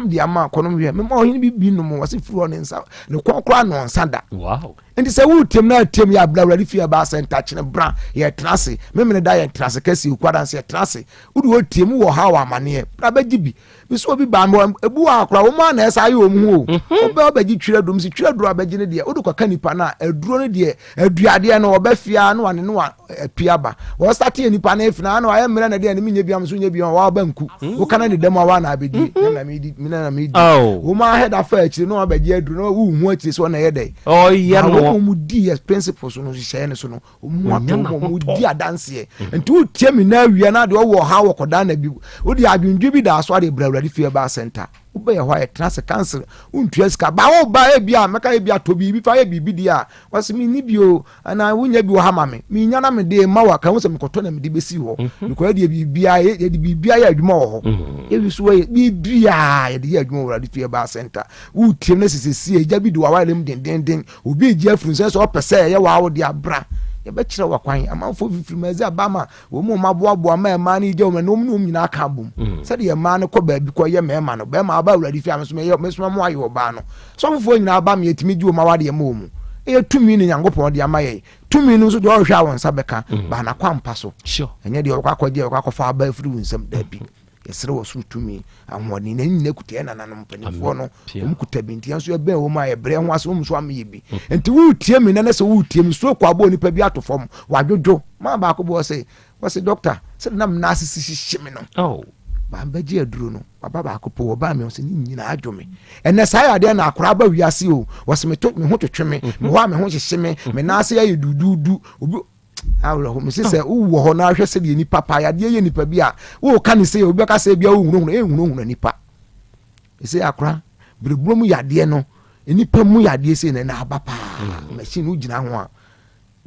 di ama kono me mo hin bi no mo wase furu ne nsa ne kokora no nsa da wow enti se wu tem na tem ya bla wura fie ba center chine bra ye trase me me da ye trase kasi ukwadan se trase udu wo tem wo ha wa amane bra ba gibi bi so bi ba mo ebu akora wo ma na esa ye omu o oba ba gi twira dum si twira duro abagi ne de udu kwa kanipa na aduro ne de aduade na oba fia no ane no apia ba wo start ye nipa na efina na aye mera na de ne menye biam so nya biam wa ba nku wo kana ne dem wa na abedi na me di wo ma head afa akire no abagi aduro no wo hu akire so na ye de oh yeah mu di as principles no hye ne so no mu di adanse enti wo tie mi na awia na de wo ha wo koda na bi wo di adwundwe bi da so ade brawrade fie ba center wo be ho ya trans cancel untua ska ba wo ba e bia meka e bia to bi fa e bi dia wase mi ni bio ana wo nya bi wo ha ma mi nya na me de ma wa ka wo se me koto na me de besi ho because de bibia ye de bibia ya adwuma ho e bi so ye bibia ye de ya adwuma wo fie ba center wo tie na sisi e ja bi do wa lem den obi ji afru so opese ye wa wo de abra ye be kire wa kwan amanfo fifiri mazi abama wo mu maboaboa ma ni je wo no mu nyina aka bom se de ye ma ne ko ba bi ko ye ma no be ma aba wurade fi am so me so mo aye wo ba no so fofo nyina aba me etimi ji wo ma wade ye ma omu e tumi ni nyankopon de ama ye tumi no so de o hwa won sabeka ba na kwampa so sure enye de okwa kwaje okwa kofa aba firi wunsam da bi yesere wo so tumi ahwoni na nyina kutie na nanom panifo no omkuta binti anso ye ben wo ma ye bre ho ase wo mso amaye bi enti wo tie mi na se wo tie mi so kwa bo nipa bi atofom wadwojo ma ba ko bo se doctor se nam na asisi hihye mi no oh ba mbaji aduro no baba ba ko po ba mi o se ni nyina adwome ene sa ya de na akora ba wiase o wo se me to me ho twetwe me ho me ho hihye me na ase ya dududu obi awlo ho mesi se wo ho na hwese de ni papa ya de ye nipa bi a wo ka ni se obi ka se bia wo hunu nipa ese akora bireburum yade no nipa mu yade se na abapa machine ugina ho a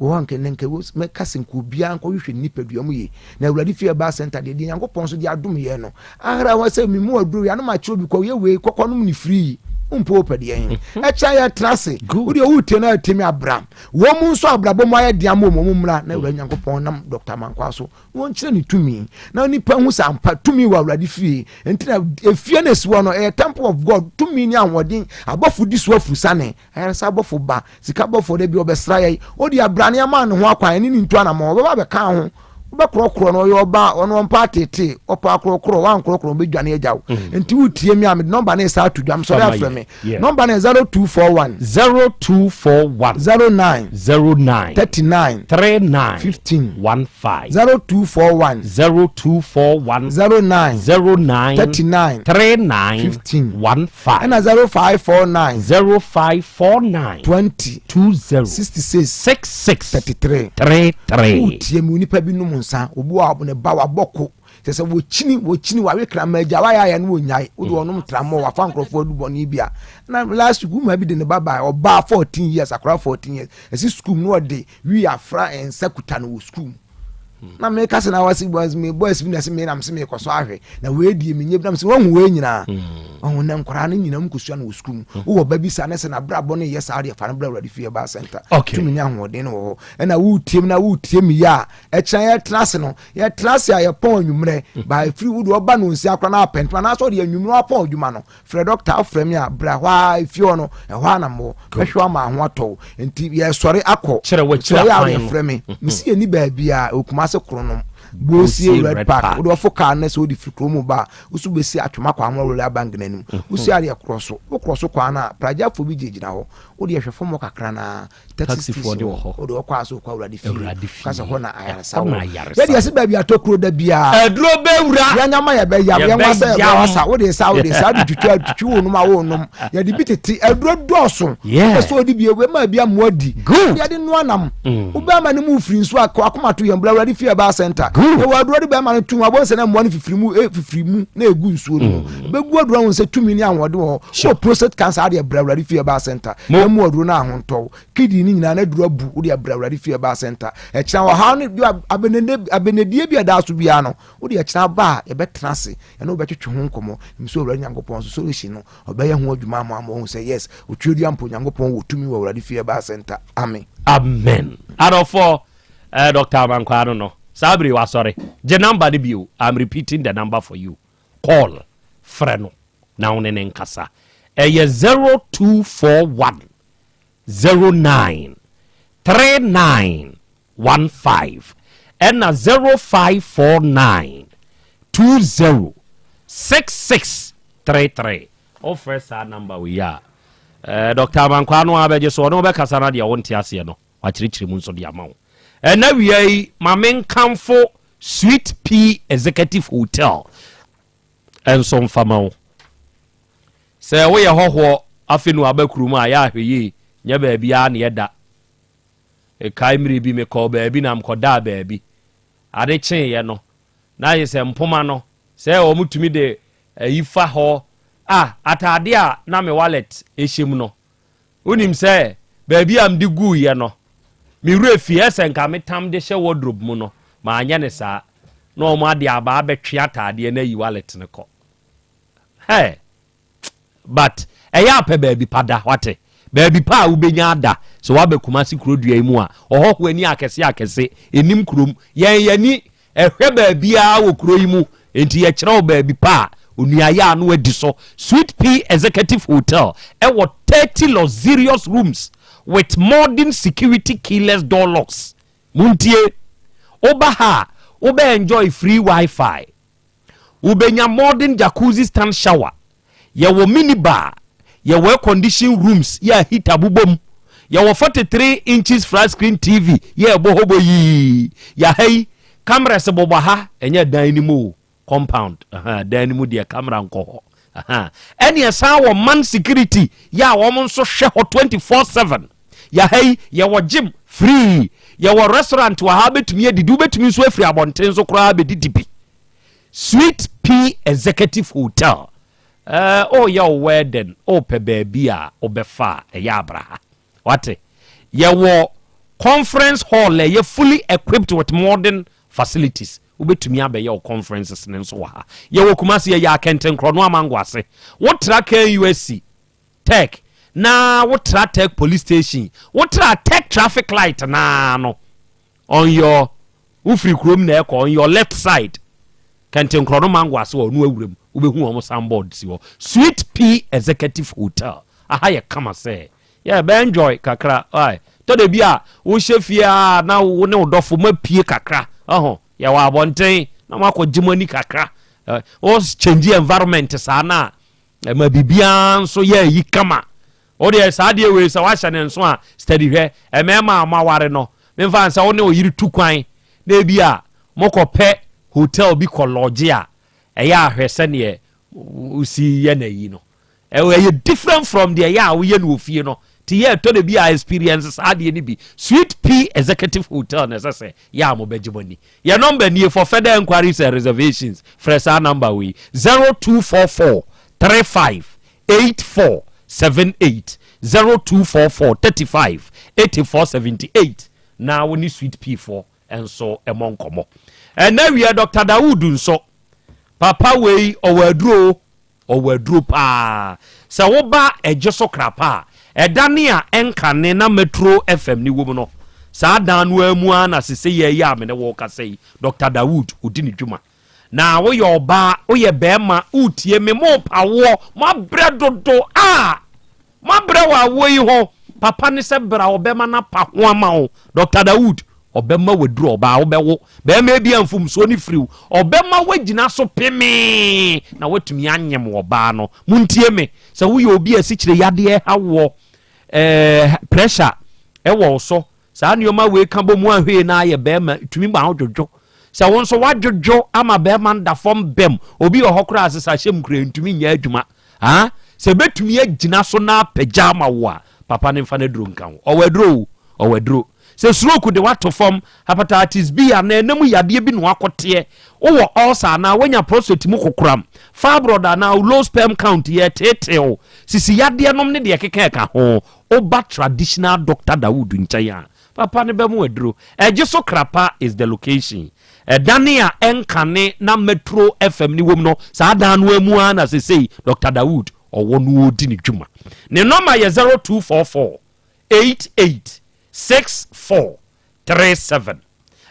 wo anke nenke wo me ka se nko bia nko hwehwe nipa duamu ye na awurade fie ba center de yankopon so de adom ye no ahara wa se mi mu aduru ya no ma chiro bi ko ye we kokonom ni free umpo pede yen echa ya trase udi o tie na temi abram wo mu nso abrabo mo ya dia mo mumra na awurade yankopon nam Dr. Mankwaso won kire ni tumi na nipa hu sampa tumi wa awurade fie entina efie na siwo no e temple of God tumi ni anwodin abofu diso afu sane ayara sa abofu ba sika abofu de bi obesra ye odi abrane ama no ho akwan ni ntu ana mo ba be ka ho ba krokro no yo ba ono party te opa krokro wan krokro be dwane agyaw enti wutie mi am number na sa to dwam so afre me number na 0241 09 39 15 0241 09 39 15 and 0549 20 66 33 utie mu nipa bi num nsa obu a ne ba wa boko se wo chini wa we krama agya wa ya no nyai wo do onum tramo wa fa nkrofo dubo ni bia na last school ma bi de ne baba oba 14 years akra 14 years esi school no de we afra en sakuta no school na me kase na wasi boys bi na se me na me se me koso ahwe na we die me nyebra me se won we nyina on na nkora na nyina mkusua na school wo ba bi sa na se na brabo no yes ade fa na bra ready fear ba center tu me nya hoden wo na wo tiem ya e chan ya trase no ya trase ya pon nwumre ba free wood oba no nsi akra na apent na so de nwumre apon adwuma no frɛ doctor afrɛ me a bra hwa ifio no e hwa na mo hwa ma ho ato enti ye sɔre akɔ kyerɛ ya frɛ me misi eni ba bia okuma se kronom bosie red park wo fo car na so di fikromu ba usu besi atwoma kwa ho rola bank nanim usu ari ekroso wo kroso kwa na praja fo bi jejina ho wo de hwefo mo kakra na taxi for de ho wo de kwa so kwa uradi fi kasa ho na ayara sa wo ya de se ba bi atokro da bia edro be wura ya nyama ya be ya ma sa ya wasa wo de sa du tutu wo no ma wo nom ya de bitete edro doso so di bia we ma bia mo adi ya de no anam wo ba ma ne mu firi nso akoma to yambla uradi fi ba center e wa aduro de be ma ne tu abon se na mo ne fifiri mu na egu nsuo no be gu aduro won se tumi ni anwode ho so prostate cancer ade bra uradi fi ba center e mu aduro na ahonto kidney ni nyina na aduro abu wo de bra uradi fi ba center e kira wa ha ne abenedie bi ada so bia no wo de kira ba e be trase e no be twetwe ho nkomo mso uradi nyankopon so solution no obe ye ho adwuma mo say yes o twedi ampo nyankopon wo tumi wo uradi fi ba center amen adofo Dr. Mankwano no Sabri was sorry. The number the view. I'm repeating the number for you. Call Freno. Now in Kasa. 0241 09 3915 and 0549 20 6633. Oh, first our number we are. Dr. Mankwano abeje so no be kasa na dia wonti ase no. Wa chirichiri mu nso dia mawo. And now we are Mamen Camfo Sweet Pea Executive Hotel and some family. Say we are ho afinu abakruma ya hwe nya ba bia na yeda. E kai miri bi me ko ba bi na mkoda ba bi. Ade chen ye no. Na ye se mpoma no. Say o mutumi de yifa ho atade a na me wallet ehiem no. Unim say ba bi am di gu ye no. Mi refi esen ka metam de hye wardrobe mu no ma anya ne sa no mo ade aba betwe atade na yi wallet ne ko but eya pe baby pada wate baby pa u benya ada so wa be kuma si kurodua mu a oho ani akese enim kurom yani ehwe baby a wo kuro yi mu enti ye kire baby pa onuaya no adi so Sweet Pea Executive Hotel e wo 30 luxurious rooms with modern security keyless door locks. Muntie oba enjoy free Wi-Fi. Ubenya modern jacuzzi stand shower. Ya wo mini bar. Ya wo condition rooms. Ya heater bubom. Ya wo 43 inches flat screen TV. Ya bohobo yi. Ya hey camera se boba enya dynamo compound. Dynamo dia camera nko. Any asa wo man security. Ya wo monso hwe 24/7. Ya hey ya wo gym free ya wo restaurant wa ha betumi edidu betumi so afri abonten so kra be didibi Sweet Pea Executive Hotel ya wedding pe baby a obefa ya abraha what ya wo conference hall ya fully equipped with modern facilities ubetumi abe ya conferences ne so ha ya wo kumasi ya kenten kro no amangwase wo tra kan USC tech na wotra tech police station wotra tech traffic light na no on your ufri krom na ekọ on your left side kenten krono mangwase wo no awurem ubehu omo soundboard si wo Sweet Pea Executive Hotel aha ye kama say yeah be enjoy kakra ai to de bia wo hye fie na wo ne odofo ma pie kakra ya wa abonten na mako jimoni kakra o change environment saa na ma bibia nso ye yi kama o de saa de we sa wa hye ne nso a steady hwe emema amaware no memfa nsa wo ne o yiri tukwan na bia mokopɛ hotel bi ko lodge a eya ahwese ne usi ye na yi no e different from the ya wo ye no ofie no ti ye to de bi a experiences ade ni bi Sweet P Executive Hotel na say ya mo bejiboni your number ni for further inquiries and reservations fresh number we 0244 35 8478 0244 35 8478 na we ni Sweet P4 and so among komo and now we are Dr. Dawood nso papa we owadro pa se wo ba ejeso krapa edane a enkane na Metro FM ni wo no sa dan no amu na sese ye ya me ne wo ka sei Dr. Dawood odini dwuma na wo ye oba wo ye bema utie me mo pawo ma bredodo ma brewa wo yi ho papa ne se bra obema na pa ho ama wo Dr. Dawood obema wadru oba obewo bema bia mfumso ni friw obema wagina so peme na watumi anyem oba no muntie me se wo ye obi asikyire yade hawo pressure ewo so sa nioma we ka bomu ahwe na ye bema tumi ba odwodwo se won so wadwodwo ama bema nda fom bem obi ohokra asesa hyem kura ntumi nya adwuma se betumi agina so na pajama wo a papa ne mfa na duro nkan owadro se stroke de wato form hepatitis B na enemu yade bi no akote wo ulcer na wanya prostate mu kokram fibroid na low sperm count ye teteo sisi yade nom ne de keka ka ho oba traditional Dr. Dawood nchaya papa ne bemu aduro ejeso krapa is the location dania enkane na Metro FM ni wom no sa dan no amu na sesei Dr. Dawood owo no odi ni dwuma ne number ye 0244 88 6437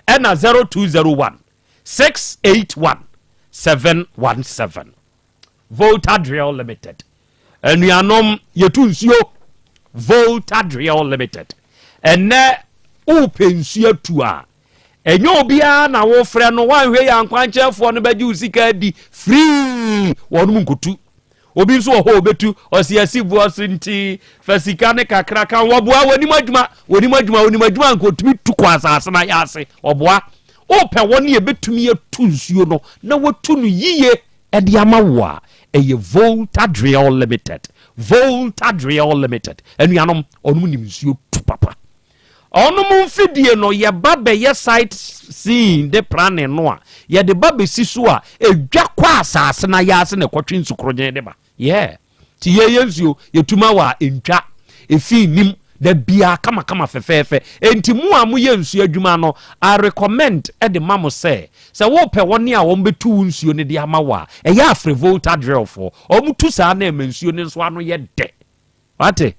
and 0201 681 717 Voltadriel Limited and we are nom yetunsio Voltadriel Limited and ne upensio tua enyo bia na wo frɛ no wan hwe ya nkwankyefo no baji usika di free wonu nkotu obi nso ho obetu osiasi buosinti fasika ne kakra kan woboa woni madwuma nkotumi tu kwa asase na yase oboa ope woni ebetumi etu nsuo no na wotu no yiye ede amawa eye Voltadriel Limited enu anom onum nim nsuo tu papa onum mfidie no ye babe ye site scene de plane no a ye de babe siso a edwa kwa asase na yase ne kwatwe nsukronye de ba ti ye yensuo yetuma wa entwa efi nim da bia kama fefefe enti mu a mu yensuo adwuma no I recommend e de mamo se wo pe woni a won betu nsuo ne de ama wa e ya afre Voltadriel for o mu tu sa na emansuo ne so ano ye de wate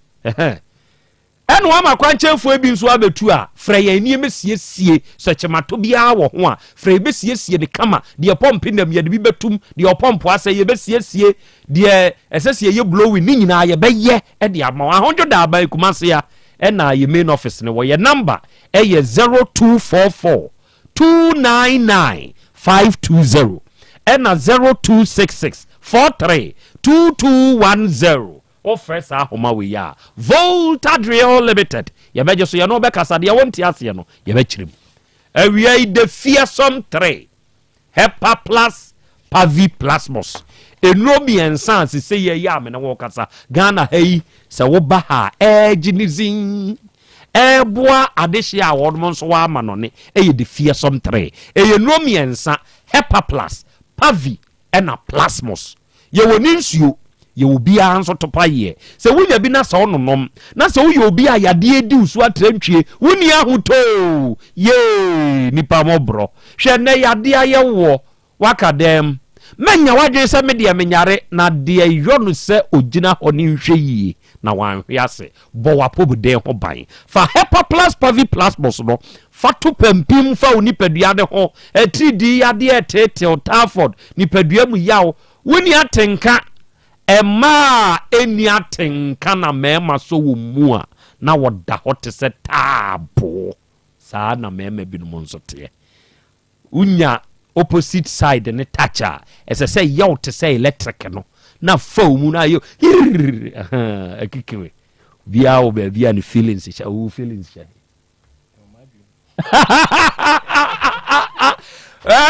enu ama kwanchefo ebi nso abetu a frɛ ya nie mesiesie so chemato bia wo ho a frɛ be siesie de kama de pompe nam ye de bi betum de opompo asa ye be siesie de esesie ye blowing ni nyina ye be ye e de ama ahonjo da ba kumase ya na ye main office ne wo ye number e ye 0244 299 520 na 0266 43 2210 offers ahoma we ya Voltadriel Limited ye beje so ye no be kasa de wonti ase no ye be kirim awia de fearsome 3 Hepa Plus Pavi Plasmos enobi ensan se ye ya me na wo kasa Ghana hei se wo ba ha ejinizin eboa adehye a wodmo so wa ama no ne eye de fearsome 3 eye nomi ensa Hepa Plus Pavi na Plasmos ye woni nsuo ye obi anso topa ye se wunya bi na sa ononom na se wuye obi ayade edi usu atrantwie wuni ahuto ye nipa mobro hwe ne yade ayewo wakadem menya wadwe se me de menyare na de yonu se ogina honi nhwe yi na wanhwe ase bo wapobu de ho ban fa Hepa Plus Pavi Plasmos no fatu pempim fa onipadua de ho etridi yade etete Otaford nipadua mu yawo wuni atenka Emma eni atenka na mema so wo mu a na woda hote se tabo saa na mema bi no nso te unya opposite side ne toucha as I say yaw to say electric no na foam na yo akikiwe bia wo ba bia ne feelings sha wo feelings sha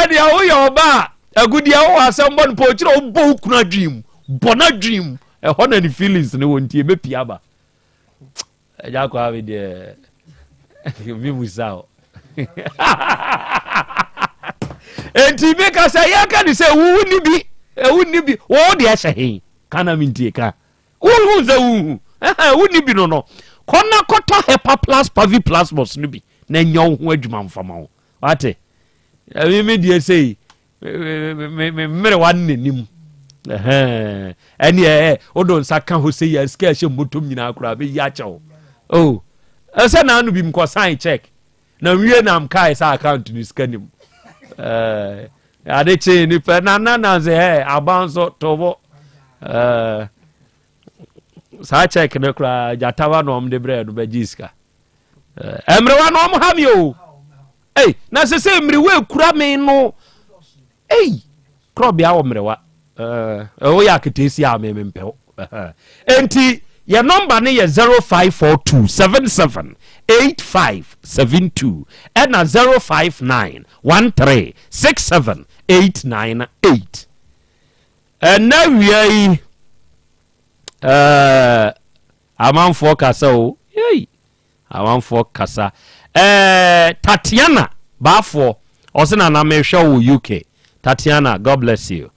dia wo yo ba agudia wo asem bon po kire wo bo kuna dream bona dream e ho na ne feelings ne wontie be pia ba ja ko ave de mi musao enti make say ya kan say wu ni bi wo de asha he kana mintie ka wu za wu ni bi no kona koto hepa plus pavi plasmos ni bi na nya ho adwuma mfama wo wate me die say me mere wan nanim eni odon saka ho say ya ska she motom nyina akura be ya chawo oh asa na anu bi mko sign check na wie na mkai sa account ni skanim ade che ni pe na say abanso tobo sa check na kura jatawa no omde bre no bajiska emre wa no mo ham yo na se emre we kura me no Krobea wo mre wa o ya ketesi a me mpe enti your number ne ye 0542778572 and 0591367898 and now we amanfo kasa o amanfo kasa Tatiana bafo osena na mehwe wo UK Tatiana, God bless you.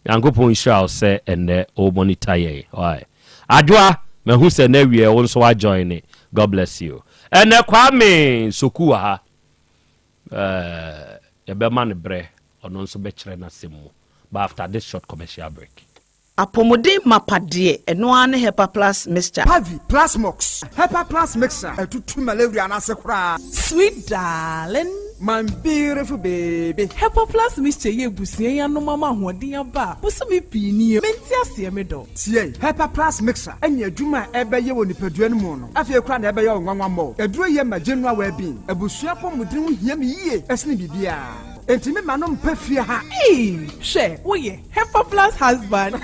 Yankopon Israel say and o monitor ye. Why? Adwa me who say na we also wa join it. God bless you. And Kwame Sokuwa ha. Ya be man bre ono so be kire na semu. But after this short commercial break. Apomode mapade eno ane Hepa Plus mixture. Pavi Plus Mox. Hepa Plus mixture. Etutu malaria na sekura. Sweet darling. My beautiful baby. Hepa Plus mixture ye busie ya no mama hoden aba. Buso me pini menti ase me do. Tie Hepa Plus mixture. Enya adwuma ebe ye woni padua no mu no. Afie kura na ebe ye nwanwa mo. Eduro ye ma January we bin. Ebusua pomudin ho hia me yie. Esne bibia. Enti me ma no mpa fie ha. She wo ye Hepa Plus husband.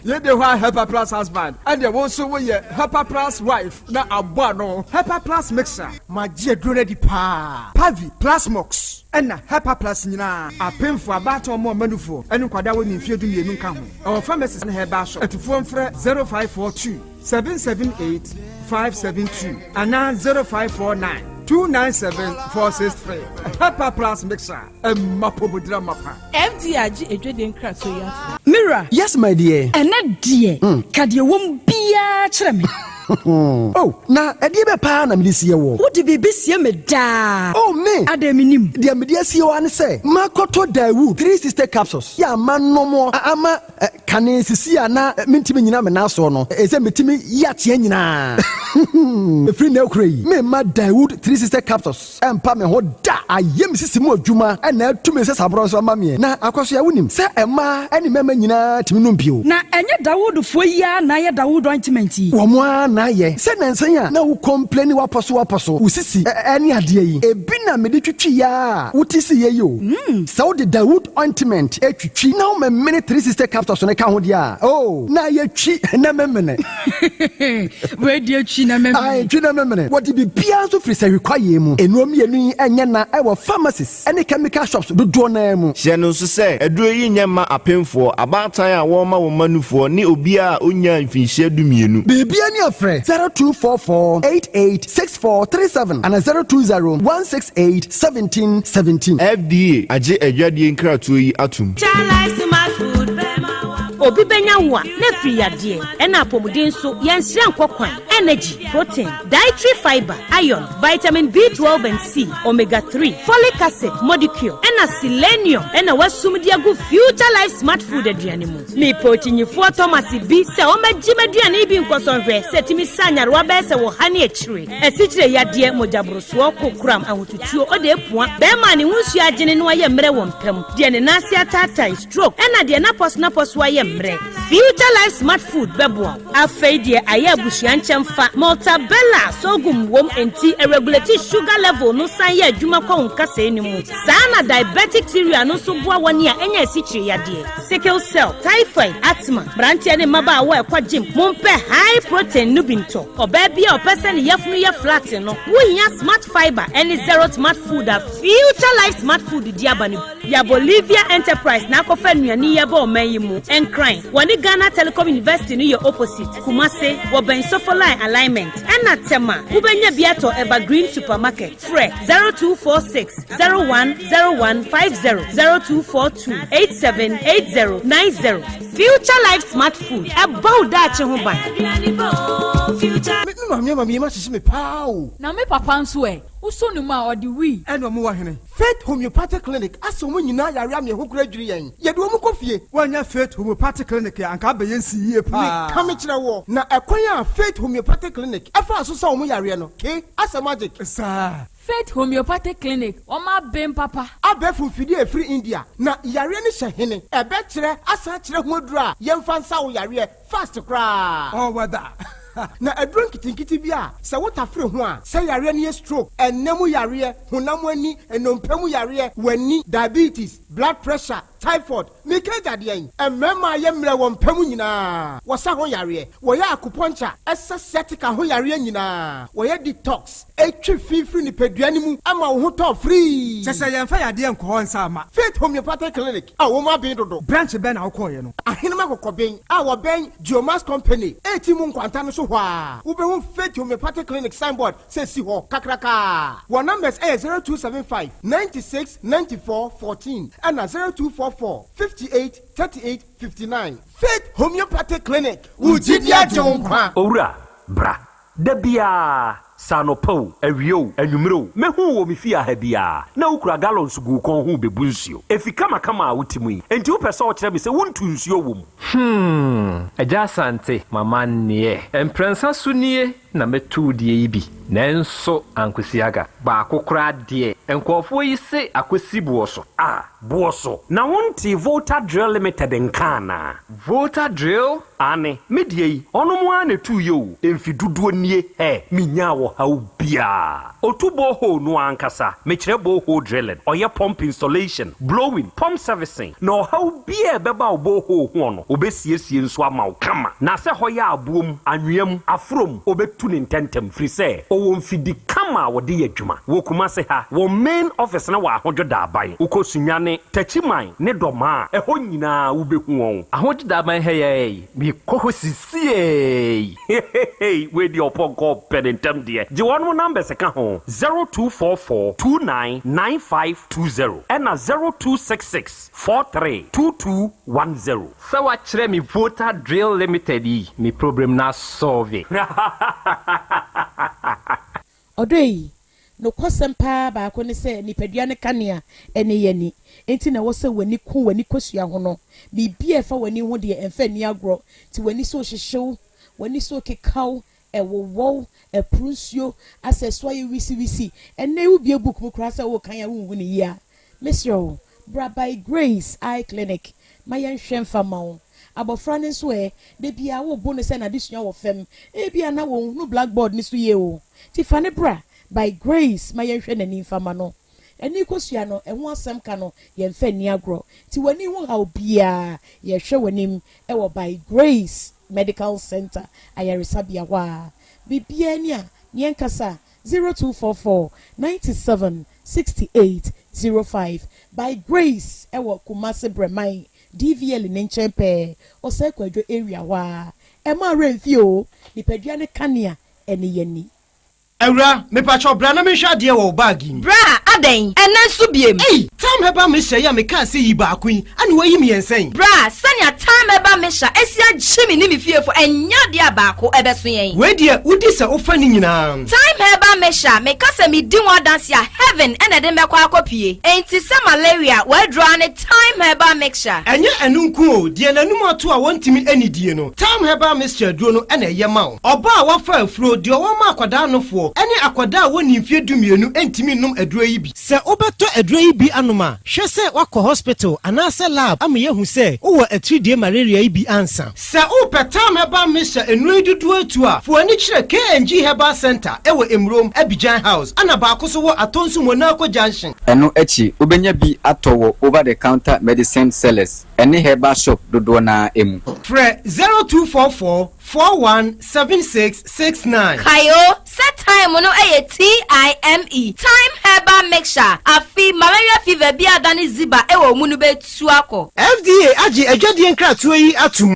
You the one Hepa Plus husband, and you also we Hepa Plus wife. Na abano Hepa Plus mixer. My dear ready pa. Pavi Plus Mox. And na Hepa Plus nina. A pin for about or more manufo. And kwada we in fear do ye nunka ho. Our pharmacist na Heba shop. At phone for 0542 778 572 and now 0549 297-463. Hepa Plus mixer. Mapobudra mapa. MDRG ejweden kraso ya. Mira. Yes, my dear. Ena dear. Kadie wom bia kire me. Oh, na edie be pa na me sie wo. Wo de bebe sie me da. Oh me. Adaminim. De me dia sie wo an say. Makoto Dawood 3 sister capsules. Ya manno ama kane sisi ana mentimi nyina me na so no. Ese metimi ya tie nyina. Free na okrai. Me ma Dawood 3 sister capsules. Empa me ho da. Ayem sisi mu adwuma na atumi se sabro so ama me. Na akwaso ya wonim. Se ema eni mema nyina timi no bio. Na enye Dawood fo ya na ye Dawood ointment yi. Wo mo na ye. Se nansan ya na wo complain waposo. Usisi eni ade yi. Ebi na me de twitwi ya. Utisi ye yo. Se wo de Dawood ointment etwitwi na wo me minute 3 sister capsules ne ka ho dia. Oh, na ye twi na memene. We de twi na memene. Ai twi na memene. What di bia so free se require mu. Enuom ye nu enye na e wo pharmacies any chemical shops do na mu. Hye no so se eduro yi nyema apemfo abatan a wo ma wo manufo ni obi a onya mfinhye dumienu. Bibia ni afre 0244886437 and 0201681717. FDA age adwadie nkratoɔ yi atum. Obi benya wa na free yade ena apomuden so yenhire nkokwan energy protein dietary fiber iron vitamin B12 and C omega 3 folic acid molecule ena selenium ena wasumdia go future life smart food aduane mu me pochinyifo Thomas bi se o magima aduane bi nkosonhwe setimi sanyare wa be se wo hane akire esichire yade mojabroso kokram ahotutuo o de epua be ma ne hunsu agene no aye mre wo mpam de ne nase atata stroke ena de na pos wa ye mre Future Life Smart Food bebo afeidie aye abusua nchemfa Maltabella sogum wom enti regulate sugar level no san ye adwuma kwa nkasa enimu sana diabetic theory no so boa wani a enya esichiri yade sickle cell typhoid asthma brantia ne maba awo ekwa gym mompe high protein nubinto oba bia opese ne yefunu ye flat no wohia smart fiber any zero smart food a Future Life Smart Food diabani ya Bolivia Enterprise na kofa nuani ye ba omayimu encrine wani Ghana Telecom University no ye opposite Kumase wo ben Sofoline alignment ena tema ubenya biato Evergreen Supermarket fre 0246 010150 0242 878090 Future Life Smart Food about that ho ban Mami ma sisi me pao na me papa nso uso no ma odi wi eno mo wa hene Faith Homeopathic Clinic aso mo nyina yare am ye ho kura dwiri yen ye do mo kofie wanya Faith Homeopathic Clinic ya anka be yensi yie pa ka me kire wo na ekwan ya Faith Homeopathic Clinic afa aso sa mo yare no ke asa magic sa Faith Homeopathic Clinic oma bem papa abefu fidi e free India na yare ni hye ebe kire asa kire ho adura yemfa nsa wo yare fast kra oh wada na adron kitinkiti bia se wotafre ho a se yare ne stroke enemu yare honam ani enompemu yare wani diabetes blood pressure typhoid mikeja de yen emema ye mre wo mpemu nyina wo sa ho yare wo ya akuponcha esasiatica ho yare nyina wo ye detox etwi fifri ni peduani mu ama wo ho to free se yemfa yade enko nsa ama Faith Homeopathic Clinic a wo ma ben dodo branch ben na wo koye no ahenema kokoben a wo ben Geomas Company etimu nkwanta no so hwa wo be ho Faith Homeopathic Clinic signboard se si ho kakraka wo numbers 0275 96 94 14 and 0244 58 38 59 Faith Homeopathic Clinic Ujidia Jonkwa Ora bra Debia Sanopo Awio Anumero mehu wo mefia ha bia na ukura gallons gu kon hu bebunsuo efika makama awutimu enti wo pese o kire me se wontu nsuo wom Yaw Asante mama nie emprensa sunie na metu die ibi nanso ankwesiaga ba akokora de enkofo yi se akwesi buoso buoso na wonti Volta Drill Limited nkana Volta Drill ane medie yi onomo ane tu yo emfiduduo nie minya wo haubia otubo ho no ankasa mekire bo ho drilling oye pump installation blowing pump servicing no haubia beba obo ho no obesiesie nso ama kama na se hoya abuom anwem afrom obetu ne ntentem free say o mfidi kama wode yadwuma wo kuma se ha wo main office na wa ahojoda aban ukosunyane tachiman ne doma eho nyina wo behu won ahojoda aban he bi kohosisie we di oponko penentem de je won number se ka ho 0244 299520 and 0266 432210 so wa kire mi Volta Drill Limited mi problem na solve Odoi no kosempa ba ko ne se nipadua ne kanea ene yani enti na wo se wani ku wani kosua ho no bibia fa wani ho de emfa ni agro ti wani so hyehyew wani so kekaw ewowo eprunsio aseswa ye wisi ene u bia book mu krasa wo kan ya wu ni ya Mr. Bra by Grace Eye Clinic mayen hwemfa mawo abofra ne so de bia wo bo ne se na disua wo fem e bia na wo no blackboard ni so ye o ti fa ne bra by Grace mayen hwe nani fama no eni kosua no eho asem ka no ye mfa ni agro ti wani ho ha obia ye hwe wanim e wo by Grace Medical Center ayaresabia wa bibia ni a nyenkasa 0244 97 68 05 by Grace ewo Kumase Bremai DVL nenchempe osekwadwo area wa ema renfio nipadua ne kanea ene yani Ewra me pacho bra na me hwa de wo bagi bra aden ena nso biem tam heba me hye ya me ka se yi ba akun ane wayi me yensen bra sanya tam heba me hya esia gyemi ni me fiefo enya de abako ebeso yen we de udi se ofa ni nyina time heba me hya me ka se me di wa dance ya heaven ena de me kwa akopie enti se malaria we draw ne time heba mixture enye enunku o de nanum ato a wontimi anidie no time heba mixture duo no ena ye ma oba a wafa afuro de o ma akwada nofo ene akwada woni mfie dumienu entimi num aduro yi bi se obeto aduro yi bi anoma hwe se wakọ hospital anase lab amaye hu se wo a 3D malaria ibi ansa sɛ wopɛ tam herbal mixture enui dudu etu a fo ani kyerɛ KNG Herbal Center ewo Emrom Abidjan House ana baako so wɔ Atonsu Monaco Junction ɛno akyi wobɛnya bi atɔwɔ over the counter medicine sellers ɛne herbal shop dodoɔ na emu frɛ 0244 417669 kayo set time no TIME time herbal mixture afi malaria fever bi adani ziba ewo mu no betu akọ FDA agi adwadie nkratoɔ yi atum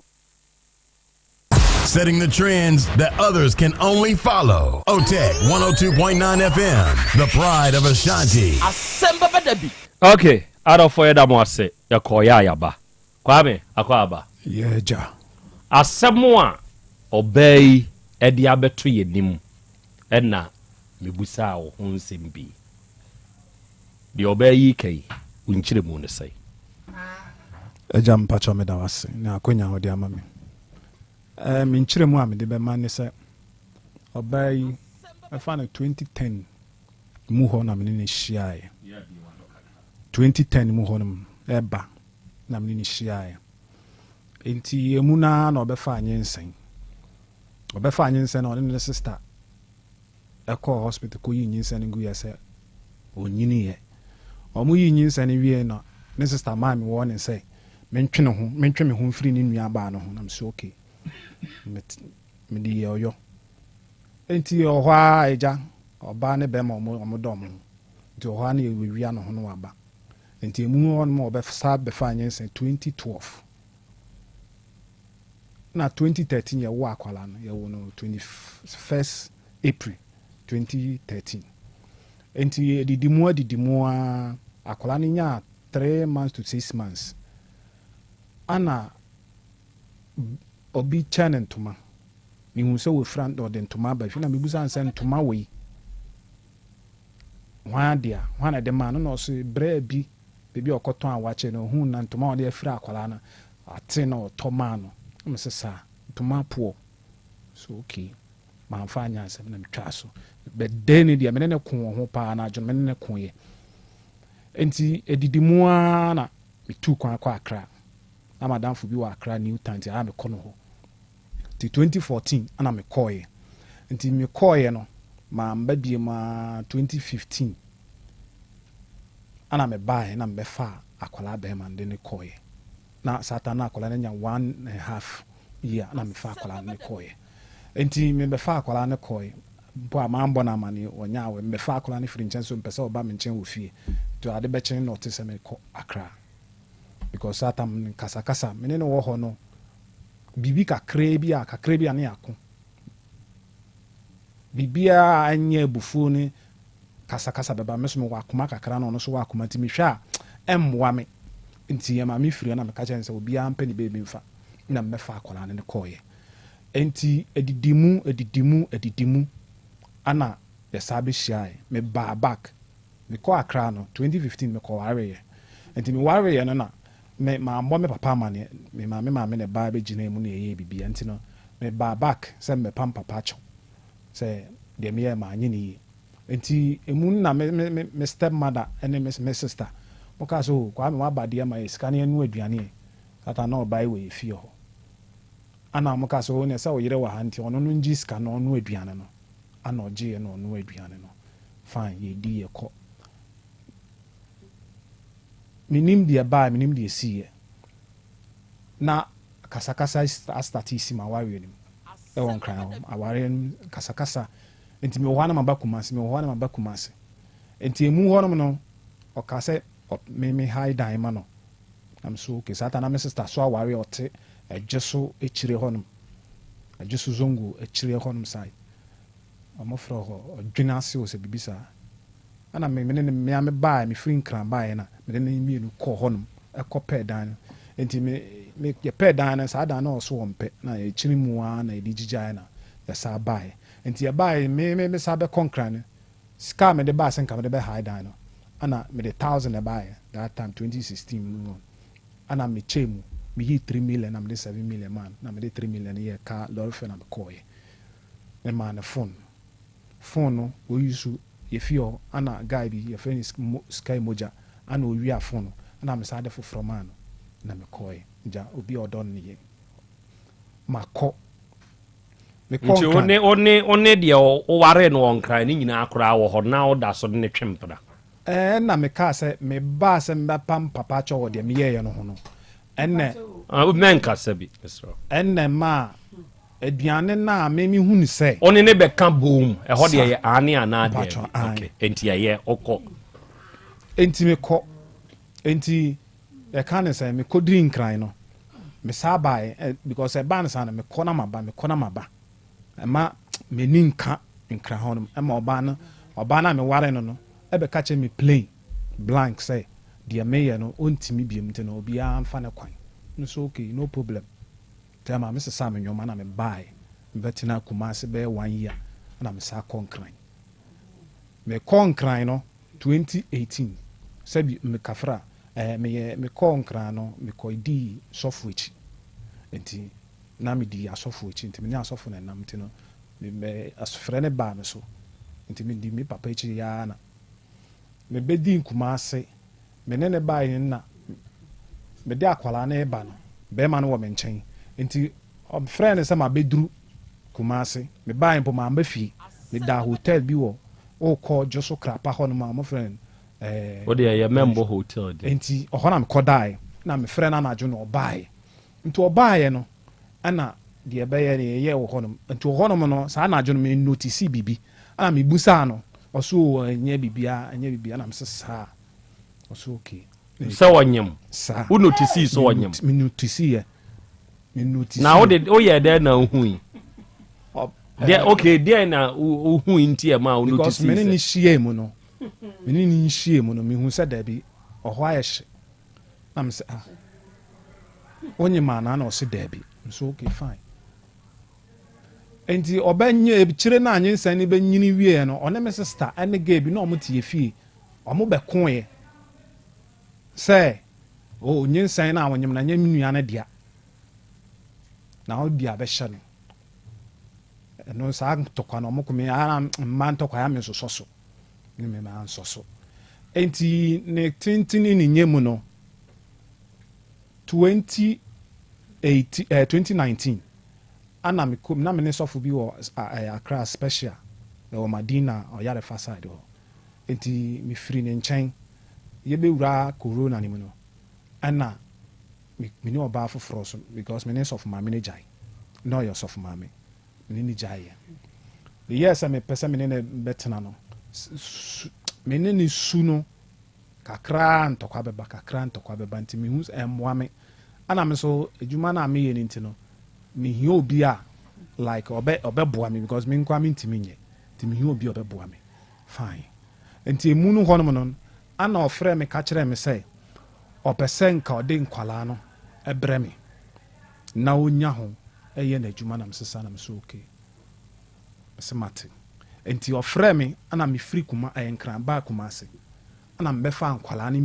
Setting the trends that others can only follow. OTEC 102.9 FM, the pride of Ashanti. Asem Beba Dabi. Okay, out of fire da mo ase ya koya yaba. Kwame akwaba. Yeja. Asemo a obey edi abeto yenim. Ena mebusa wo ho nsem bi. Di obey yi kai unchire mu ne sai. Eja mpacho me da wase. Na akonya ho de amame. Minchire mu amede be man se obey afa na 2010 mu ho na me ne hia 2010 mu ho no eba na me ne hia enti emu na obefa anyensen na ne sister ekọ hospital ko yi nyinsen ngu ya se onyini ye omu yi nyinsen wie no ne sister ma me wo ne se mentwe me ho mfiri ne nua ba no ho na me so okay me di yo enti ohwa eja oba ne be ma omodom nti ohwa na ewia no ho no aba enti emu on mo be sa be fa anyensen 2012 na 2013 ye wo akwala no ye wo no 21st April 2013 enti didimu akwala ni nya 3 months to 6 months ana obi channel ntoma ni hu se we front or den ntoma ba fina mebusa ansa ntoma we hwana de man no so bra bi bebi okoton awache no hu na ntoma o de afira akwala na ate na otoma no msesa ntoma po so okay ma fa anya ansa na metwa so be de ne dia me ne ko ho pa na adwo me ne ko ye enti edidimu na metu kwa akra na madam fu bi wa akra new tanti a me kono ho ti 2014 ana me koye nti me koye no ma mbadie ma 2015 ana me bae na me fa akwala be ma de ne koye na satana akwala nya 1.5 year na me fa akwala ne koye nti me be fa akwala ne koye mpo amambo na mani onya we me fa akwala ne firi nchen so mpesa oba me nchen wo fie to ade be chen no te se me ko akra because satam kasa me ne wo ho no bibi kakra bi ane ako bibia anya bufu ni kasa beba meso me wakoma kakra no so wakoma ti me hwa emmoa me nti ya ma me firi na me ka chense obi ampa ni bebi mfa na me fa akola ne koye enti edidimu ana ya sabe shiai me ba back me ko akra no 2015 me ko ware enti me ware no na me ma mo me papa ma ne me ma ne ba be gina mu na ye bibia enti no me ba back se me pam papa cho se de me ma anyi ni enti emu na me step mother ene me sister mo ka so kwa me wa ba de ma iskane anu aduane ata na obai we fi ho ana mo ka so ne se o yire wa hanti ono no nji ska no anu aduane no ana oje no anu aduane no fine ye di ye ko minim dia ba minim dia sie na kasakasa statisi ma wari nim e won kran awari kasakasa enti me ho na mabakumase enti emu ho no o ka se me high dime ma no am so okay sata na me sister so awari ote ejeso echire ho no ejeso zongo echire ho no sai amofro ho odwina se o se bibisa ana me ame ba me free nkran ba na me ne mienu ko ho no ekope dan enti me ye pe dan na sa dan na so wompe na ye chiri mu na ye digija na ya sa ba enti ya ba me sa be konkran ska me de ba sen ka me de be high dan no ana me de 1000 ba that time 2016 mu ana me chemu me yi 3 million na me de 7 million man na me de 3 million ye ka lorfe na me koye me man phone no o yusu ye fio ana guy bi ye friend sky moja ana o wi phone ana me sa de foforo man na mekɔɛ gya obi ɔdɔ no yɛ makɔ nti one deɛ woware no wɔ nkran ne nyinaa koraa wɔ hɔ na woda so ne twempra na mekaa sɛ mebaa sɛ mbɛpam papa kyɛ wɔ deɛ meyɛeɛ no ho no ɛnɛ mɛnkasa bi ɛnɛ ma a aduane no a memehu ne sɛ ɔne ne bɛka boom ɛhɔ deɛ yɛ ane anaa deɛ enti ɛyɛ wokɔ enti mekɔ enti ɛka ne sɛ mekɔdiri nkran no mesaa baeɛ because ɛba no saa no mekɔ na maba ɛma m'ani nka nkran hɔ nom ɛma ɔbaa no a meware no no ɛbɛka kyɛ me plain blank sɛ deɛ meyɛ no ɔntimi biam nti na obiara mfa ne kwan no so okay no problem nti ama mesesa me nnwoma na mebaeɛ mbɛtena Kumase bɛyɛ 1 year na mesaa kɔ nkran mekɔ nkran no 2018 sɛbi mekafra mekɔ nkran no mekɔdii sɔfo akyi nti na medi asɔfo akyi nti mene asɔfo no nam nti no asofrɛ ne baa me so nti medi me papa akyi yaa na mebɛdi Kumase mene ne baa ne na mede akwalaa ne ba no bɛrima no wɔ me nkyɛn nti frɛ ne sɛ mabɛduru Kumase mebaa mpo maamba fie meda hotel bi wɔ wokɔ dwo so krapa hɔ no ma mofrɛ no wode ɛyɛ membo hotel de nti ɔhɔ na mekɔdaeɛ na mefrɛ no anadwo no ɔbaeɛ nti ɔbaeɛ no ana deɛ ɛbɛyɛ ne yɛyɛ wɔ hɔ nom nti wɔ hɔ nom no saa anadwo no menotisi biribi ana mebusaa no ɔso ɛnyɛ biribiaa na mese saa ɔso okay sɛ wɔnyem wo notisii so wɔnyem menotisiɛ na woyɛ dɛn na wohui deɛ na wohui nti ɛma wo because mene ne hyia mu no mehu sɛ daabi ɔhɔ ayɛ hye na mesɛ wonyem anaa na ɔse daabi so okay fine enti ɔbɛnyɛ kyire no anye nsɛn ne bɛnyini wie no ɔne me sister ɛne gay bi na ɔmo te fie ɔmo bɛkoeɛ sɛ nye nsɛn na wɔnyem na nyɛ me nua no dea na ɔbi abɛhyɛ no ɛno saa ntɔkwa no ɔmo kɔmi ara mma ntɔkwa ya me nsosɔ so ne me ma nsɔ so enti ne tintini ne nyɛ mu no 2019 ana na me ne sɔfo bi wɔ Accra special wɔ Madina ɔyare fa side hɔ enti mefiri ne nkyɛn yɛbɛwura corona ne mu no ana mene ɔbaa foforɔ so because mene sɔfo maame no gyae na ɔyɛ sɔfo maame mene ne gyaeɛ yɛyɛ sɛ mepɛ sɛ mene ne bɛtena no mene ne su no kakra ntɔkwa bɛba nti mehu ɛmmoa me ana me so adwuma no a meyɛ no nti no mehia obi a like ɔbɛboa me because me nkwa mentimi nyɛ nti mehia obi a ɔbɛboa me fine nti emu no hɔ nom no ana ɔfrɛ me ka kyerɛ me sɛ ɔpɛ sɛ nka ɔde nkwalaa no ɛbrɛ me na ɔnya ho ɛyɛ n'adwuma na mesesa na mesɛ okay mesɛ mate nti ɔfrɛ me ana mefiri nkran baa Kumase ana mebɛfa nkwalaa no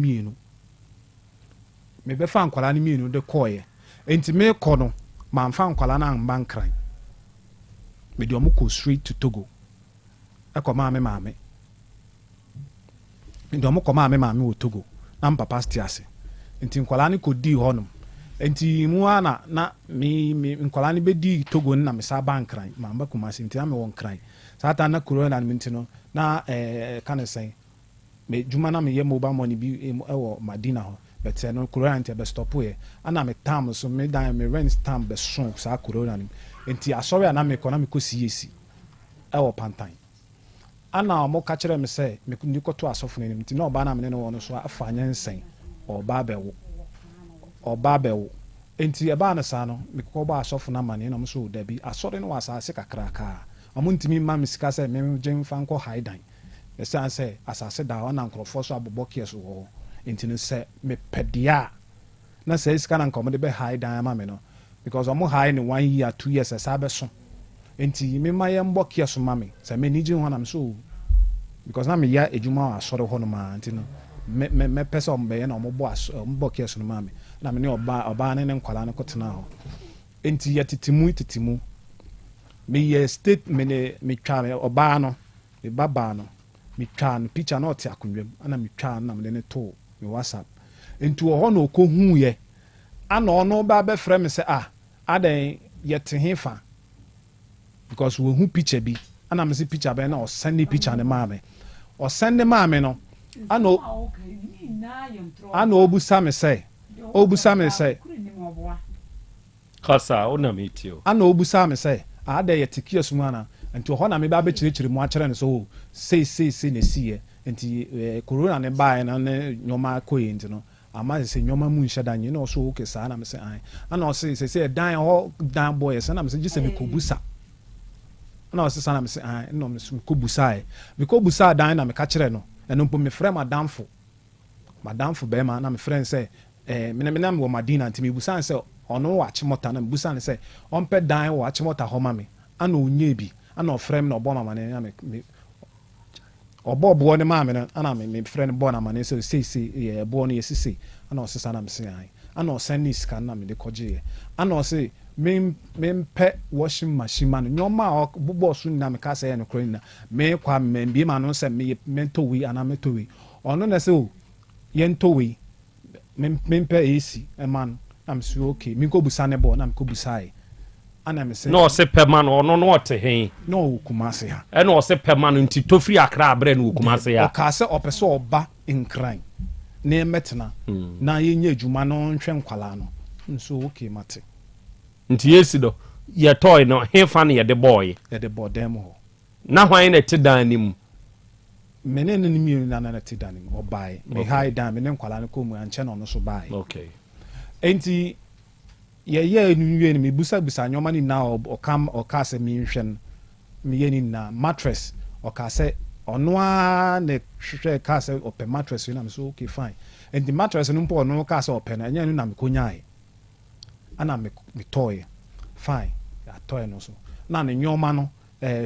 mmienu de kɔɔyɛ nti mekɔ no mamfa nkwalaa no amba nkran mede ɔmo kɔ straight to Togo ɛkɔ maame mede ɔmo kɔ maame wɔ Togo na mpapa ste ase nti nkwalaa no kɔdii hɔ nom nti mu a na nkwalaa no bɛdii Togo no na mesa ba nkran mamba Kumase nti na mewɔ nkran saa ta na corona no nti no na ka ne sɛn dwuma na meyɛ mobile money bi ɛwɔ Madina hɔ bɛtɛ no corona nti bɛstɔpoeɛ ana me tam so me rent tam bɛso saa corona no nti asɔre a na mekɔ na mekɔ CAC ɛwɔ Pantan ana ɔmo ka kyerɛ me sɛ mekɔndi kɔto asɔfo no anim nti na ɔbaa na mene no wɔ no so afa anyɛ nsɛn ɔbaa bɛwo nti ɛbaa no saa no mekɔ bɔ asɔfo no amane na ɔmo so dabi asɔre no wɔ asase kakrakaa ɔmo ntimi ma me sika sɛ memgye mfa nkɔ haidan ɛsiane sɛ asase da hɔ na nkurɔfoɔ so abobɔ kies wɔ hɔ nti no sɛ mepɛdeɛ a na sɛ sika na nka ɔmode bɛhae dan ama me no because ɔmo hae ne 1 year 2 years ɛsaa bɛso nti mema yɛmbɔ kies ma me sɛ m'ani gye ho na me so because na meyɛ adwuma wɔ asɔre hɔ no maa nti no mɛpɛ sɛ ɔmbɛyɛ na ɔmobɔ kies no ma me na mene ɔbaa ne nkwalaa no kɔtena hɔ nti yɛtete mu meyɛ state metwa ɔbaa no mebabaa no metwa no picture na ɔte akonnwam ana metwa no na mede ne too me WhatsApp nti wɔ hɔ na ɔkɔhuuɛ ana ɔno ba bɛfrɛ me sɛ adan yɛte he fa because wɔhu picture bi ana me sɛ picture bɛn na ɔsɛnde picture ne maame ɔsɛnde maame no ana ɔbusa me sɛ kasa ona metio ana ɔbusa me sɛ adan yɛte kios mu ana nti hɔ na me ba bɛkyerɛkyerɛ mu akyerɛ no so sei na siɛ nti corona ne bae na ne nyɔma kɔɛ nti no ama sɛ nyɔma mu nhyɛ da nyɛ na ɔso woke saa na me sɛ an ana ɔse sɛ dan hɔ dan bɔyɛ sɛ na me sɛ gye sɛ mekɔbusa ana ɔse saa na me sɛ an na me sɛ mekɔbusa dan na meka kyerɛ no ɛno mpo mefrɛ madamfo bɛrima na mefrɛ sɛ menam wɔ madina nti mebusa sɛ ɔno wɔ akyemɔta na mebusa ne sɛ ɔmpɛ dan wɔ akyemɔta hɔ ma me ana ɔnyɛ bi ana ɔfrɛ me na ɔbɔ mama ne na ɔbɔ boɔ ne maame no ana mefrɛ no bɔɔ no amane sɛ sei boɔ no yɛsisei ana ɔse sa na mese an ana ɔsɛn ne sika no na mede kɔgyeeɛ ana ɔse mempɛ washing machine ma no nyɔma a ɔbobɔɔ so nyina meka sɛ yɛ no korɔ nyina mekɔ a mambie ma no sɛ mentɔ wei anaa mɛtɔ wei ɔno na sɛ o yɛntɔ wei mempɛ AC ma no na mese okay menkɔbusa ne bɔ na mekɔbusaeɛ ana me sɛ na ɔse pɛma no ɔno no ɔte he na ɔwɔ Kumase ha ɛna ɔse pɛma no nti tofiri Akra abrɛ no wɔ Kumase ha ɔkaa sɛ ɔpɛ sɛ ɔba nkran na ɛmɛtena na yɛnyɛ adwuma no nhwɛ nkwalaa no nso okay mate nti yɛsi dɔ yɛtɔe no hefa no yɛde bɔɔ dan mu hɔ na hwan na ɛte dan no mu mene ne ne mmienu na na te dan no mu ɔbae mehae dan mene nkwalaa no kɔ mu ankyɛ na ɔno so bae enti yɛyɛ nwie no mebusabusa nyɔma no nyinaa ɔka sɛ menhwɛ no meyɛ no nyinaa mattress ɔka sɛ ɔno a ne hwehwɛ ka sɛ ɔpɛ mattress na me so okay fine enti mattress no mpo ɔno ka sɛ ɔpɛ no ɛnyɛ no na mekɔnyaeɛ ana metɔeɛ fine atɔeɛ no so na ne nyɔma no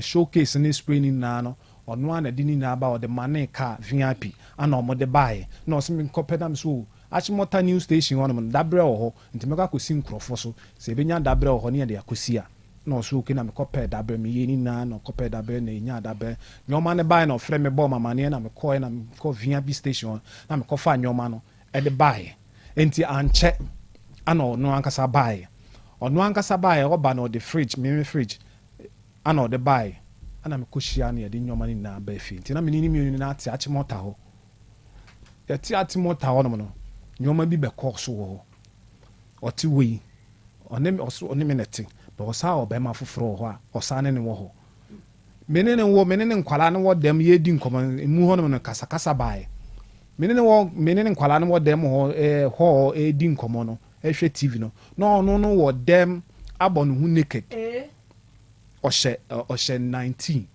showcase ne spray no nyinaa no ɔno a na de no nyinaa ba ɔde ma ne car VIP ana ɔmode baeɛ na ɔsɛ menkɔpɛ na me so Achimota new station hɔ nom dabrɛ wɔ hɔ nti mɛka kɔsi nkurɔfoɔ so sɛ ɛbɛnya dabrɛ wɔ hɔ ne yɛde akɔsi a na ɔso oke na mekɔpɛ dabrɛ meyɛ ni naa na ɔkɔpɛ dabrɛ na ɛnya dabrɛ nyɔma ne baeɛ na ɔfrɛ me bɔɔ mamaneɛ na mekɔɛ na mekɔ VIP station hɔ na mekɔfa nyɔma no ɛde baeɛ enti ankyɛ ana ɔno ankasa baeɛ ɔba na ɔde fridge meme fridge ana ɔde baeɛ ana mekɔhyia na yɛde nyɔma no nyinaa baa fie nti na mene ne mmienu no ate Achimota hɔ yɛte Achimota hɔ nom no nyɔma bi bɛkɔ so wɔ hɔ ɔte wei ɔne me nɛte bɛ ɔsaa ɔbɛma foforɔ wɔ hɔ a ɔsaa ne ne wɔ hɔ mene ne nkwalaa no wɔ dɛm yɛdi nkɔmmɔ mu hɔ nom no kasakasa baeɛ mene ne nkwalaa no wɔ dɛm hɔ ɛdi nkɔmmɔ no ɛhwɛ TV no na ɔno no wɔ dɛm abɔ ne ho naked ɔhyɛ 19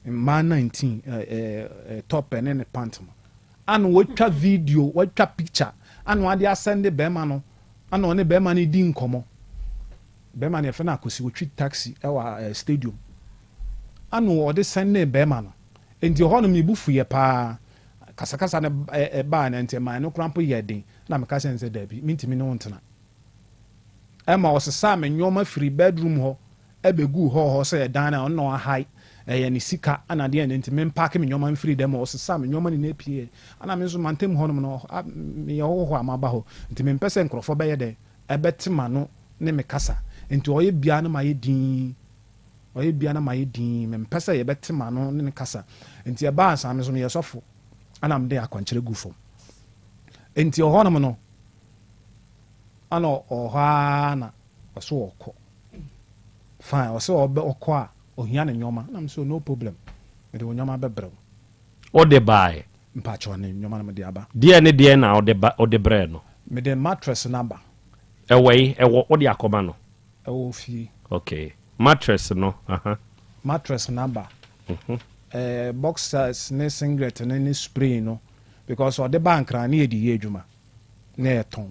mmaa 19 top ne ne pant mu ana watwa video watwa picture ana wade asɛnde bɛrima no ana ɔne bɛrima no di nkɔmmɔ bɛrima no yɛfɛ no akɔsi wɔtwi taxi ɛwɔ stadium ana ɔde sɛnde bɛrima no enti hɔ no mebu fuyɛ paa kasakasa no baa no nti ma no kora mpo yɛ den na meka sɛ sɛ daabi mentimi ne wo ntena ɛma ɔsesa me nneɔma firi bedroom hɔ ɛbɛgu hɔ sɛ ɛdan no a ɔno na ɔhae ɛyɛ ne sika ana deɛ ne nti mempake me nneɔma mfiri dɛm ɔsesa me nneɔma ne na pie ana me nso mantam hɔ nom no meyɛ hɔ amaba hɔ nti mempɛ sɛ nkurɔfoɔ bɛyɛ dɛ ɛbɛte ma no ne me kasa nti ɔyɛ bia no mayɛ din mempɛ sɛ yɛbɛte ma no ne ne kasa nti ɛbaa nsa me so meyɛ sɔfo ana mede akwankyerɛ gu fam nti ɔhɔ nom no ana ɔhɔ na ɔso ɔkɔ fine ɔsɛ ɔkɔ a ohia ne nyɔma na mso no problem mede wo nyɔma bɛbrɛ ɔde bae mpakyɛ ne nyɔma no mede aba deɛ ne deɛ na ɔde brɛ no mede mattress no aba ɛwɔ wode akɔma no ɛwɔ fie okay mattress no mattress no aba boxers ne singlet ne spray no because ɔde ba nkra ne yɛde yɛ adwuma na yɛtɔn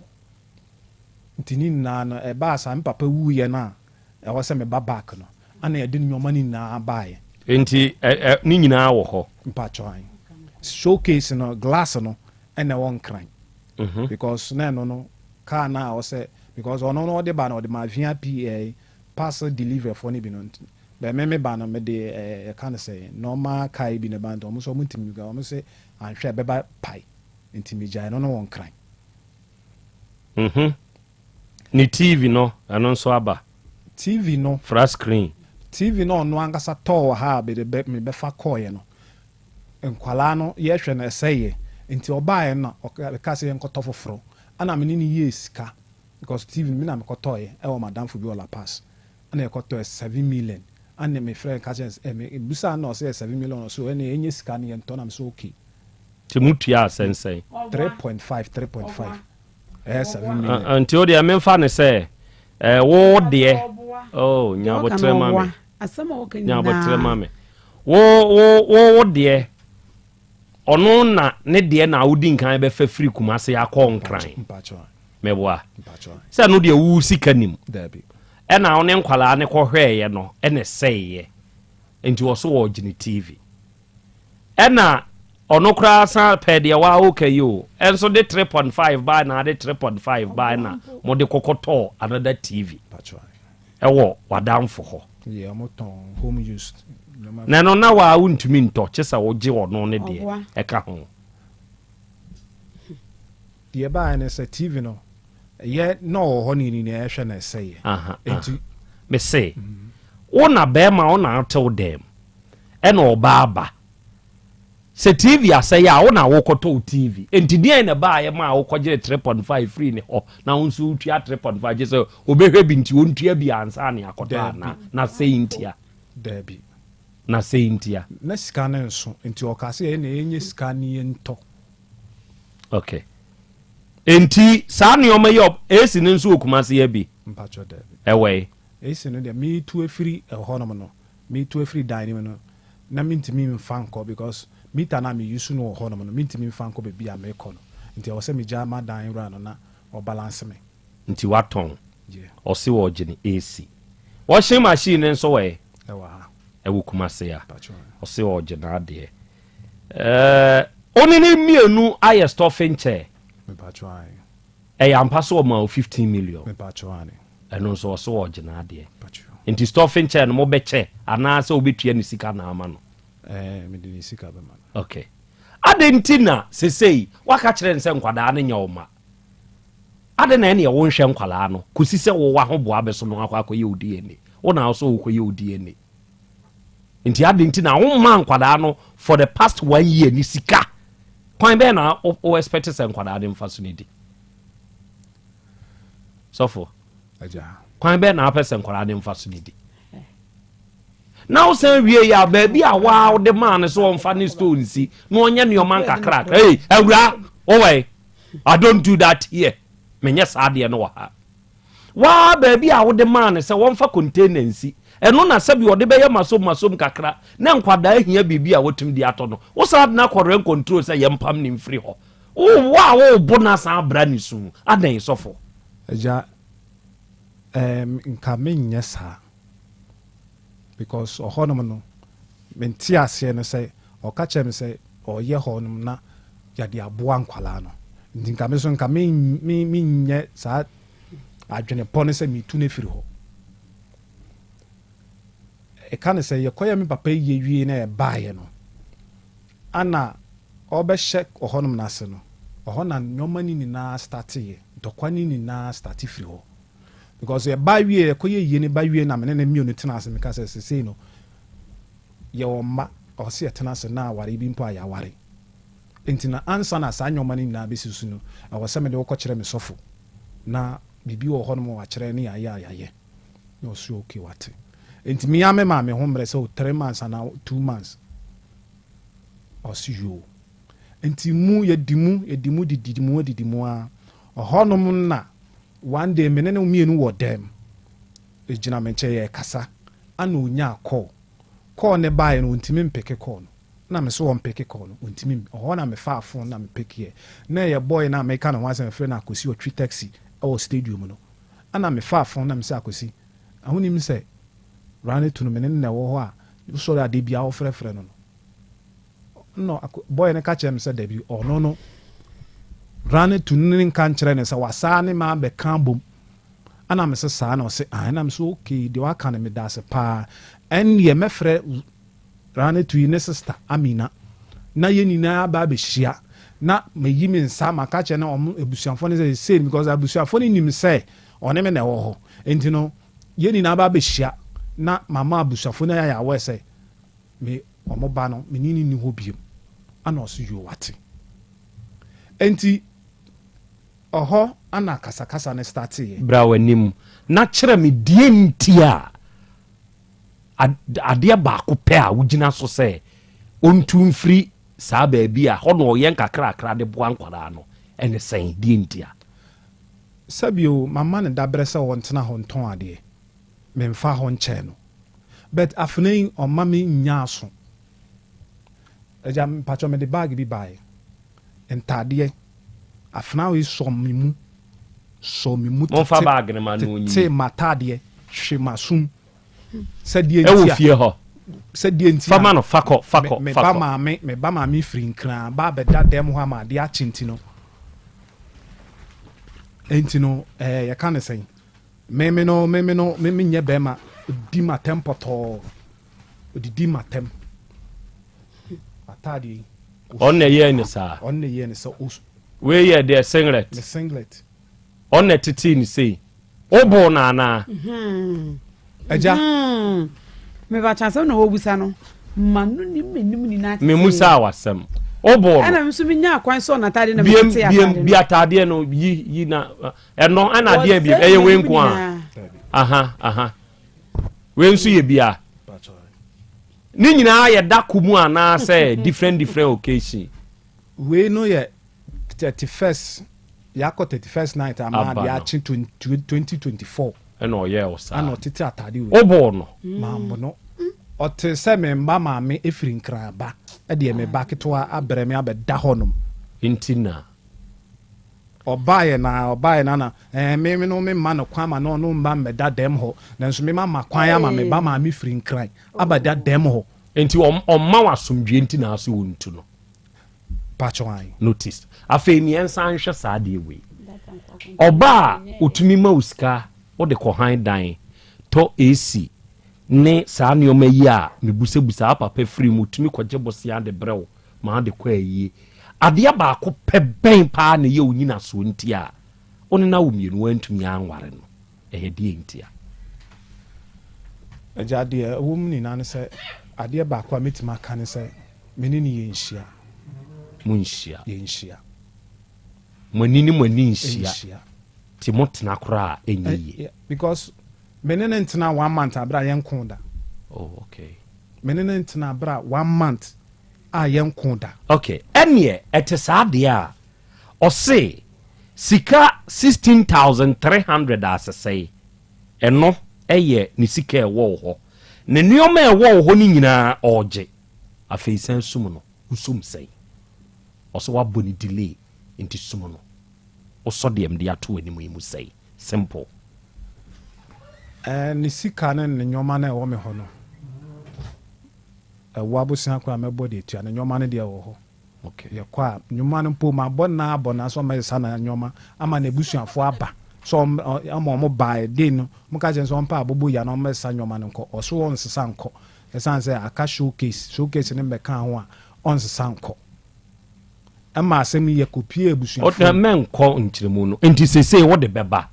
nti ne nyinaa no ɛbaa saa me papa wuyɛ no a ɛwɔ sɛ meba back no ana yɛde nneɔma no nyinaa baeɛ nti ne nyinaa wɔ hɔ mpakyɛ showcase no glass no ɛna ɛwɔ nkran because na ɛno no car no a ɔsɛ because ɔno no ɔde ba no ɔde ma VIP parcel delivery for no bi no bɛmeme ba no mede ɛka no sɛ normal car bi ne ba nti ɔmo sɛ ɔmo ntimi ga ɔmo sɛ anhwɛ bɛba pae nti megyae no no wɔ nkran ni TV no ɛno nso aba TV no flat screen TV no no ankasa tɔɔ ha me bɛfa kɔɔyɛ no nkwalaa no yɛhwɛ no ɛsɛyɛ nti ɔbaeɛ no ɔka sɛ yɛnkɔtɔ foforɔ ana mene ne yɛ sika because TV me na mekɔtɔɔyɛ ɛwɔ madamfo bi wɔ La Paz ana yɛkɔtɔɔ 7 million ana me frɛ ka kyɛ busa na ɔsɛ 7 million so ɛne ɛnyɛ sika no yɛntɔ na me so okay ti mutua sɛnsɛn 3.5 7 million nti o de memfa ne sɛ wo deɛ oh nyabotre mame nyabotre mame wo deɛ ɔno na ne deɛ na wodi nkan bɛfa firi kumase akɔ nkran meboa sɛ no deɛ wu sika nim ɛna wo ne nkwalaa ne kɔhwɛɛyɛ no ɛne sɛyɛ nti wɔ so wɔ gyene TV ɛna ɔno koraa sa pɛ deɛ waa woka yi o ɛnso de 3.5 baa na de 3.5 baa na mo de kɔkɔtɔɔ another TV ɛwɔ wadamfo hɔ home used na no na waa wontumi ntɔ kyɛ sɛ wogye ɔno ne deɛ ɛka ho deɛ baa ne sɛ TV no yɛ na ɔwɔ hɔ ne ni ɛhwɛ na ɛsɛyɛ nti me se wo na bɛrima wo na atew dɛm ɛna ɔbaaba sɛ TV asɛyɛ a wo na wokɔtɔ TV enti deɛ na baa yɛ ma wokɔgye 3.5 free ne hɔ na wo nso wotua 3.5 gye sɛ obɛhwɛ bi nti wontua bi ansa ne akɔtɔ na sɛyi ntia dabi na sɛyi ntia na sika ne nso enti ɔka sɛ yɛ na ɛnyɛ sika ne yɛntɔ okay enti saa nneɔma yɛ esi ne nso okuma se ya bi mpatwɔ dabi ɛwɛ esi no deɛ metu afiri ɛhɔ nom no metu afiri dan nim no na mentimi mfa nkɔ because mita na me yusu no wɔ hɔ nom no mentimi mfa nkɔ baabi a mekɔ no nti ɛwɔ sɛ megya ma dan wura no na ɔbalance me nti watɔn ɔse wɔ gyene AC washing machine ne nso wɔ ɛwɔ ha ɛwɔ kuma se ya ɔse wɔ gyene adeɛ ɔne ne mmienu ayɛ stuffing chair ɛyɛ ampa so ɔma 15 million ɛno nso ɔse wɔ gyene adeɛ nti stuffing chair no mobɛkyɛ anaasɛ wobɛtua ne sika na ama no mede ne sika bɛma okay ade nti na sesei waka kyerɛ ne sɛ nkwadaa no nyɛ wo ma ade na ɛne ɛwo nhwɛ nkwalaa no kɔsi sɛ wowa ho boa bɛso no akɔ akɔyɛ wo DNA wo na wo so wokɔyɛ wo DNA nti ade nti na womma nkwadaa no for the past 1 year ni sika kwan bɛɛ na wo expect sɛ nkwadaa no mfa so no di sɔfo kwan bɛɛ na wapɛ sɛ nkwadaa no mfa so no di na wo san wie ya baabi a waa wo de man ne so wɔmfa ne stone si na ɔnyɛ nneɔma nkakra hey awura ɔwɛ I don't do that here menyɛ saa deɛ no wɔ ha waa baabi a wo de man ne sɛ wɔmfa container nsi ɛno na sɛbi wɔde bɛyɛ masom kakra na nkwadaa hia biribi a wotum de atɔ no wo saa na kɔrɛn control sɛ yɛmpam ne mfiri hɔ wo a wo bo na saa bra ne su adan sɔfo agya nka menyɛ saa because ɔhɔnom no mente aseɛ no sɛ ɔka kyerɛ me sɛ ɔyɛ hɔnom na yɛde aboa nkwalaa no nti nka me so nka menyɛ saa adwene pɔ no sɛ metu no firi hɔ ɛka ne sɛ yɛkɔyɛ me papa yie wie na ɛbaeɛ no ana ɔbɛhyɛ ɔhɔnom no ase no ɔhɔ na nnwɔma no nyinaa starteeɛ ntɔkwa no nyinaa starte firi hɔ because yɛba wie yɛkɔyɛ yie ne ba wie na mene ne mmienu tena ase meka sɛ sesei no yɛwɔ mma ɔse yɛtena ase na aware bi mpo a yɛaware enti na ansa na saa nnwɔma no nyinaa bɛsi so no ɛwɔ sɛ mede wokɔkyerɛ me sɔfo na biribi wɔ hɔ no ma wakyerɛ ne yɛayɛ na ɔso okay wate enti mea me ma me ho mmerɛ sɛ 3 months ana 2 months ɔse yoo enti mu yɛdi mu a ɔhɔnom na one day mene ne mmienu wɔ dɛm ɛgyina me nkyɛ yɛ kasa ana onya kɔɔ ne baeɛ no ɔntimi mpeke kɔɔ no na me so wɔ mpeke kɔɔ no ɔntimi ɔhɔ na mefa afo na mepekeɛ na ɛyɛ bɔɔy na meka ne ho asɛm frɛ no akɔsi ɔtwi taxi ɛwɔ stadium no ana mefa afo na mesɛ akɔsi ahonim sɛ rane tu no mene ne ɛwɔ hɔ a wosɔre ade bia wofrɛfrɛ no no bɔɔy no ka kyerɛ me sɛ dabi ɔno no rane tu ne nka nkyerɛ ne sɛ wasaa ne ma bɛka bom ana me sɛ saa na ɔsɛ ana me sɛ okay deɛ waka ne meda ase paa ɛnneɛ mɛfrɛ rane tu yi ne sister Amina na yɛ nyinaa ba bɛhyia na mayi me nsa maka kyerɛ ne ɔmo abusuafoɔ ne sɛ sei because abusuafoɔ no nim sɛ ɔne me na ɛwɔ hɔ enti no yɛni na aba bɛhyia na mama abusafo na yɛ awɔ sɛ me ɔmo ba no me ni hɔ biem ana ɔso yo wate enti ɔhɔ ana kasakasa ne startee bra w'anim na kyerɛ me die nti a adeɛ baako pɛ a wogyina so sɛ ɔntu mfiri saa baabi a hɔ na ɔyɛ nkakrakra de boa nkwadaa no ɛne sɛn die nti a sabio mama ne dabrɛ sɛ wɔntena hɔ ntɔn adeɛ memfa hɔ nkyɛn no but afei ɔma me nya aso agya mpatwɔ mede bag bi baeɛ ntadeɛ afena wo sɔ me mu momfa bag ne ma no te matadeɛ hwe masum sɛdeɛ ntia ɛwɔ fie hɔ sɛdeɛ ntia fama no fakɔ me ba maame firi nkran ba bɛda dɛm hɔ ama adeɛ akyenti no enti no yɛka ne sɛn meme nyɛ bɛma odi matem pɔtɔɔ odidi matem atadeɛ ɔnna yɛ ne saa ɔnna yɛ ne sɛ wei yɛ deɛ singlet ɔnna tete ne sei ɔbɔ na anaa agya mebakyɛ sɛ na wɔbusa no ma no nim ni na me musa awasɛm ɔbɔ ana me so binya akwan sɛ ɔnatadeɛ na mete atadeɛ bi atadeɛ no yi na ɛno ana adeɛ bi ɛyɛ wei nko a aha wei nso yɛ bia ne nyinaa yɛ da kumu anaa sɛ different occasion wei no yɛ 31st yakɔ 31st night ama de akye 2024 ɛna ɔyɛ wo saa ana ɔtete atade wei ɔbɔ no mambo no ɔte sɛ me mba maame ɛfiri nkraba ɛdeɛ me ba ketewa abrɛ me abɛda hɔ nom nti na ɔbaeɛ na me no memma no kwan ma no ɔno mba mmɛda dɛm hɔ nanso mema ma kwan ama me ba maame firi nkran abɛda dɛm hɔ nti ɔmma wo asomdwe nti na ase wɔ ntu no patwɔn notice afei miɛnsa nhwɛ saa deɛ wei ɔba a ɔtumi ma wo sika wode kɔhan dan tɔ AC ne saa nneɔma yi a mebusabusa apapa firi mu tumi kɔgye bɔsia de brɛw ma de kɔ ayie adeɛ baako pɛ bɛn paa na yɛ wo nyina so nti a wone na wo mmienu wantumi anware no ɛyɛ deɛ nti a agya deɛ ɛwɔ mu nyinaa ne sɛ adeɛ baako a mɛtumi aka ne sɛ mene ne yɛnhyia yɛnhyia mani ne mani nhyia nti motena koraa ɛnyɛ yie because mene ne ntena 1 month abra yɛnko da mene ne ntena abra 1 month a yɛnko da ɛneɛ ɛte saa deɛ a ɔse sika 16,300 asesɛe ɛno ɛyɛ ne sika ɛwɔ hɔ ne nneɔma ɛwɔ hɔ no nyinaa ɔgye afei san sum no wosum sɛe ɔsɛ wabɔ ne delay nti sum no wosɔ deɛ mde ato w'anim yi mu sɛe simple ne sika ne ne nneɔma no ɛwɔ me hɔ no ɛwɔ abosea kɔ a mɛbɔ de atua ne nneɔma no deɛ ɛwɔ hɔ yɛkɔ a nnwoma no mpo ma abɔ na so ɔma sa na nneɔma ama na abusuafoɔ aba so ama ɔmo bae de no moka kyerɛ sɛ ɔmpa abobɔ ya na ɔmɛsa nnwoma no nkɔ ɔso ɔnsesa nkɔ ɛsiane sɛ aka showcase no mbɛka ho a ɔnsesa nkɔ ɛma asɛm yɛ kopie abusuafoɔ mɛnkɔ nkyerɛmu no nti sesei wode bɛba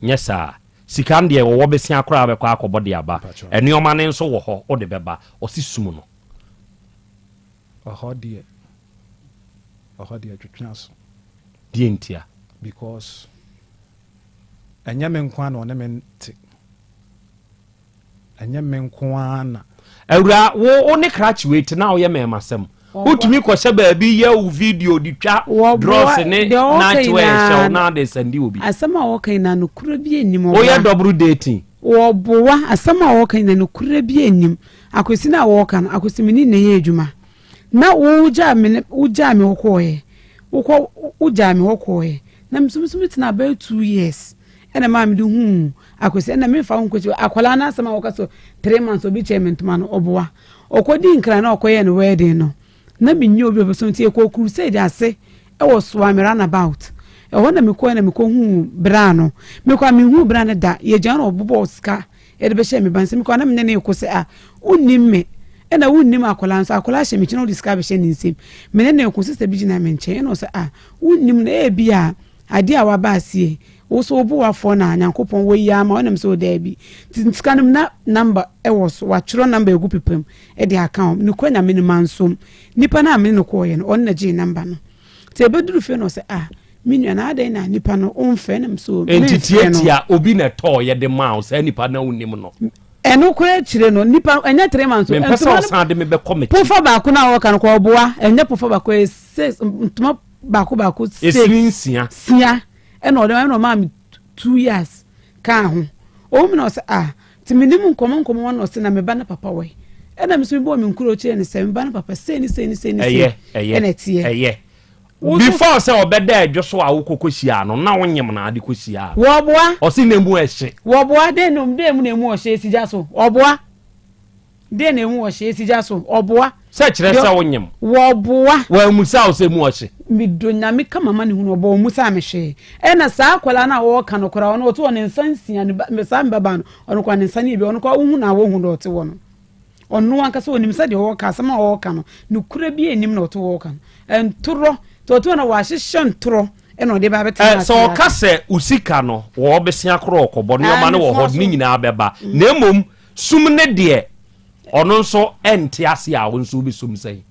nyɛ saa sika deɛ wɔwɔ bɛsia koraa bɛkɔ akɔbɔ de aba ɛnneɔma ne nso wɔ hɔ wode bɛba ɔse sum no ɔhɔ deɛ twetwea so deɛ ntia because ɛnyɛ me nko a na ɔne me nte ɛnyɛ me nko a na awura wo ne krakye wei te na woyɛ mɛmasɛm wotumi kɔhyɛ baabi yɛ wo video de twa dross ne natwe ɛhyɛw na de sandi obi asɛm a wɔka na no kura bi anim woyɛ double dating wɔboa asɛm a wɔka na no kura bi anim akosi na wɔka no akosi meni na yɛ adwuma na wogya me hɔkɔɔyɛ na mesomsom tena about 2 years ɛna maa mede akosi ɛna mefa ho nkɔkyi akwala na asɛm a wɔka so 3 months obi kyɛ me ntoma no ɔboa ɔkɔdi nkra na ɔkɔyɛ no wedding no na menye obi obeso nti ekɔ crusade ase ɛwɔ so ameran about ɛhɔ na mekɔ bra no mekɔ mehu bra no da yɛgya no ɔbobɔ sika ɛde bɛhyɛ me banse mekɔ na mene ne yɛkɔ sɛ a wonnim me ɛna wonnim akwala nso akwala hyɛ mekyina wode sika bɛhyɛ ne nsɛm mene ne yɛkɔ sista bi gyina me nkyɛn ɛna ɔsɛ a wonnim no ɛbi a ade a waba asie wo so obu wafo na nyankopon wo yi ama onam so da bi tinskanim na number e wo so wa chiro number egu pepem e de account ni kwanya me mansom nipa na me no ko ye no on na ji number no te beduru fe no se minua na adan na nipa no onfe nam so entity obi na to ye de mouse nipa na unim no eno ko chire no nipa enya 3 months me pesa osan de me be committee pofa ba ko na wo kan ko oboa enya pofa ba ko 6 ntuma ba ko 6 sia eno o de no ma 2 years ka ho o mi no se ti minim nkomo no se na me ba na papa we ena me so bo me nkuro chire ne se me ba na papa se ni ena tie before say obeda adwoso a wokokosia no na wonyem na ade kosia wo boa o si na mu ehye wo boa de no de mu na mu ohye esija so oboa de na mu ohye esija so oboa se kire se wonyem wo boa wa musa o se mu ohye mi donya mi kama mama ne hu no bo musa me hye ena saa kwala na wo ka no kora ono to ne nsansia ne saa mbaba no ono kwa ne nsani bi ono kwa hu na wo hu do te wo no ono anka so onim se de wo ka sama wo ka no ne kura bi enim na to wo ka enturo to na wa hyehyɛ ntoro eno de ba beta so ka se usika no wo besia kro okobo ne ma ne wo ho ni nyina beba na emom sum ne de ono nso ente ase a wo nso bi sum sei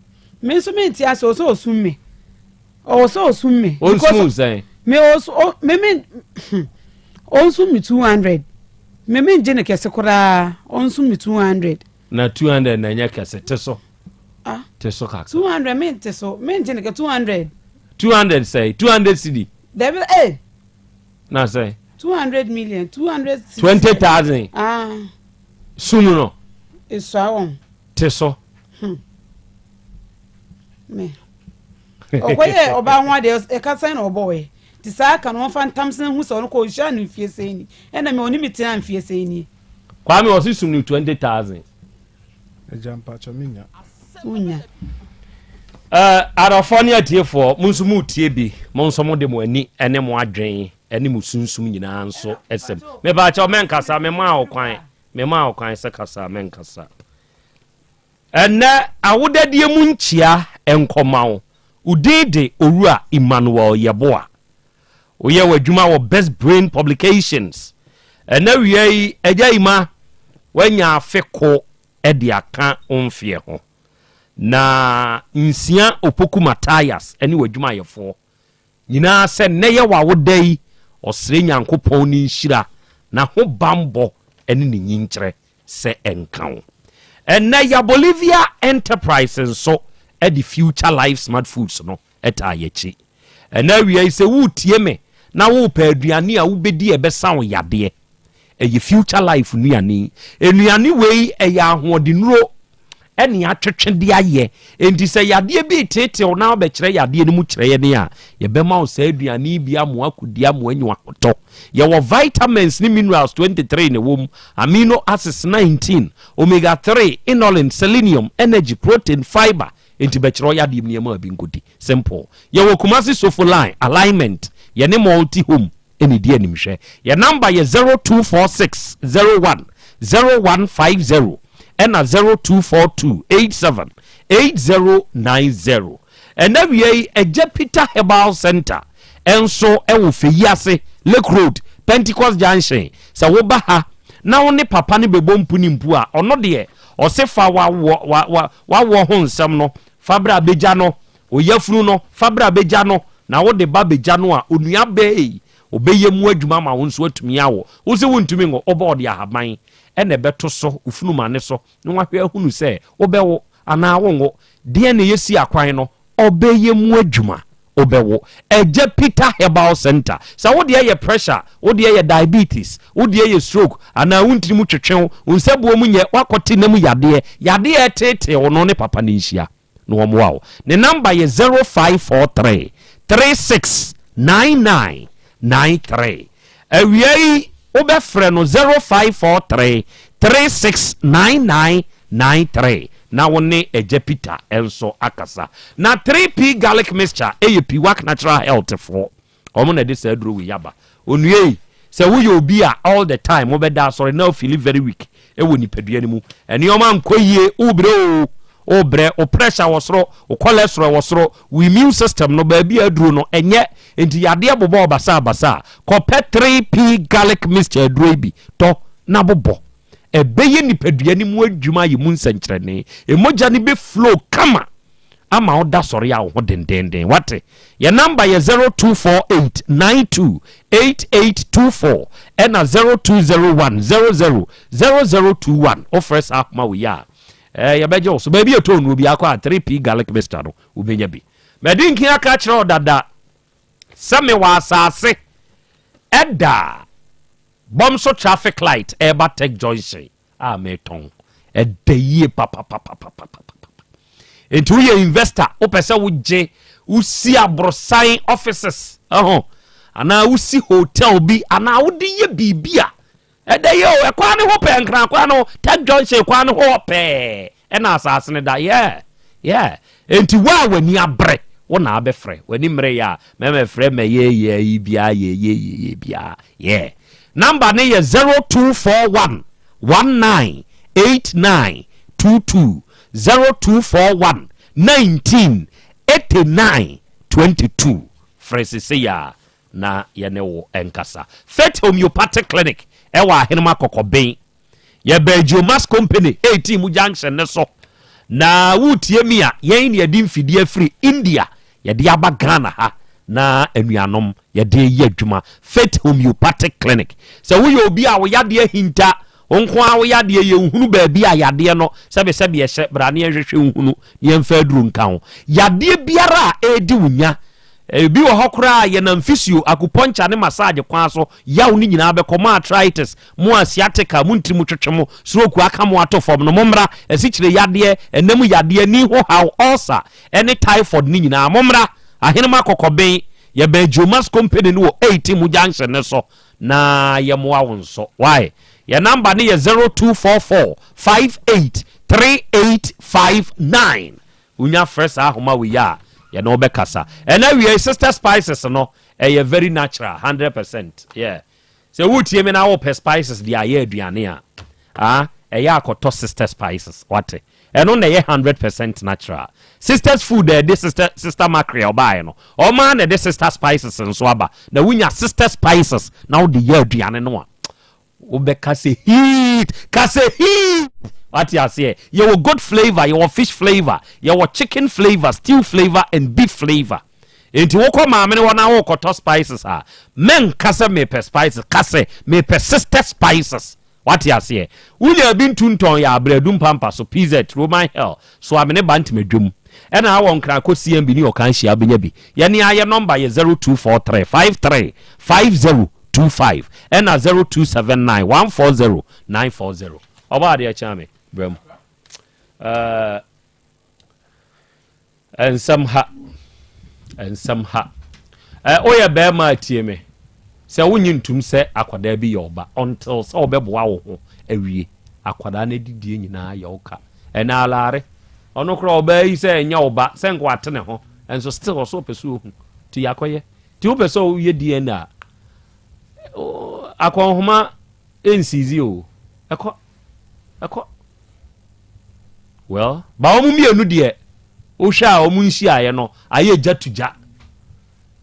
me nso me ente ase o so sum me o so sum me o sum sei me o so me on sum me 200 me nje ne kese kora on sum me 200 na 200 na nya kese teso teso ka 200 me teso me nje ne ke 200 say 200 cedi devil na say 200 million 20,000 sunu no eso awon teso me okoye oba ho ade e ka sign obo we ti sa ka no fa ntamsen hu so no ko hia no fie sei ni e na me oni mitina fie sei ni kwa me osi sunu 20,000 ejampa chominya unya Arafonia tiefo munsumu tie bi monsomo de mo ani ene mo adwen ene mo sunsum nyina nso esem me ba cha men kasa me ma okwan se kasa men kasa ene awodadie mu nchia enkomawo udede owura Emmanuel Yeboa oye wadwuma wo Best Brain Publications ene wiei eja ima wanya afeko edi aka onfie ho na nsia opoku Matthias eni wadwuma yefo nyina se neye wa wodai osre nyankopon ni nhira na ho bambo eni ni nyinkyere se enkan ena ya Bolivia Enterprises so at the Future Life Smart Foods no eta yechi ena wiai se wutie me na wo pa aduane a wo bedi ebesa wo yade ye Future Life nuane enuane wei eya ahodenuro eni atwetwede aye enti se yade bi tete na obekire yade ni mu kire ye ne a ye bema wo se aduane bi amo akudi amo anyu akoto ye wo vitamins ni minerals 23 ne wom amino acids 19 omega 3 inulin selenium energy protein fiber enti bekire yade ni ma bi ngodi simple ye wo Kumasi Sofoline alignment ye ne multi home eni die ni mhwe ye number ye 024601 0150 ena 0242878090 ena wiei eje Peter Herbal Center enso ewo feyiase Lake Road Pentecost Junction sa wo ba ha na wo ne papa ne bebo mpu ni mpu a ono de o se fa wa wo ho nsem no fabra beja no oyafunu no fabra beja no na wo de ba beja no a onua be obeyemu adwuma ma wo nso atumi awo wo se wo ntumi ngo oba ode ahaban ene beto so ufunu mane so no wahwe ahunu se obewo ana wongo de ne yesi akwan no obeyemu adwuma obewo eje Peter Herbal Center sa wo de ye pressure wo de ye diabetes wo de ye stroke ana wuntiri mu twetwen unsebuo mu nye wakoti na mu yade tete wo no ne papa ne nhia no wo mo ne number ye 0543 369993 awiei obefre no 0543 369993 na woni eje Peter enso akasa na 3p garlic mixture AAP work natural health for omo na de say duro we yaba onue se wo ye obi a all the time obeda sorry now feel very weak e woni padua ni mu eni o man koyie ubro o bre o pressure wosoro o cholesterol wosoro we immune system no ba bia aduru no enye enti yade bobo basa kope 3p garlic mixture aduru bi to na bobo ebeye nipadua ni mu adwuma ye mu nsankyerene emoja ni be flow kama ama oda sori a ho dendenden wate your number ye 0248928824 and 0201000021 offers akma we ya ya beje so baby eto no bi akwa 3p garlic mixture no ubenya bi medinki aka kire odada same wa asase eda bomso traffic light eba tech junction meton edeye papa enti we investor opese wo je usi abrosan offices ana usi hotel bi ana wo de ye bibia edeye o ekwa ne ho pe nkran kwa no tech junction kwa ne ho pe ena asase ne da yeah enti wa wani abre wo na abefre wani mre ya meme fre me ye bia ye bia yeah number ne ye 0241 198922 0241 198922 Francis ya na yene wo enkasa Fet Homeopathic Clinic ewa ahenema kokoben ye Belgiumas company 18 mu junction ne so na wutie mi a yen ye di mfidie free India ye di aba Ghana ha na anuanom ye de ye adwuma Fet Homeopathic Clinic so wo ye obi a wo yade hinta onko a wo yade ye nhunu ba bi a yade no sebe ye hye brane ye hwehwe nhunu ye mfa aduru nka ho yade biara edi wunya bi wo hokra ye na mfisio acupuncture ne massage kwa so yaw ni nyina be koma arthritis mu asiatica mu ntiri mu twetwemo stroke aka mu atofom no momra esikyire yade enam yade ni ho how ulcer any typhoid ni nyina momra ahenema kokoben ye Belgiumas company no 80 mu junction ne so na ye mo awonso why your number ni 0244583859 unya fresh ahoma we ya ya no be kasa and now we sister spices no a very natural 100% yeah so wutie me na wo spices dia ye aduane a ya akoto sister spices what and on the 100% natural sisters food this sister mackerel buy no o man the sister spices nso aba na wunya sister spices now the ye aduane no ube kase heat what you say your good flavor your fish flavor your chicken flavor stew flavor and beef flavor enti woko ma me wona wo koto spices ha men kase me pe spices kase me pe sister spices what you say unya bi ntunton ya abradum pampa so pizza roman hell so amene bantimedwum ena ha won kra ko CMB ni okan hia benya bi ye ne aye number ye 0243535025 and 0279140940 oba de chame brem and somehow oya be ma tie me se wonyintum se akwada bi yoba until se obeboa wo ho awie akwada na didie nyina ya oka ena alare ono kro oba yi se nya oba se nkwa atene ho enso still so pesu hu ti yakoye ti opeso ye die na akonhoma ensizi o eko well ba omu mienu de o hwa omu nsi aye no aye jatuja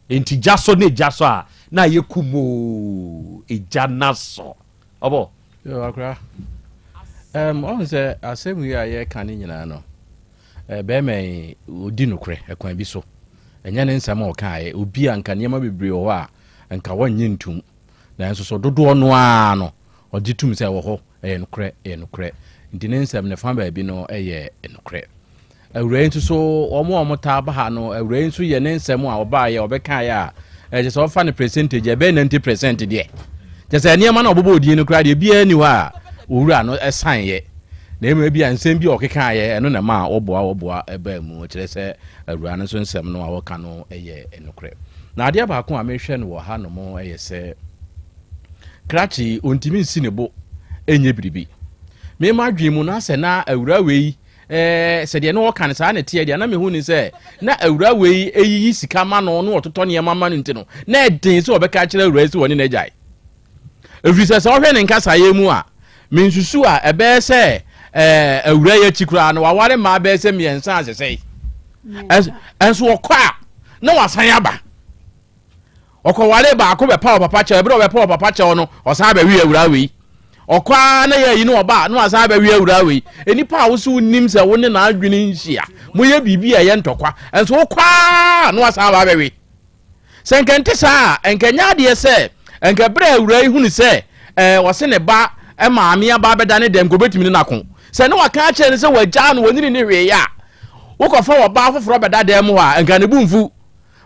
enti jaso ne jaso a na ye kumo eja naso obo yo akra on se asem wi aye kan nyina no be me odi nokre ekwan bi so enya ne nsam o kan aye obi anka ne ma bebre ho a anka wonye ntum na enso so dodo no a no ogitum se wo ho nokre ndine nsam ne fa ba bi no nokre awure nso so omo ta ba ha no awure nso ye ne nsam a oba ye obeka ya je so fa ne percentage e be 90% de je se ne ma na obobo odi no kra de bia ni wa owura no esan ye na ema bia nsam bi okeka ye eno na ma oboa eba mu kire se awura no so nsam no a woka no nokre na ade ba ko a mehwe no wo ha no mo se krachi ontimi nsi ne bo enye biribi me ma dwemu na se na awura wei se de no kan sa na tie de na me hu ni se na awura wei eyi sika ma no no ototo ne mama no ntino na edin se obeka kire awura si woni na jai efri se so hwe ne nkasa ye mu a me nsusu a ebe se awura ya chikura no waware ma be se miensa asesei enso okwa na wasan aba okowale ba ko be pa papa che ebe be pa papa che no osan ba wi awura we okwa na ya yi no oba na wasan ba wi awura we enipa a wo so nim se wo ne na adwene nhia mo ye bibi a ye ntokwa enso okwa na wasan ba ba we senkente sa enkenya de se enka bre awura yi hunu se wose ne ba maame aba beda ne dem ko betimi na ko se ne waka a che ne se wagya no woni ne hwe ya wokofa wo ba foforo beda dem ho a enka ne bumfu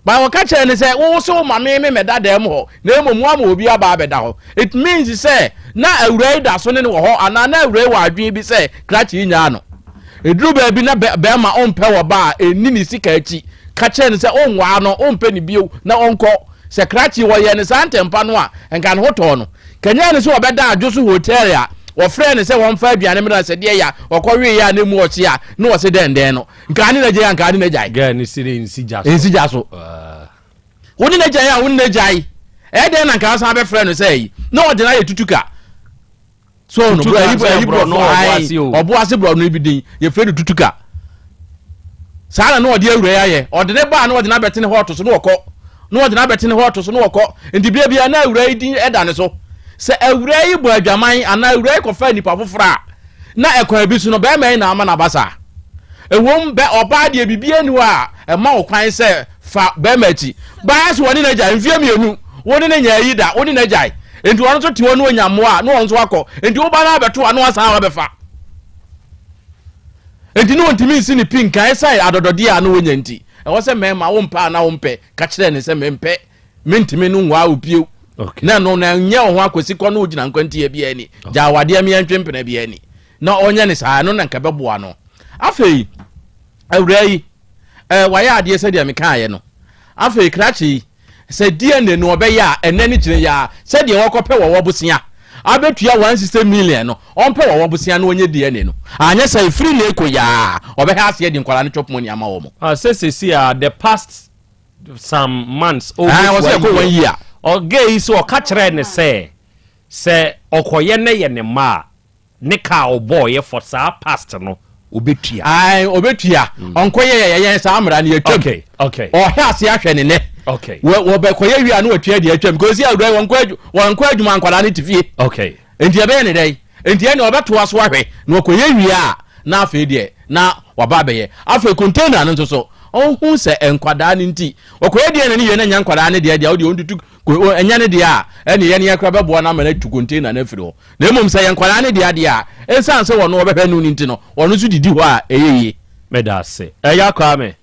ba waka che ne se wo so maame me meda dem ho na emomu ama obi aba beda ho it means say na awura yi da so ne wo ho ana na awura yi wa adwen bi se krachi nya no eduru ba bi na be ma onpe wo ba eni ni sika achi ka che ne se onwa no onpe ni bio na onko se krachi wo ye ne santempa no a enka ne hoto no kanya ne se obeda adwoso hotel a wo frɛ ne se won fa aduane mra se de ya okɔwe ya na mu ɔkye a no wo se den no nka ne na gye nka ne na gye ga ne sire nsi jaso woni na gye ya woni na gye den na nka san be frɛ no se yi na ɔde na ye tutuka so no bro no obo ase bro no bi din ye frɛ no tutuka sala no ɔde awura ya ye ɔde ne ba na ɔde na bɛte ne hɔ to so no ɔkɔ no ɔde na bɛte ne hɔ to so no ɔkɔ ndi bia na awura yi din ɛda ne so se awura yi bo adwaman ana awura yi kofa nipa fofora na ekwan bi so no be mai na ama na basa ewom be oba de bibie ni wa e ma okwan se fa be machi ba so woni na jai mfie mienu woni na nya yi da woni na jai enti won so ti woni onyamo a no won so akọ enti wo ba na beto a no asan wa befa enti no ntimi nsi ni pin kan sai adodode a no wonya nti e wo se mema wo mpa na wo mpe ka kire ne se mempe mentimi no nwa opio na no na nya ho akosi kɔ no ogina nkwanti ya bia ni ja wade am ya ntwempena bia ni na onya ne saa no na nka beboa no afei awura yi waya ade se dia meka ye no afei krachi se dia ne no obeya enne ni kire ya se dia wɔkɔpɛ wɔ bosia abetua 160 million no ɔmpɛ wɔ bosia no onye dia ne no anya se free na eko ya ɔbɛha ase de nkwala no twopmo ni ama wɔ mo the past some months over was like 1 year okay so okachre ne se okoye ne ye ne ma ne ka oboy for sa past no obetua obetua onkoye ye sa amra ne atwam okay o he ase ahwe ne ne okay wo be koye wi anu atua de atwam because ya udai wonko adwuma ankwala ne tifie okay enti ebe ne dai enti ene obeto aso ahwe na okoye wi a na afi de na waba beye afi container no so onhu se enkwada ne nti okoye de ne ye na nya nkwada ne de odi ondutu enya ne de a ene ye ne yakra bebo na mana tu container na afiri ho na emom se yenkwada ne de a ensan se wono obehwe nu nti no wono so didi ho a eyeye meda se eya kwa me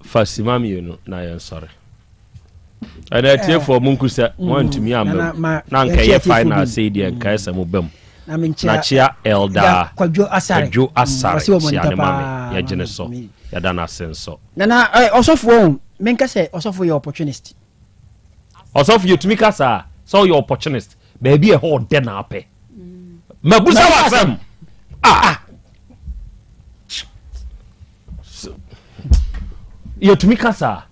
fasima mi no na yen sore ana tie for munkusa wantumi am na nka ye final say de nka esa mo bam na chia elda kwadwo asare chia ne mame ya gene so ya dana senso na osofo menka say osofo your opportunist osofo yetumi kasa so your opportunist baby e ho de na ape mabusa wasam yetumi kasa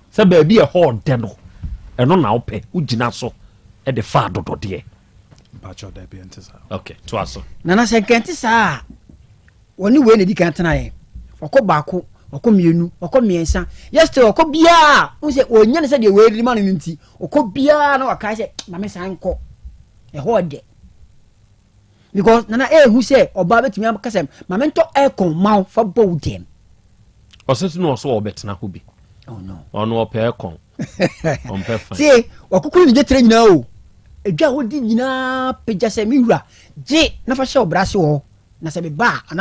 say baby e ho de no eno na ope ugina so e de fa dodode bacho da bi entisa okay to aso na se kenti sa woni we na di kan tena ye okọ baako okọ mienu okọ miensa yesterday okọ bia unse onya ne se de we ri man nti okọ bia na waka se na me san kọ e ho de because nana hu se oba betimi am kasem ma me nto aircon maw fa bow dem osetu no so obetena ho bi oh no ono opa aircon on pe fine see okukuru ni je tre nyina o edwa ho di nyina peja se mi wura je na fa hye obrase ho na se be ba